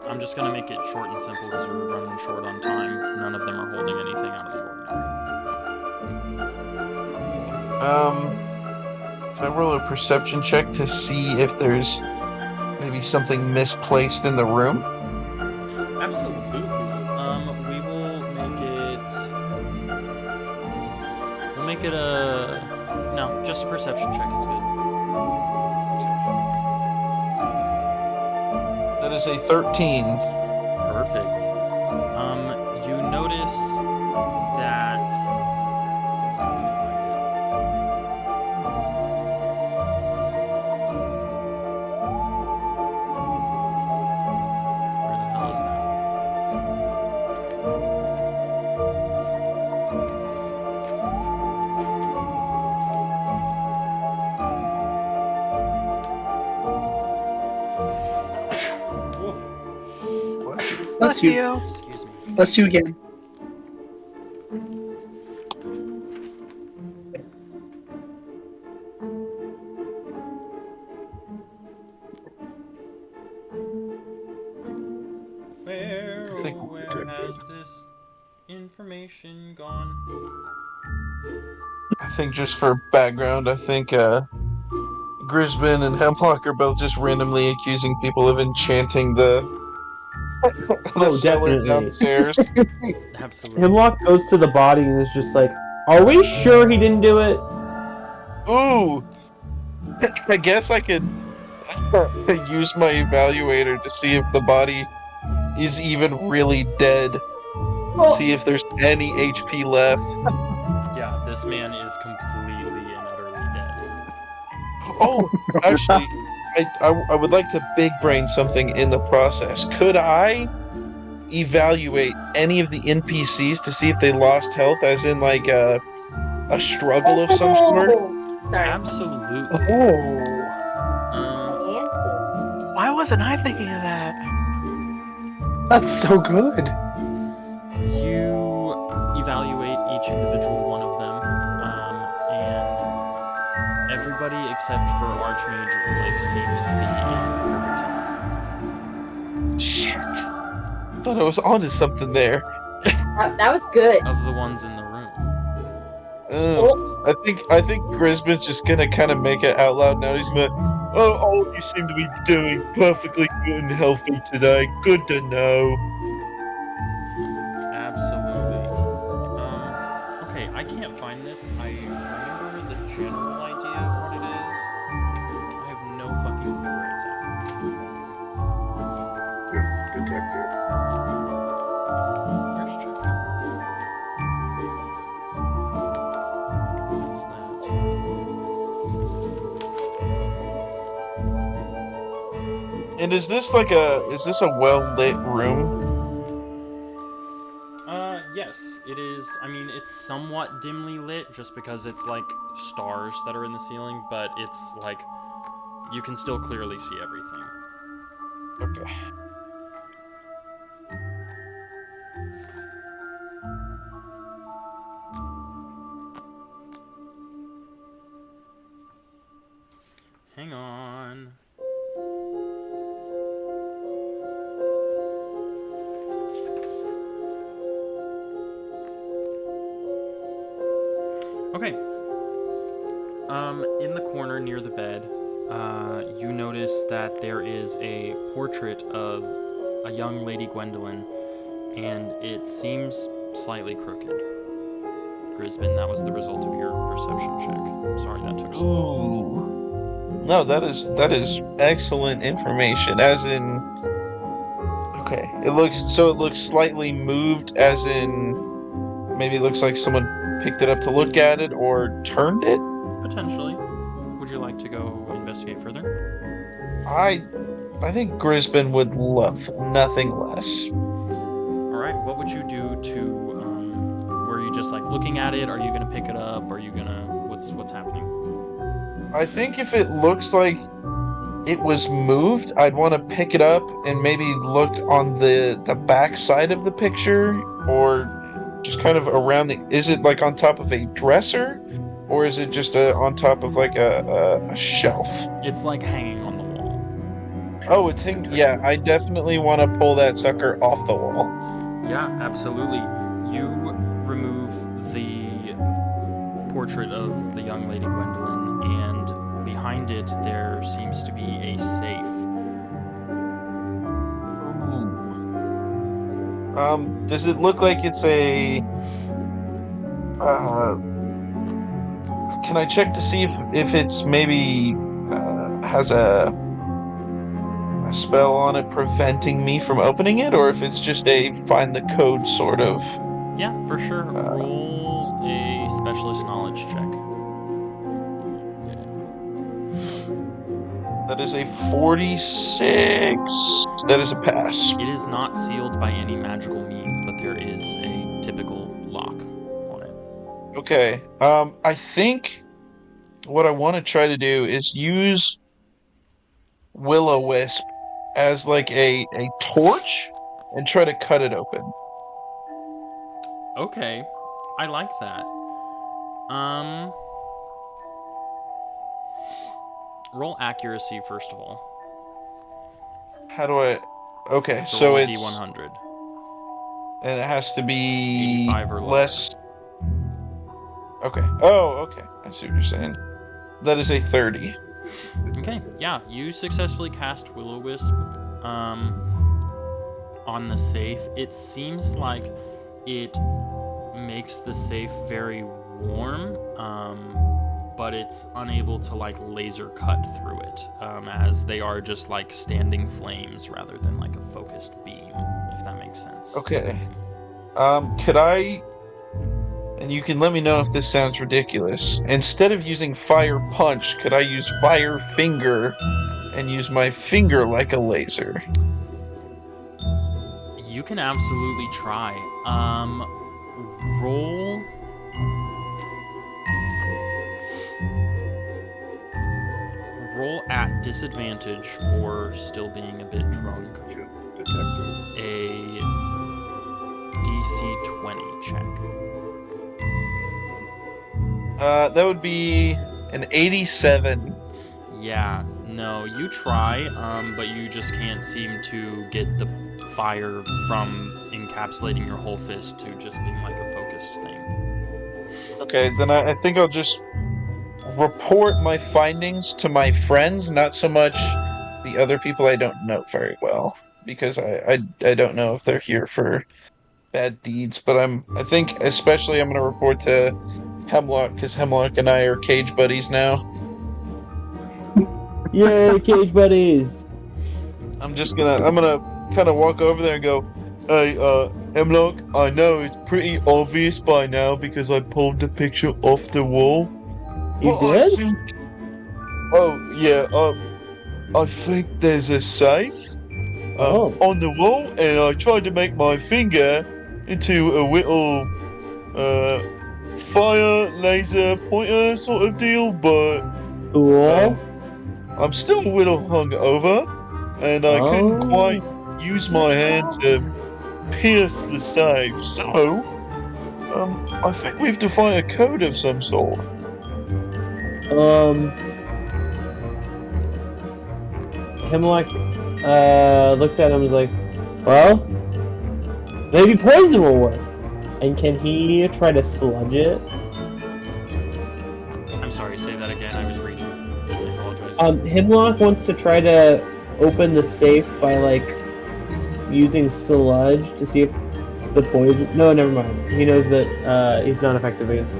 I'm just gonna make it short and simple because we're running short on time. None of them are holding anything out of the ordinary. Can I roll a perception check to see if there's maybe something misplaced in the room? Absolutely. We will make it. We'll make it a. No, just a perception check is good. That is a 13. Perfect. You notice that. Where the hell is that? Bless you. Bless you. Excuse me. Bless you again. Where, I think oh, where has this information gone? I think just for background, I think Grisbin and Hemlock are both just randomly accusing people of enchanting the cellar Definitely. downstairs. Absolutely. Hemlock goes to the body and is just like, "Are we sure he didn't do it?" Ooh, I guess I could use my evaluator to see if the body is even really dead. oh. See if there's any HP left. Yeah, this man is completely and utterly dead. Oh, actually, I would like to big brain something in the process. Could I evaluate any of the NPCs to see if they lost health, as in like a struggle of some sort? Sorry. Absolutely. Oh. Why wasn't I thinking of that? That's so good. You evaluate each individual one of them, and everybody except for Archmage Ulick seems to be in perfect health. Shit. Thought I was onto something there. That was good. Of the ones in the room. I think Grisbin's just gonna kind of make it out loud now. He's gonna, oh, all of you seem to be doing perfectly good and healthy today. Good to know. Absolutely. Okay, I can't find this. I remember the general idea of what it is. I have no fucking clue where it's at. Detected. And is this a well lit room? Yes, it is. I mean, it's somewhat dimly lit just because it's like stars that are in the ceiling, but it's like you can still clearly see everything. Okay. Hang on. Okay. In the corner near the bed, you notice that there is a portrait of a young Lady Gwendolyn, and it seems slightly crooked. Grisbin, that was the result of your perception check. Sorry that took so long. Ooh. No, that is excellent information. As in, okay, it looks slightly moved. As in, maybe it looks like someone picked it up to look at it or turned it. Potentially. Would you like to go investigate further? I think Grisbin would love nothing less. Alright, what would you do to, were you just like looking at it? Are you gonna pick it up? Are you gonna, what's happening? I think if it looks like it was moved, I'd want to pick it up and maybe look on the back side of the picture, or just kind of around the. Is it like on top of a dresser, or is it just on top of like a shelf? It's like hanging on the wall. Oh, it's hanging. Yeah, I definitely want to pull that sucker off the wall. Yeah, absolutely. You remove the portrait of the young Lady Gwendolyn, and behind it there seems to be a safe. Does it look like it's a? Can I check to see if it's maybe has a spell on it preventing me from opening it, or if it's just a find the code sort of. Yeah, for sure. Roll a specialist knowledge check. That is a 46. That is a pass. It is not sealed by any magical means, but there is a typical lock on it. Okay. I think what I want to try to do is use Will-O-Wisp as like a torch and try to cut it open. Okay, I like that. Roll accuracy first of all. How do I? Okay, So so roll a it's D100. and it has to be 85 or lower. less. Okay. Oh, okay. I see what you're saying. That is a 30. Okay, yeah, you successfully cast Will-O-Wisp on the safe. It seems like it makes the safe very warm, but it's unable to like laser cut through it, as they are just like standing flames rather than like a focused beam, if that makes sense. Okay. Could I, and you can let me know if this sounds ridiculous, instead of using Fire Punch, could I use Fire Finger and use my finger like a laser? You can absolutely try. Roll at disadvantage for still being a bit drunk. A DC 20 check. That would be an 87. Yeah, no, you try, but you just can't seem to get the fire from encapsulating your whole fist to just being like a focused thing. Okay, then I think I'll just report my findings to my friends, not so much the other people I don't know very well, because I don't know if they're here for bad deeds. But I think especially I'm gonna report to Hemlock, because Hemlock and I are cage buddies now. Yay, cage buddies! I'm gonna kind of walk over there and go, "Hey, Hemlock, I know it's pretty obvious by now because I pulled the picture off the wall. You But I did? think, oh yeah, I think there's a safe Oh. on the wall, and I tried to make my finger into a little fire laser pointer sort of deal, but Cool. I'm still a little hungover, and I couldn't quite Oh. use my hand to pierce the safe. So, I think we have to find a code of some sort. Hemlock looks at him and is like, well, maybe poison will work. And can he try to sludge it? I'm sorry, say that again. I was reading. I apologize. Hemlock wants to try to open the safe by like using sludge to see if the poison. No, never mind. He knows that he's not effective against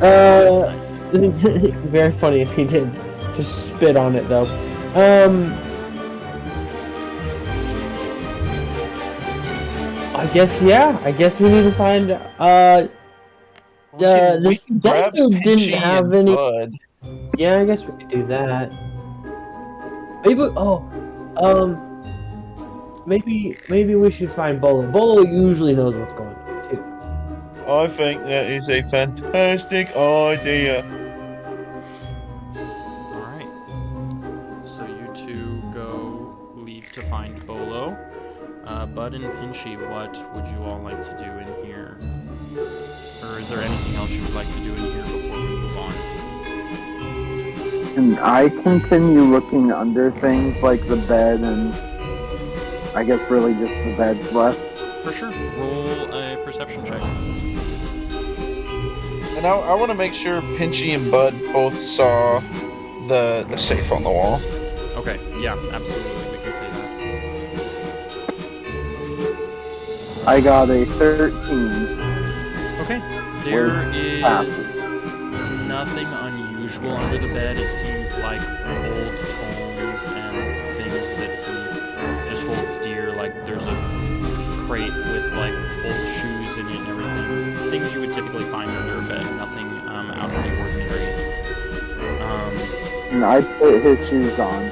Nice. very funny if he did. Just spit on it though. I guess yeah. I guess we need to find We can this grab dude didn't Pinchy have and any. Bud. Yeah, I guess we could do that. Maybe maybe we should find Bolo. Bolo usually knows what's going on too. I think that is a fantastic idea. Alright. So you two leave to find Bolo. Bud and Pinchy, what would you all like to do in here? Or is there anything else you would like to do in here before we move on? Can I continue looking under things like the bed and I guess really just the bed's left? For sure. Roll a perception check. And I want to make sure Pinchy and Bud both saw the safe on the wall. Okay, yeah, absolutely. We can say that. I got a 13. Okay. There is nothing unusual under the bed. It seems like old tomes and things that he just holds dear. Like there's a crate with like old shoes in it and everything. Things you would typically find under a bed. Nothing out of the ordinary. And I put his shoes on.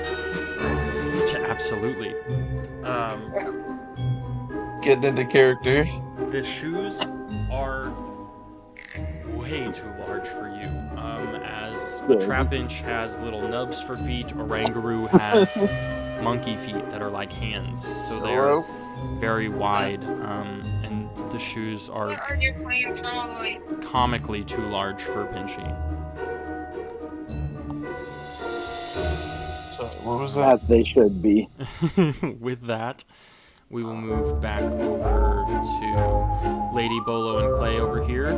Absolutely. Getting into character. The shoes are way too large for you. As a Trapinch has little nubs for feet, Orangaroo has monkey feet that are like hands. So they're very wide, and the shoes are comically too large for Pinchy. So, what was that? As they should be. With that, we will move back over to Lady Bolo and Clay over here,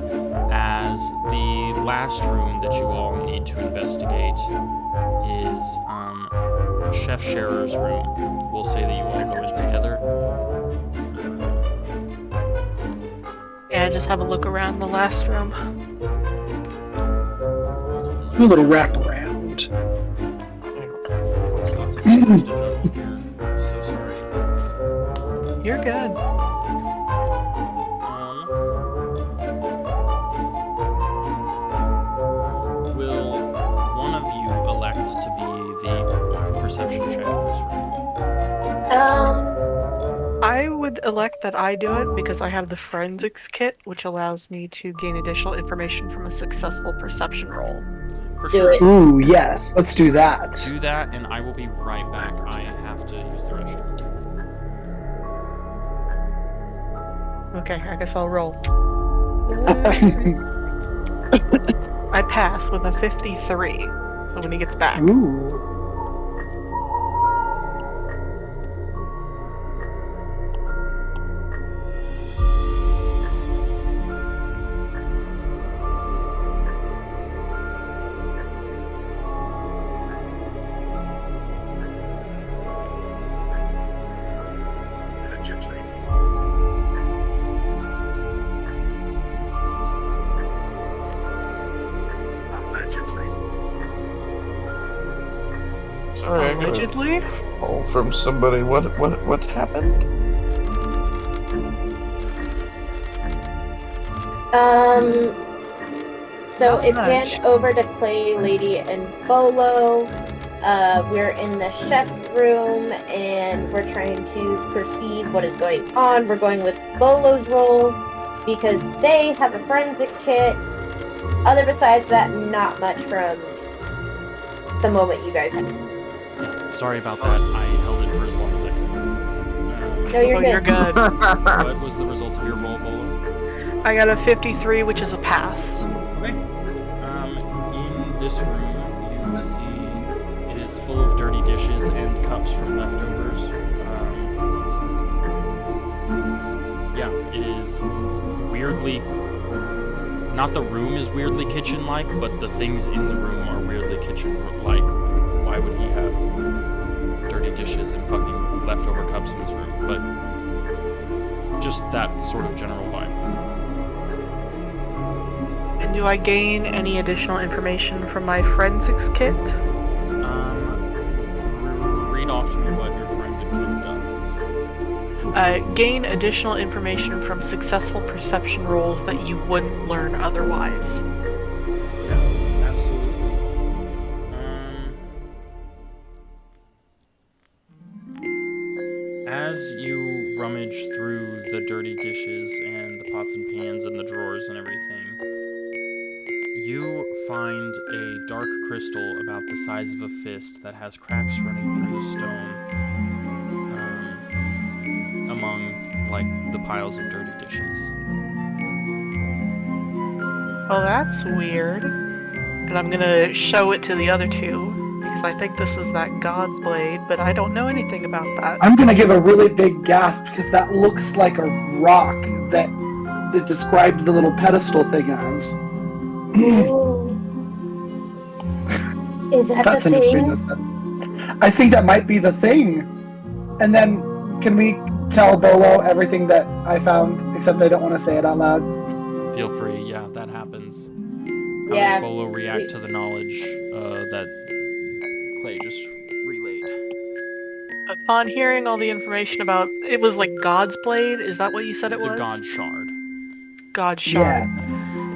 as the last room that you all need to investigate is Chef Scherer's room. We'll say that you all go in together. Yeah, just have a look around the last room. Do a little wraparound. Lots of things to juggle here. So sorry. You're good. Will one of you elect to be the perception check in this room? I would elect that I do it because I have the forensics kit, which allows me to gain additional information from a successful perception roll. For Do sure. it. Ooh, yes. Let's do that. Do that, and I will be right back. I have to use the restroom. Okay, I guess I'll roll. I pass with a 53. So when he gets back. Ooh. Sorry, I got a Allegedly? call from somebody. What's happened? So Not it much. panned over to Clay, Lady, and Bolo. We're in the chef's room and we're trying to perceive what is going on. We're going with Bolo's role because they have a forensic kit. Other besides that, not much from the moment you guys had. Sorry about that. I held it for as long as I could. No, you're Oh, good. you're good. What was the result of your roll, Bolo? I got a 53, which is a pass. Okay. In this room, you see it is full of dirty dishes and cups from leftovers. Yeah, it is weirdly. Not the room is weirdly kitchen-like, but the things in the room are weirdly kitchen-like. Why would he have dirty dishes and fucking leftover cups in his room? But just that sort of general vibe. And do I gain any additional information from my forensics kit? Read off to me what your forensic kit does. Gain additional information from successful perception rolls that you wouldn't learn otherwise. Yeah, absolutely. As you rummage through the dirty dishes and the pots and pans and the drawers and everything, you find a dark crystal about the size of a fist that has cracks running through the stone among, like, the piles of dirty dishes. Well, that's weird. And I'm gonna show it to the other two, because I think this is that God's Blade, but I don't know anything about that. I'm gonna give a really big gasp because that looks like a rock that described the little pedestal thing as. Is that That's the interesting. thing? I think that might be the thing. And then, can we tell Bolo everything that I found, except I don't want to say it out loud? Feel free, yeah, that happens. How Yeah. does Bolo react to the knowledge that Clay just relayed? Upon hearing all the information about it was like God's Blade, is that what you said it was? The God Shard. God Shard. Yeah.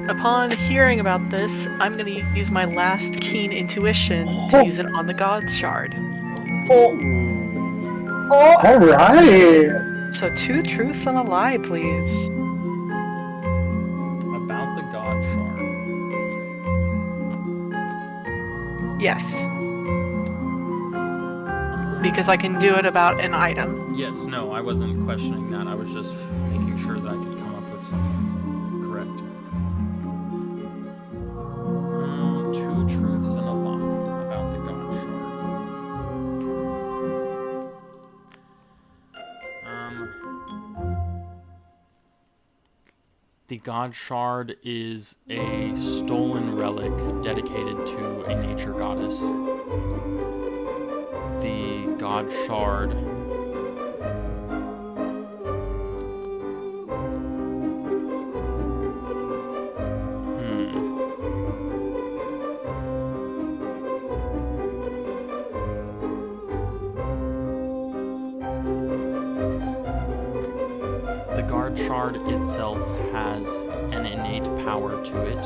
Upon hearing about this, I'm gonna use my last keen intuition to use it on the God Shard. Oh, Alright! So 2 truths and a lie, please. About the God Shard. Yes. Because I can do it about an item. Yes, no, I wasn't questioning that. I was just making sure that I could come up with something correct. 2 truths and a lie about the God Shard. The God Shard is a stolen relic dedicated to a nature goddess. The God Shard The guard shard itself has an innate power to it.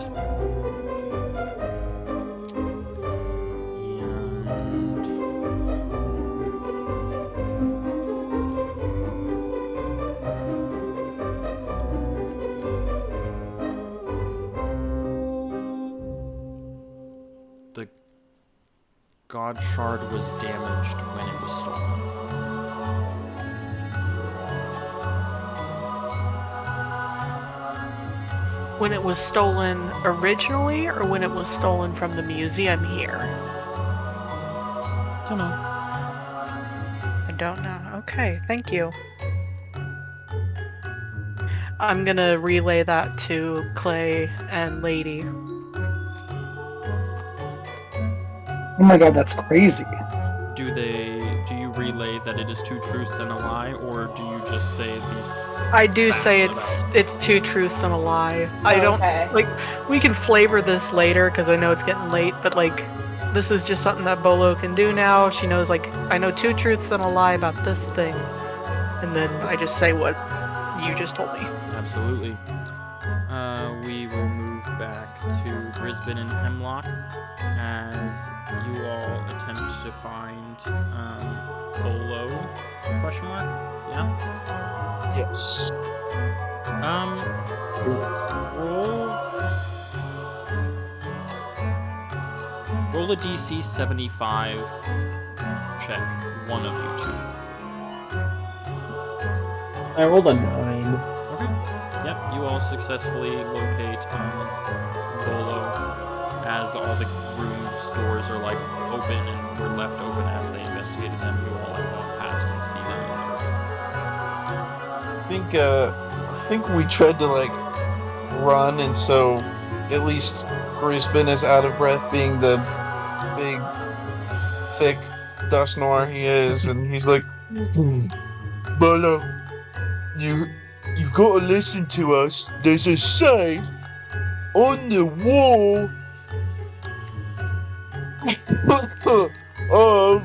And the god shard was damaged when it was stolen. When it was stolen originally, or when it was stolen from the museum here? Don't know. I don't know. Okay, thank you. I'm gonna relay that to Clay and Lady. Oh my god, that's crazy. Do you relay that it is 2 truths and a lie, or do you just say these? I do facts say about it's 2 truths and a lie. I don't Okay. like. We can flavor this later because I know it's getting late, but like, this is just something that Bolo can do now. She knows, like, I know 2 truths and a lie about this thing, and then I just say what you just told me. Absolutely. We will move back to Grisbin and Hemlock as you all attempt to find Bolo? Question mark? Yeah. Yes. Roll a DC 75 check. One of you two. I rolled a 9. Okay. Yep, you all successfully locate Bolo as all the rooms doors are like open and were left open as they investigated them. You all like walk past and see them. I think we tried to like run, and so at least Grisbin is out of breath, being the big, thick Dustnor he is, and he's like, Bolo, you've got to listen to us. There's a safe on the wall of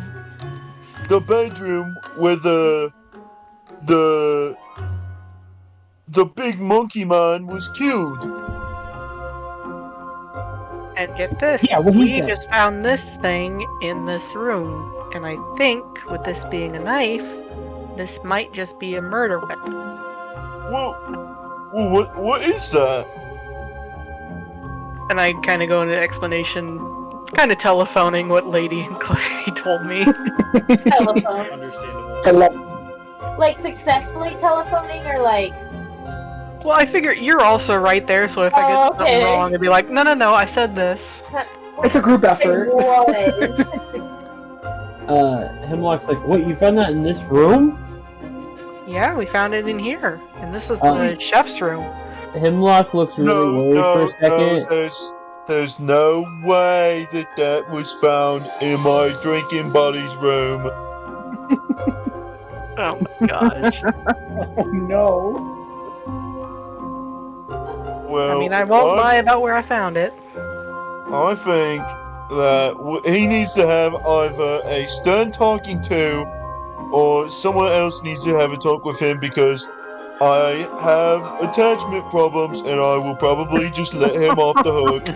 the bedroom where the big monkey man was killed. And get this, Yeah, what he we said. just found this thing in this room, and I think with this being a knife, this might just be a murder weapon. Well, what is that? And I kind of go into explanation, kind of telephoning what Lady and Clay told me. Telephone. Understandable. I love Like successfully telephoning or like Well, I figure you're also right there, so if I get something okay. wrong, I'd be like, no, I said this. It's a group effort. It was. Hemlock's like, what, you found that in this room? Yeah, we found it in here, and this is Oh. the chef's room. Hemlock looks really worried for a second. There's no way that was found in my drinking buddy's room. Oh my gosh. Oh no. Well, I mean, I won't lie about where I found it. I think that he needs to have either a stern talking to, or someone else needs to have a talk with him, because I have attachment problems and I will probably just let him off the hook.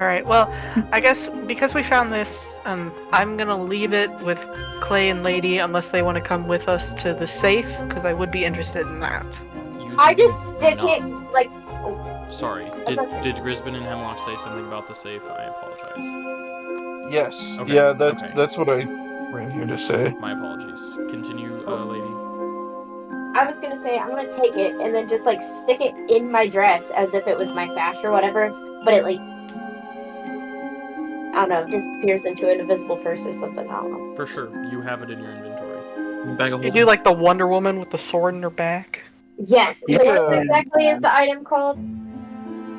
Alright, well, I guess because we found this, I'm gonna leave it with Clay and Lady unless they want to come with us to the safe, because I would be interested in that. I just stick it like. Sorry. Did Grisbin and Hemlock say something about the safe? I apologize. Yes. Okay, Yeah, okay. that's what I ran here to say. My apologies. Continue, lady. I was gonna say I'm gonna take it and then just like stick it in my dress as if it was my sash or whatever, but it like I don't know, disappears into an invisible purse or something. I don't know. For sure, you have it in your inventory. Bag of You holding. do like the Wonder Woman with the sword in her back. Yes. So Yeah. what exactly is the item called?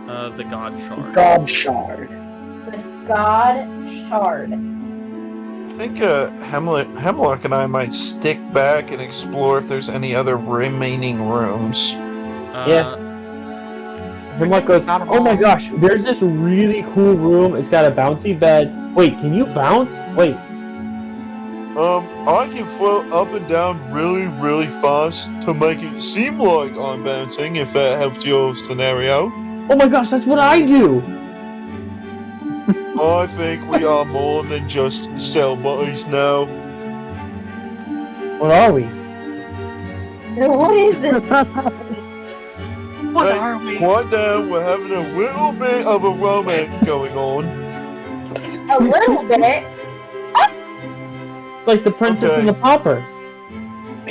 The God Shard. God shard. The God Shard. I think Hemlock and I might stick back and explore if there's any other remaining rooms. Yeah. Hemlock goes, oh my gosh, there's this really cool room. It's got a bouncy bed. Wait, can you bounce? Wait. I can float up and down really, really fast to make it seem like I'm bouncing, if that helps your scenario. Oh my gosh, that's what I do. I think we are more than just cell buddies now. What are we? What is this? What Hey, are we? quiet down, we're having a little bit of a romance going on. A little bit. Like the princess Okay. and the pauper.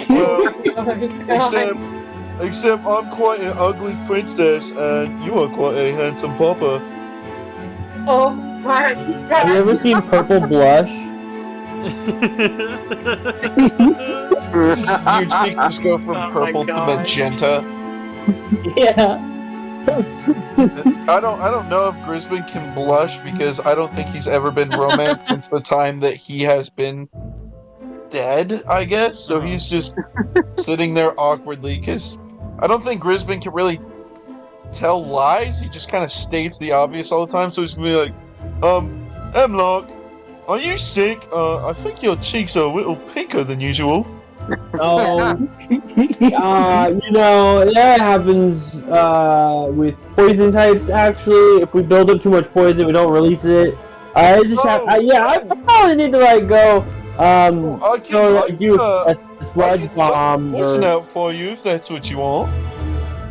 Well, Oh my God. except I'm quite an ugly princess, and you are quite a handsome pauper. Oh my God. Have you ever seen Purple Blush? Your cheeks just go from Oh my purple to gosh. magenta. Yeah. I don't know if Grisbin can blush, because I don't think he's ever been romanced since the time that he has been dead, I guess. So he's just sitting there awkwardly, because I don't think Grisbin can really tell lies. He just kind of states the obvious all the time. So he's gonna be like, Hemlock, are you sick? I think your cheeks are a little pinker than usual. Oh, That happens with poison types. Actually, if we build up too much poison, we don't release it. I just have, I probably need to go. Do a I sludge can suck the bomb poison or. out for you if that's what you want.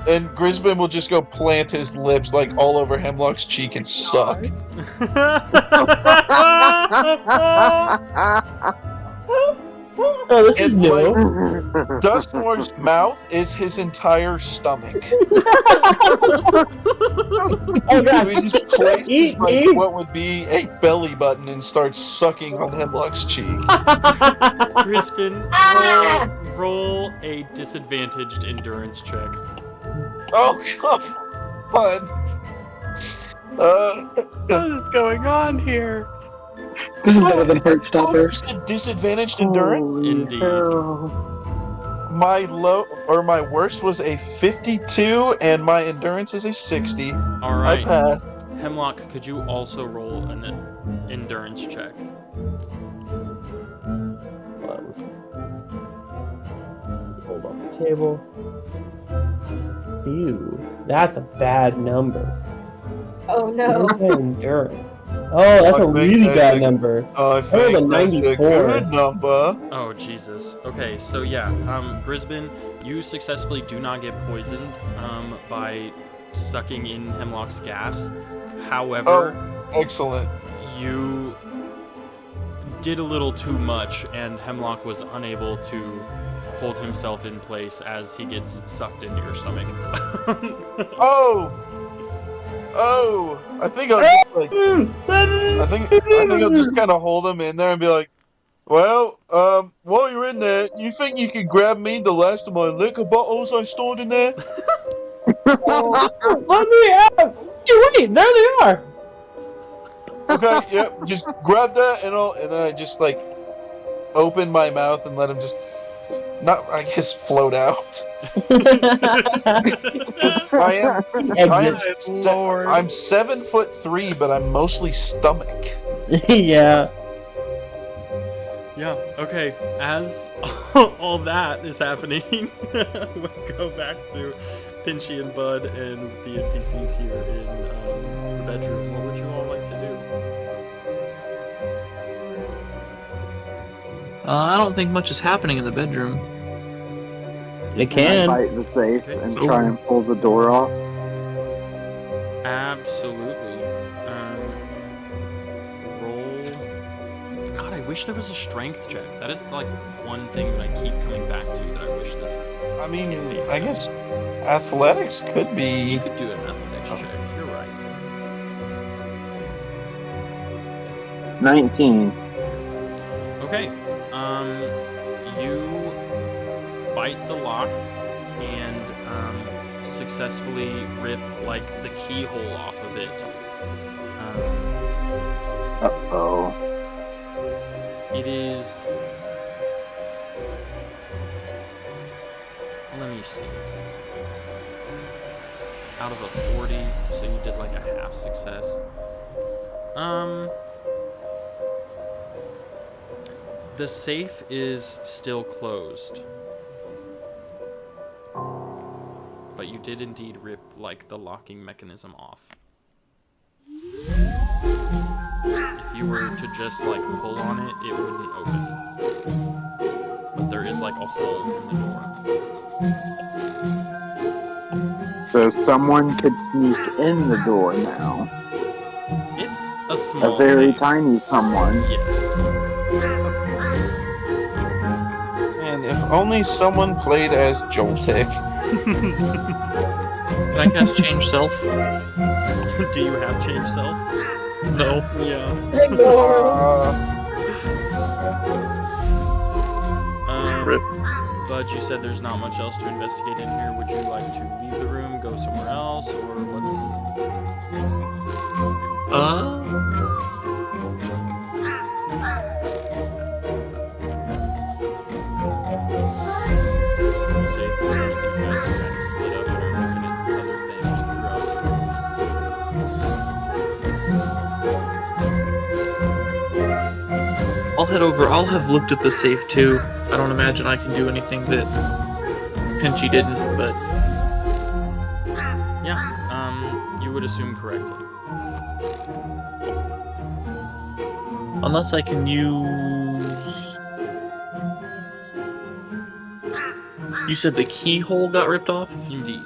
And Grisbin will just go plant his lips like all over Hemlock's cheek and suck. Oh, this is And new. like Dustmore's mouth is his entire stomach. Oh god. He just places Eat like me. what would be a belly button and starts sucking on Hemlock's cheek. Crispin, roll a disadvantaged endurance check. Oh come on. What is going on here? This is better than Heartstopper. You said disadvantaged endurance? Indeed. My worst was a 52, and my endurance is a 60. All right. I passed. Hemlock, could you also roll an endurance check? Hold off the table. Ew, that's a bad number. Oh no. Endurance. Oh, that's I a think really that's bad a- number. I That was a think that's a 94. good number. Oh, Jesus. Okay, so yeah, Grisbin, you successfully do not get poisoned by sucking in Hemlock's gas. However, Excellent. you did a little too much, and Hemlock was unable to hold himself in place as he gets sucked into your stomach. Oh! I think I'll just I think I'll just kind of hold him in there and be like, well, while you're in there, you think you could grab me the last of my liquor bottles I stored in there? Let me out! Wait, there they are! Okay, yep, just grab that and then I just like open my mouth and let him just float out. Because I'm 7'3", but I'm mostly stomach. Yeah. Yeah, okay. As all that is happening, we'll go back to Pinchy and Bud and the NPCs here in the bedroom. What would you all like to do? I don't think much is happening in the bedroom. It Can I can. bite the safe Okay. and try and pull the door off? Absolutely. Roll. God, I wish there was a strength check. That is like one thing that I keep coming back to that I wish this. I mean, I guess athletics could You be. could do an athletics check. You're right. 19. Okay. You bite the lock and successfully rip like the keyhole off of it. Uh-oh. It is. Let me see. Out of a 40, so you did like a half success. The safe is still closed. But you did indeed rip like the locking mechanism off. If you were to just like pull on it, it wouldn't open. But there is like a hole in the door. So someone could sneak in the door now. It's a small A very safe. tiny someone. Yes. And if only someone played as Joltik. Can I cast Change Self? Do you have change self? No. Yeah. Rip. Bud, you said there's not much else to investigate in here. Would you like to leave the room, go somewhere else, or what's... Say if these guys are kind of split up and are looking at other things throughout the room. I'll head over. I'll have looked at the safe too. I don't imagine I can do anything that Pinchy didn't, but Yeah, you would assume correctly. unless I can use. You said the keyhole got ripped off, Indeed.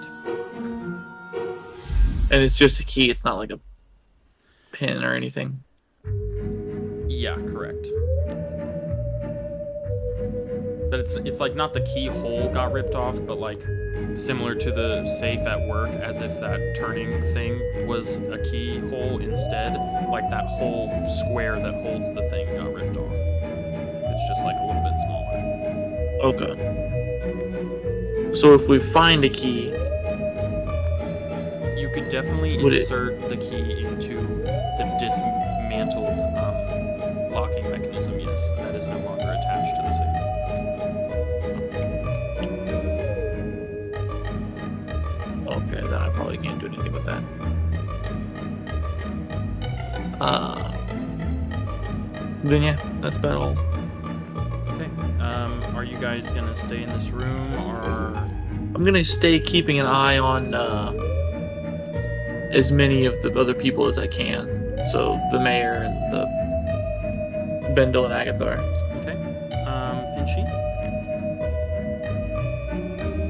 and it's just a key. It's not like a pin or anything. Yeah, correct. But it's like not the keyhole got ripped off, but like similar to the safe at work, as if that turning thing was a keyhole instead. Like that whole square that holds the thing got ripped off. It's just like a little bit smaller. Okay. So if we find a key, You could definitely Would it- insert the key into the dismantled locking mechanism. Yes, that is no longer attached to the safe. okay, then I probably can't do anything with that. Then yeah, that's about all. Okay. Are you guys gonna stay in this room, or I'm gonna stay keeping an eye on as many of the other people as I can. So the mayor and the Bendel and Agathar. okay? Pinchy.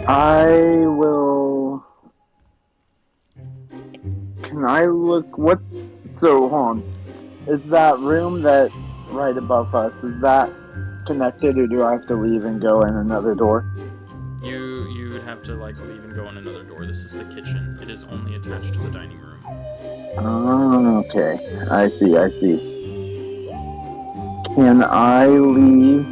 I will. Can I look? What? So, hold on. Is that room that right above us? Is that connected, or do I have to leave and go in another door? You would have to like leave and go in another door. This is the kitchen. It is only attached to the dining room. Oh, okay. I see. I see. Can I leave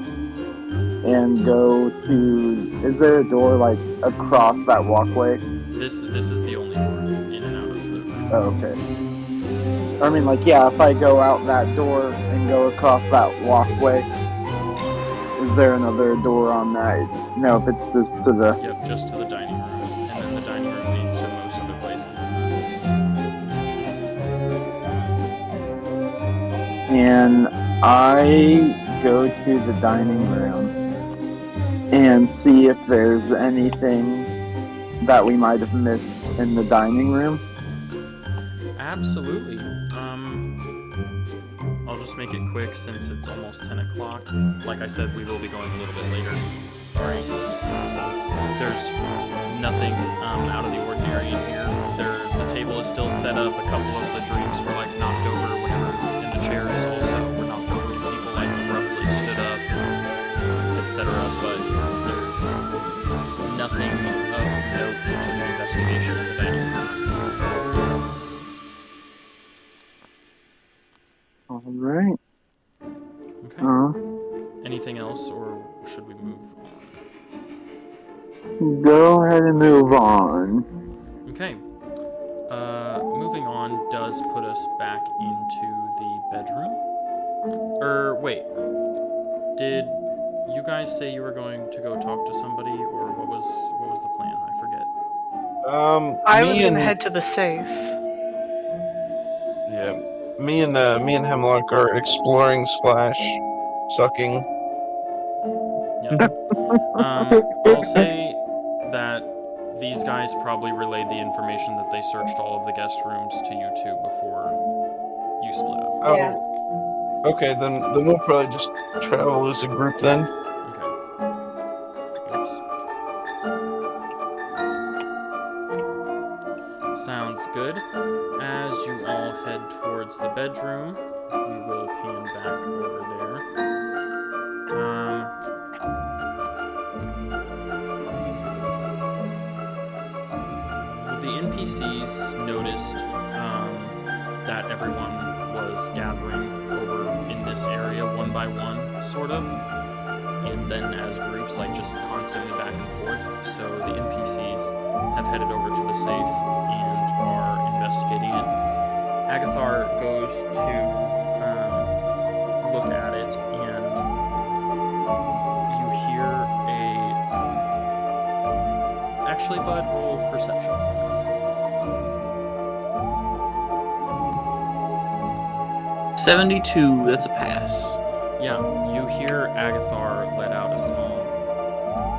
and go to? Is there a door like across that walkway? This is the only door in and out of the room. Oh, okay. I mean, like, yeah, if I go out that door and go across that walkway, is there another door on that? No, if it's just to the... Yep, just to the dining room, and then the dining room leads to most other places in And I go to the dining room and see if there's anything that we might have missed in the dining room. Absolutely. I'll just make it quick since it's almost 10 o'clock. Like I said, we will be going a little bit later. Sorry. There's nothing out of the ordinary in here. The table is still set up. A couple of the drinks were like knocked over whenever, and the chairs also were knocked over when people like abruptly stood up, etc. But there's nothing of note to the investigation in the dining room. All right. Okay. Anything else, or should we move on? Go ahead and move on. Okay. Moving on does put us back into the bedroom. Wait. Did you guys say you were going to go talk to somebody, or what was the plan? I forget. I was gonna head to the safe. Yeah, me and Hemlock are exploring / sucking. Yeah. I'll say that these guys probably relayed the information that they searched all of the guest rooms to you two before you split up. Oh, Yeah. okay, then we'll probably just travel as a group then. Okay. Oops. Sounds good. As you all head towards the bedroom, we will pan back over there. The NPCs noticed that everyone was gathering over in this area one by one, sort of, and then as groups, like just constantly back and forth. So the NPCs have headed over to the safe and are investigating it. Agathar goes to look at it, and you hear Actually, Bud, roll perception. 72, that's a pass. Yeah, you hear Agathar let out a small,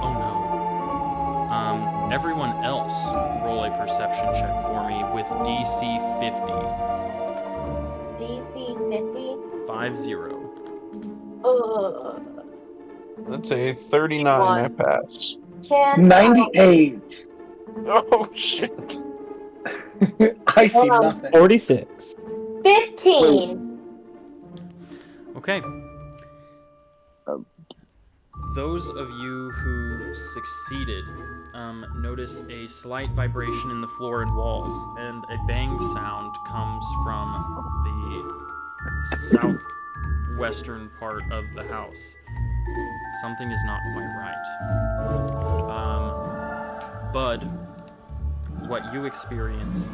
"Oh no." Everyone else, roll a perception check for me with DC 50. DC 50. 50. That's a 39. I One. pass. Can 98. Oh shit! I see Hold on. nothing. 46. 15. Okay. Those of you who succeeded notice a slight vibration in the floor and walls, and a bang sound comes from the southwestern part of the house. Something is not quite right. Bud, what you experience is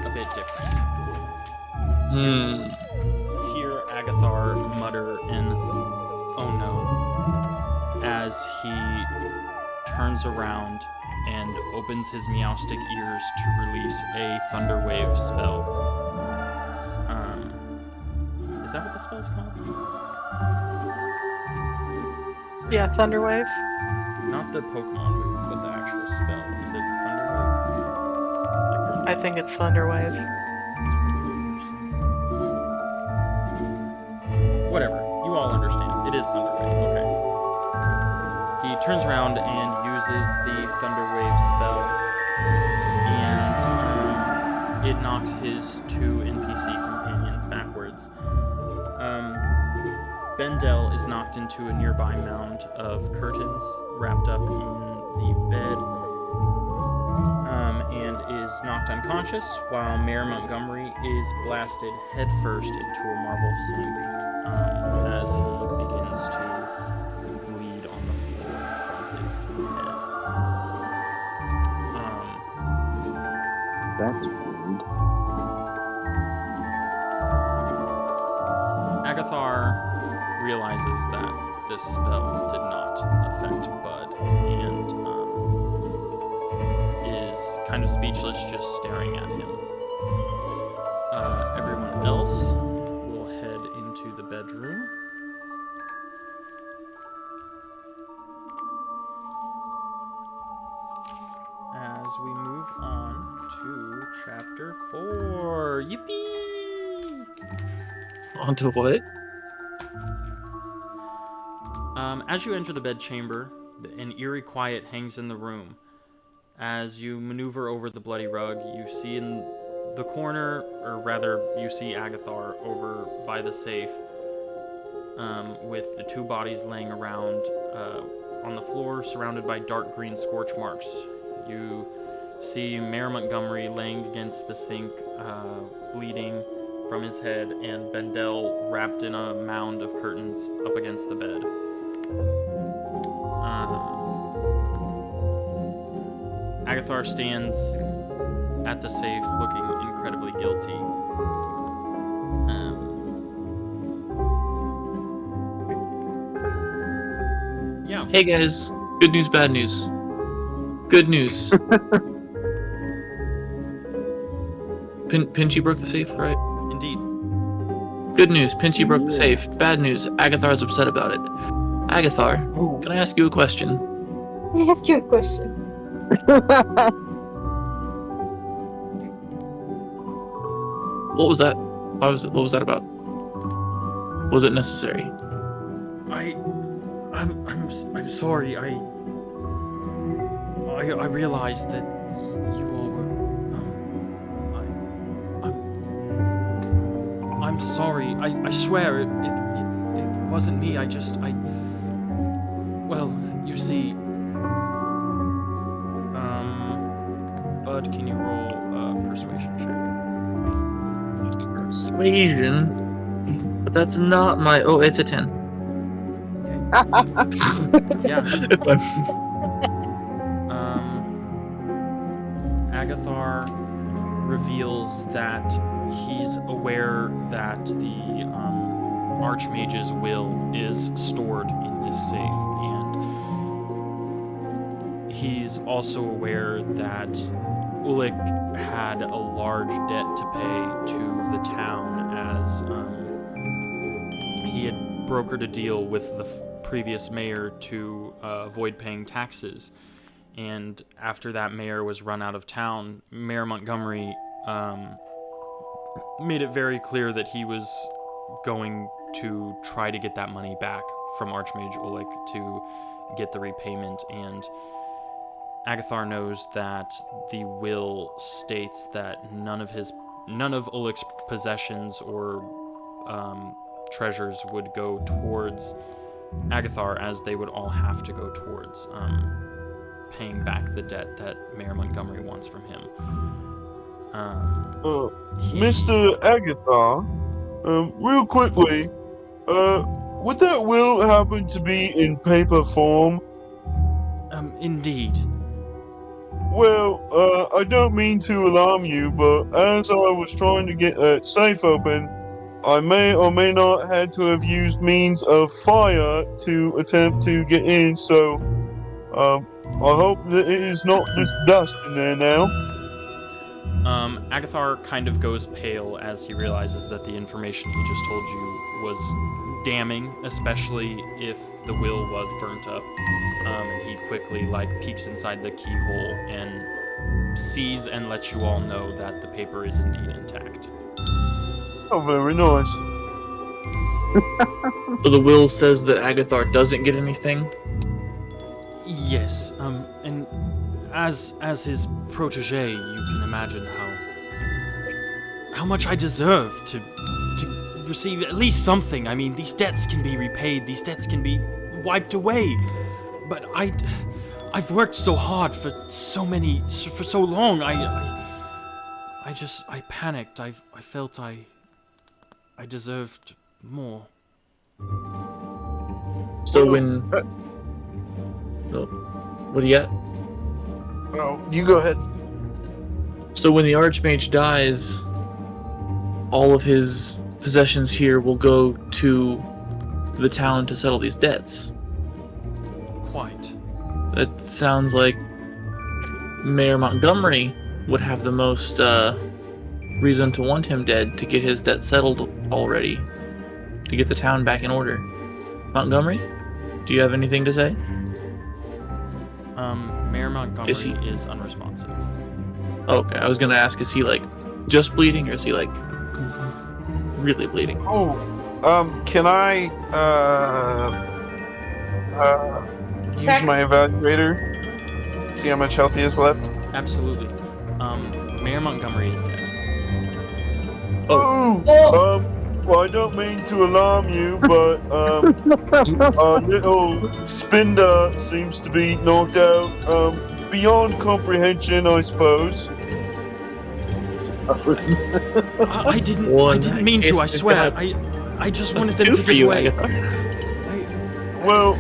a bit different. Hear Agathar mutter an "oh no" as he turns around and opens his meowstic ears to release a Thunderwave spell. Is that what the spell's called? Yeah, Thunderwave. Not the Pokemon move, but the actual spell. Is it Thunderwave? I think it's Thunderwave. Whatever. You all understand. It is Thunderwave. Okay. He turns around and uses the Thunderwave spell, and it knocks his 2 NPC companions backwards. Bendel is knocked into a nearby mound of curtains wrapped up in the bed, and is knocked unconscious, while Mayor Montgomery is blasted headfirst into a marble sink as he begins to bleed on the floor from his head. That's rude. Agathar realizes that this spell did not affect Bud, and is kind of speechless, just staring at him. Everyone else will head into the bedroom. As we move on to chapter 4. Yippee! On to what? As you enter the bedchamber, an eerie quiet hangs in the room. As you maneuver over the bloody rug, you see in the corner, or rather, you see Agathar over by the safe, with the 2 bodies laying around on the floor, surrounded by dark green scorch marks. You see Mayor Montgomery laying against the sink, bleeding from his head, and Bendel wrapped in a mound of curtains up against the bed. Agathar stands at the safe looking incredibly guilty. Yeah. Hey guys, good news, bad news. Good news. Pinchy broke the safe, right? Indeed. Good news, Pinchy broke the safe. Bad news, Agathar's upset about it. Agathar, can I ask you a question? Can I ask you a question? What was that? What was that about? Was it necessary? I'm sorry. I realized that you all were. I'm sorry. I swear it wasn't me. Well, you see. Bud, can you roll a persuasion check? Persuasion? But that's not my. Oh, it's a 10. Yeah. It's fine. Agathar reveals that he's aware that the Archmage's will is stored in this safe, and he's also aware that Ulik had a large debt to pay to the town, as he had brokered a deal with the previous mayor to avoid paying taxes. And after that mayor was run out of town, Mayor Montgomery made it very clear that he was going to try to get that money back from Archmage Ulick to get the repayment. And Agathar knows that the will states that none of Ulick's possessions or treasures would go towards Agathar, as they would all have to go towards paying back the debt that Mayor Montgomery wants from him. Mr. Agathar, real quickly, would that will happen to be in paper form? Indeed. Well, I don't mean to alarm you, but as I was trying to get that safe open, I may or may not had to have used means of fire to attempt to get in, so, I hope that it is not just dust in there now. Agathar kind of goes pale as he realizes that the information he just told you was damning, especially if the will was burnt up. And he quickly, peeks inside the keyhole and sees and lets you all know that the paper is indeed intact. Oh, very nice. So the will says that Agathar doesn't get anything? Yes, and as his protege, you can imagine how much I deserve to receive at least something. I mean, these debts can be repaid, these debts can be wiped away, but I've worked so hard for so long. I panicked. I felt I deserved more. So when... Oh, what do you got? Oh, you go ahead. So when the Archmage dies, all of his possessions here will go to the town to settle these debts. Quite. That sounds like Mayor Montgomery would have the most reason to want him dead, to get his debt settled already, to get the town back in order. Montgomery, do you have anything to say? Mayor Montgomery Is he- is unresponsive. Okay, I was gonna ask, is he just bleeding, or is he really bleeding? Oh, can I, use my evaluator? See how much health he has left? Absolutely. Mayor Montgomery is dead. Oh, well, I don't mean to alarm you, but, our little Spinder seems to be knocked out, beyond comprehension, I suppose. I didn't mean to, I swear. I just wanted them to get away. Well,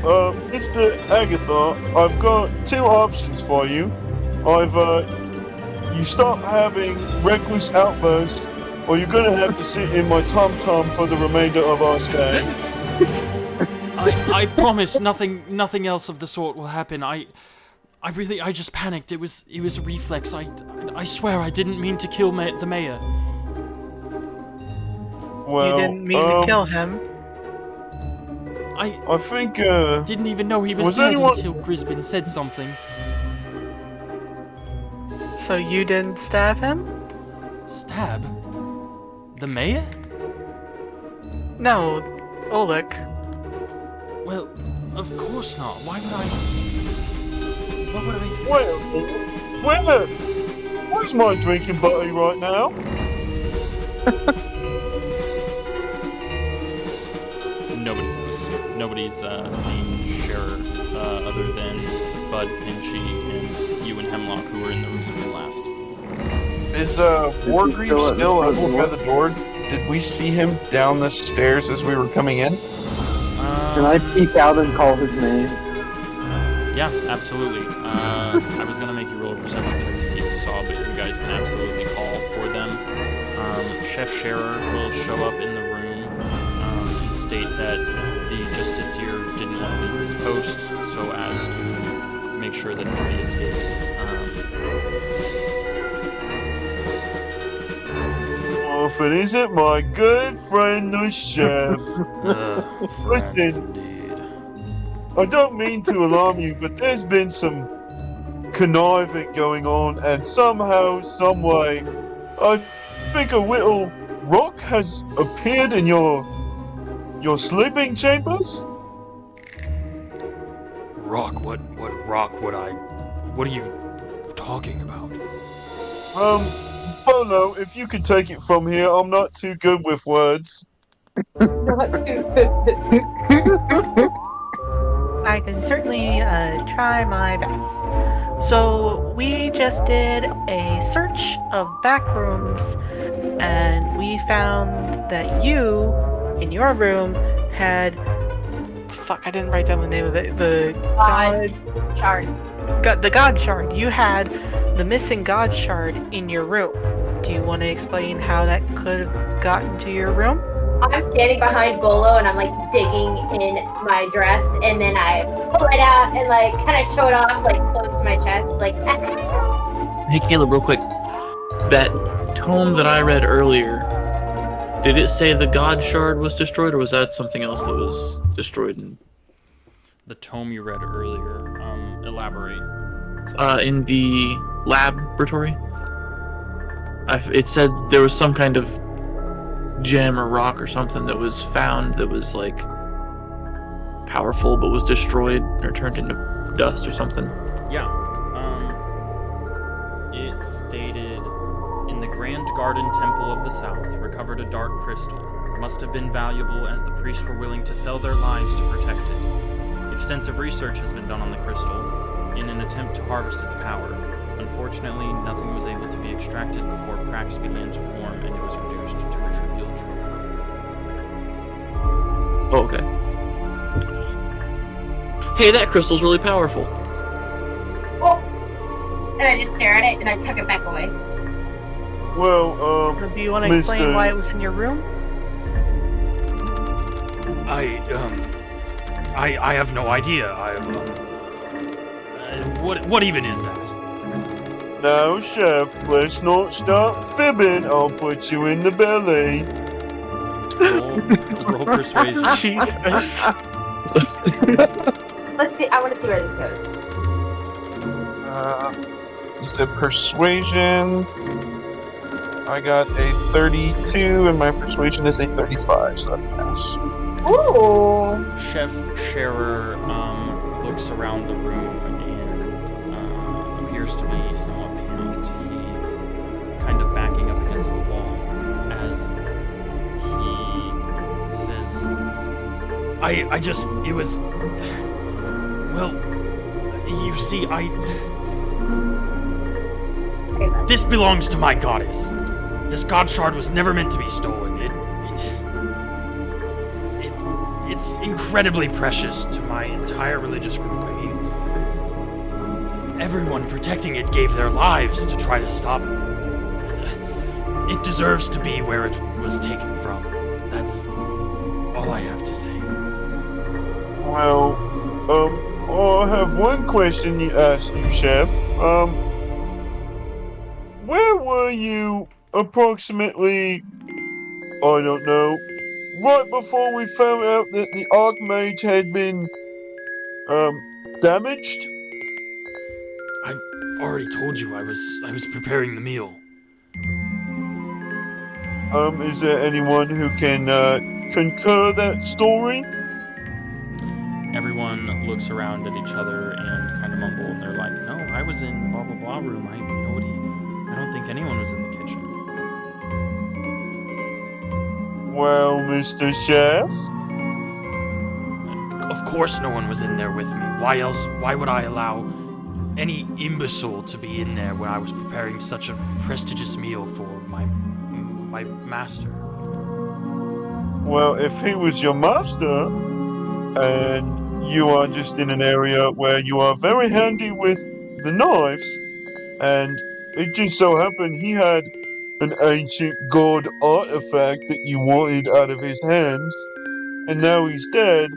Mr. Agathar, I've got two options for you. You stop having reckless outbursts, or you're gonna have to sit in my tom-tom for the remainder of our stay. I promise nothing else of the sort will happen. I just panicked. It was a reflex. I swear I didn't mean to kill the mayor. Well, You didn't mean to kill him. I think, Didn't even know he was was dead anyone- until Grisbin said something. So you didn't stab him? Stab? The mayor? No, Oleg. Well, of course not. Why would I? What would I? Where's my drinking buddy right now? Nobody knows. Nobody's seen Scherer other than Bud, Pinchy, and you and Hemlock, who were in the room with him last. Is, Wargreave still over by the door? Did we see him down the stairs as we were coming in? Can I peek out and call his name? Yeah, absolutely. I was gonna make you roll a perception check to see if you saw, but you guys can absolutely call for them. Chef Scherer will show up in the room and state that the Justiciar didn't want to leave his post, so as to make sure that nobody escapes. If it isn't my good friend the chef. Friend Listen, indeed. I don't mean to alarm you, but there's been some conniving going on, and somehow, someway, I think a little rock has appeared in your sleeping chambers. Rock? What rock would I? What are you talking about? Bolo, if you could take it from here, I'm not too good with words. Not too good. I can certainly try my best. So we just did a search of back rooms, and we found that you, in your room, had fuck. I didn't write down the name of it. The God shard. the God shard. You had the missing God shard in your room. Do you want to explain how that could have gotten to your room? I'm standing behind Bolo and I'm like digging in my dress, and then I pull it out and like kind of show it off like close to my chest, like. Hey, Caleb, real quick. That tome that I read earlier, did it say the God Shard was destroyed, or was that something else that was destroyed? The tome you read earlier. Elaborate. In the laboratory? It said there was some kind of gem or rock or something that was found that was like powerful but was destroyed or turned into dust or something. Yeah. It stated, in the Grand Garden Temple of the South, recovered a dark crystal. Must have been valuable, as the priests were willing to sell their lives to protect it. Extensive research has been done on the crystal in an attempt to harvest its power. Unfortunately, nothing was able to be extracted before cracks began to form, and it was reduced to a trivial trophy. Oh, okay. Hey, that crystal's really powerful. Oh! And I just stare at it and I tuck it back away. Well, Do you want to explain Mr. why it was in your room? I have no idea. What even is that? Now, Chef, let's not start fibbing. I'll put you in the belly. Roll persuasion. Jesus. Let's see. I want to see where this goes. You said persuasion. I got a 32, and my persuasion is a 35, so that pass. Ooh. Chef Scherer looks around the room and appears to be somewhat panicked. He's kind of backing up against the wall as he says, It was. Well, you see, this belongs to my goddess. This god shard was never meant to be stolen. It's incredibly precious to my entire religious group. I mean, everyone protecting it gave their lives to try to stop it. It deserves to be where it was taken from. That's all I have to say. Well, I have one question to ask you, Chef. Where were you approximately, I don't know, right before we found out that the Archmage had been, damaged? I already told you I was preparing the meal. Is there anyone who can, concur that story? everyone looks around at each other and kind of mumble, and they're like, no, I was in blah blah blah room. I don't think anyone was in the kitchen. Well, Mr. Chef? Of course no one was in there with me. Why else? Why would I allow any imbecile to be in there when I was preparing such a prestigious meal for my master? Well, if he was your master, and you are just in an area where you are very handy with the knives, and it just so happened he had an ancient god artifact that you wanted out of his hands, and now he's dead,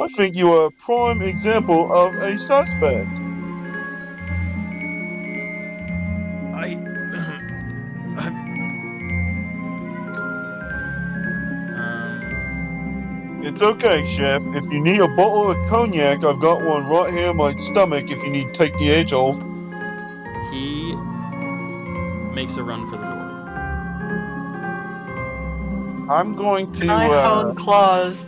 I think you are a prime example of a suspect. Um, It's It's okay, Chef. If you need a bottle of cognac, I've got one right here in my stomach if you need to take the edge off. He makes a run for the door. I'm going to, I hone claws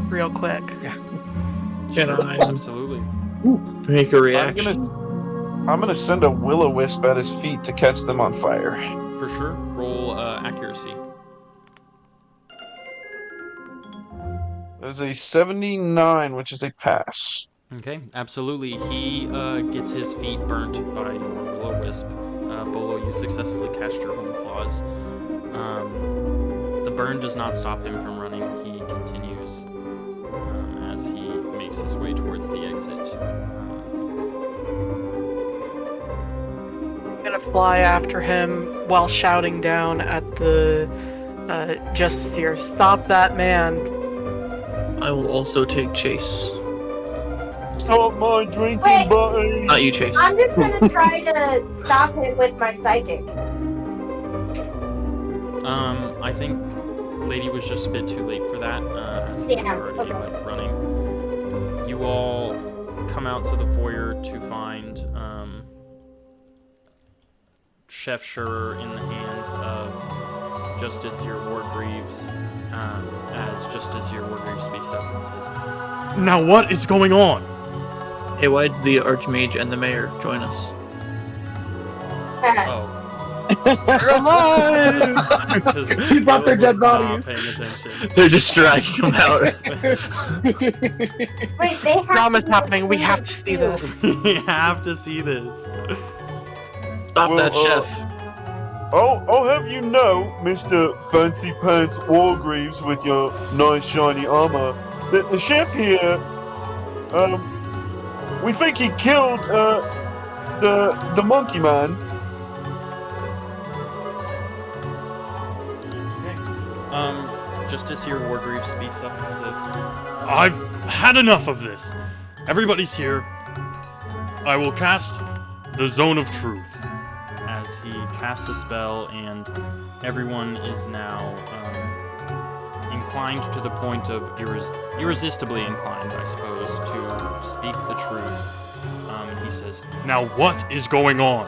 real quick. Can Sure, I absolutely. make a reaction? I'm gonna send a will-o-wisp at his feet to catch them on fire. For sure. Roll accuracy. There's a 79, which is a pass. Okay, absolutely. He gets his feet burnt by your will-o-wisp. Bolo, you successfully catched your home claws. The burn does not stop him from running. He continues as he makes his way towards the exit. I'm gonna fly after him while shouting down at the just here. Stop that man! I will also take Chase. Stop my drinking Wait. buddy! Not you, Chase. I'm just gonna try to stop him with my psychic. I think Lady was just a bit too late for that, as he was Yeah, already okay. like running. You all come out to the foyer to find Chef Schurer in the hands of Justiciar Wargreaves, as Justiciar Wargreaves speaks up and says, Now what is going on? Hey, why'd the Archmage and the Mayor join us? "Oh, Come on! because He brought their dead not bodies. paying attention." They're just dragging them out. Wait, they have Drama's to happening. We have to see too. this. We have to see this. Stop Well, that, Chef. I'll have you know, Mr. Fancy Pants Wargreaves with your nice shiny armor, that the chef here, we think he killed, the monkey man. Justiciar Wargreaves speaks up and says, I've had enough of this. Everybody's here. I will cast the Zone of Truth. as he casts a spell, and everyone is now inclined to the point of irresistibly inclined, I suppose, to speak the truth. And he says, Now what is going on?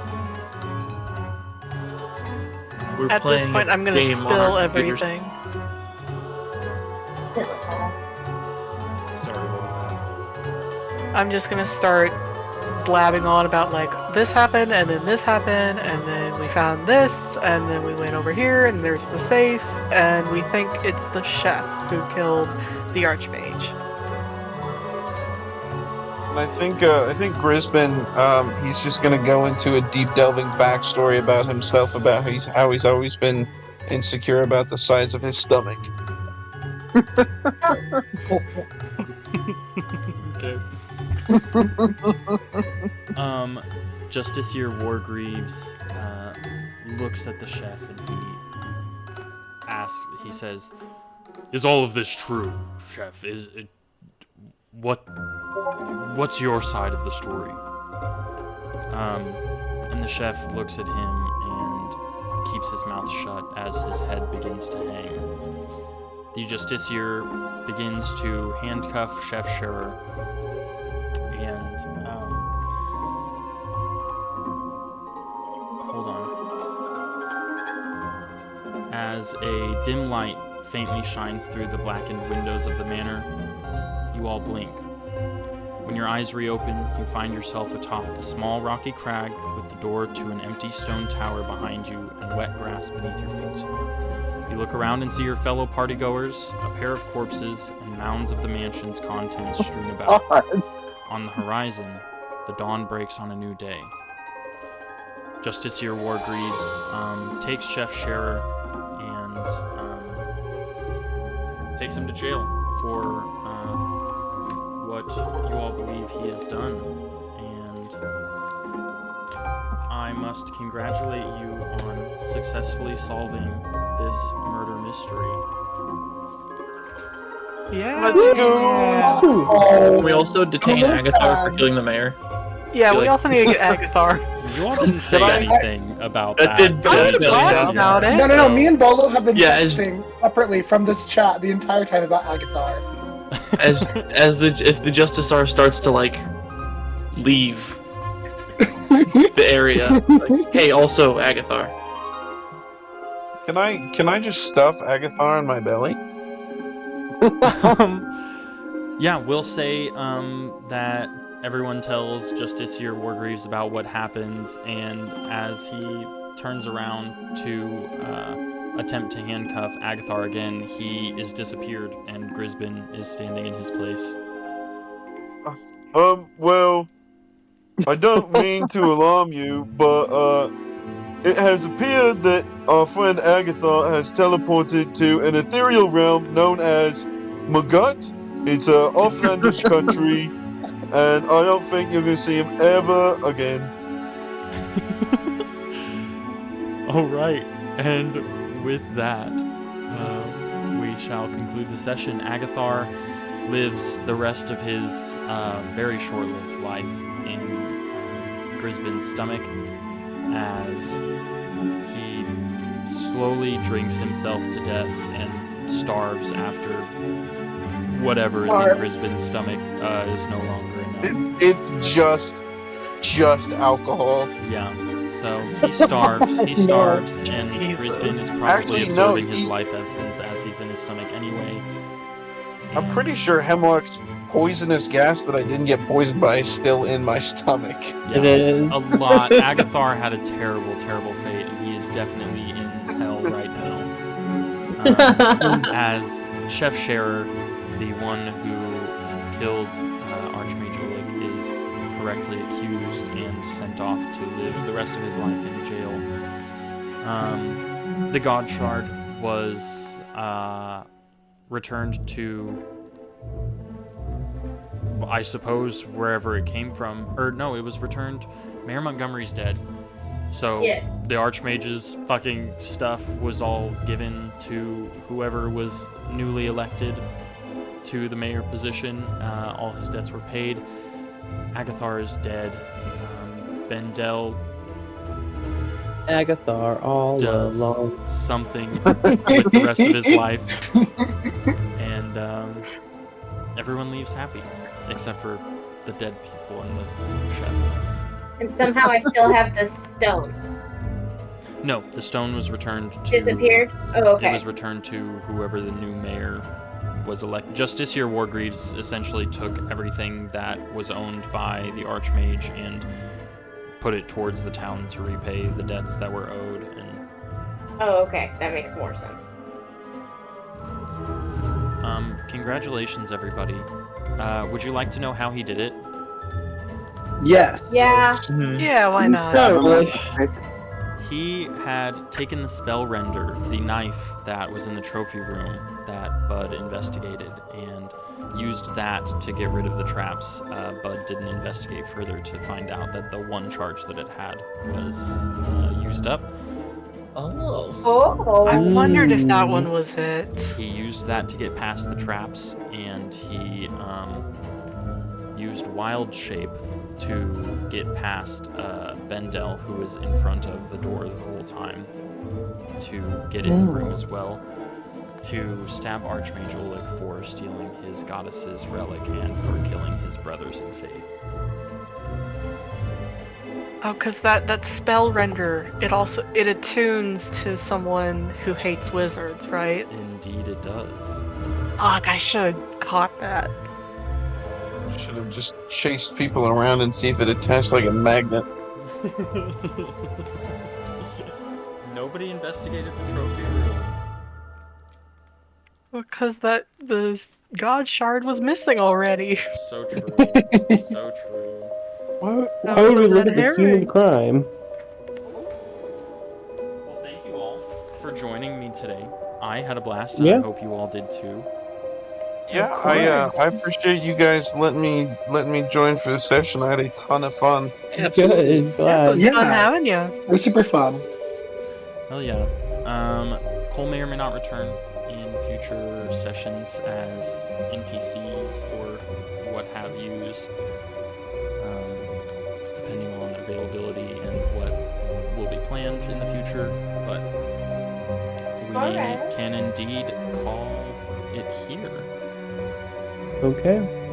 We're At this playing point, a I'm gonna game on spill our computers. everything. sorry, what was that? I'm just gonna start blabbing on about like this happened and then this happened and then we found this and then we went over here and there's the safe and we think it's the chef who killed the Archmage. And I think Grisbin, he's just gonna go into a deep delving backstory about himself, about how he's always been insecure about the size of his stomach. Okay. Justiciar Wargreaves looks at the chef and he says, Is all of this true, Chef? Is it... What's your side of the story? and the chef looks at him and keeps his mouth shut as his head begins to hang. The Justiciar begins to handcuff Chef Schurer, and hold on. As a dim light faintly shines through the blackened windows of the manor, you all blink. When your eyes reopen, you find yourself atop the small rocky crag with the door to an empty stone tower behind you and wet grass beneath your feet. You look around and see your fellow partygoers, a pair of corpses, and mounds of the mansion's contents strewn about. On the horizon, the dawn breaks on a new day. Justiciar Wargreaves takes Chef Scherer and takes him to jail for what you all believe he has done. And I must congratulate you on successfully solving this murder mystery. Yeah. Let's go! Oh, Can we also detain Come on. Agathar for killing the mayor? Yeah, we like- also need to get Agathar. You all didn't say anything about That that. did- I that would did- talk yeah. about it. no. Me and Bolo have been Yeah, texting separately from this chat the entire time about Agathar. If the Justisar starts to like leave the area. Like, hey, also Agathar. Can I just stuff Agathar in my belly? Yeah, we'll say that everyone tells Justice here Wargreaves about what happens, and as he turns around to attempt to handcuff Agathar again, he is disappeared, and Grisbin is standing in his place. Well, I don't mean to alarm you, but it has appeared that our friend Agathar has teleported to an ethereal realm known as Magut. It's a offlandish country, and I don't think you're going to see him ever again. All right, and with that, we shall conclude the session. Agathar lives the rest of his very short-lived life in Grisbin's stomach as he slowly drinks himself to death and starves after whatever is in Grisbin's stomach is no longer enough. It's just alcohol. Yeah. So he starves. He starves, and Grisbin is probably absorbing his life essence as he's in his stomach anyway. I'm pretty sure Hemlock's poisonous gas that I didn't get poisoned by is still in my stomach. Yeah, It is. a lot. Agathar had a terrible, terrible fate, and he is definitely in hell right now. As Chef Scherer, the one who killed Archmage Ulick, is correctly accused and sent off to live the rest of his life in jail. The God Shard was returned to, I suppose, wherever it came from. Or no, it was returned. Mayor Montgomery's dead. So Yes. the Archmage's fucking stuff was all given to whoever was newly elected to the mayor position. All his debts were paid. Agathar is dead. Bendel Agathar all does along. something with the rest of his life. And everyone leaves happy, except for the dead people and the chef. And somehow I still have the stone. No, the stone was returned to... Disappeared? Oh, okay. It was returned to whoever the new mayor was elected. Justice here Wargreaves essentially took everything that was owned by the Archmage and put it towards the town to repay the debts that were owed. And Oh, okay. That makes more sense. congratulations, everybody. Would you like to know how he did it? Yes. Yeah. Yeah, why not? Probably. He had taken the spell render, the knife that was in the trophy room that Bud investigated, and used that to get rid of the traps. Bud didn't investigate further to find out that the one charge that it had was used up. Oh. Oh. I wondered if that one was it. He used that to get past the traps, and he used Wild Shape to get past Bendel, who was in front of the door the whole time, to get in the room as well, to stab Archmage Ulick for stealing his goddess's relic and for killing his brothers in faith. Oh, because that spell render, it attunes to someone who hates wizards, right? Indeed it does. Fuck, I should have caught that. Should have just chased people around and see if it attached like a magnet. Nobody investigated the trophy room. Because the god shard was missing already. So true. So true. Why would we look at the scene of the crime? Well, thank you all for joining me today. I had a blast, and Yeah. I hope you all did too. Yeah, I appreciate you guys letting me join for the session. I had a ton of fun. Absolutely. Good, It was glad. Yeah. fun having you. It was super fun. Hell yeah. Cole may or may not return in future sessions as NPCs or what have yous, depending on availability and what will be planned in the future. But we Alright. can indeed call it here. Okay.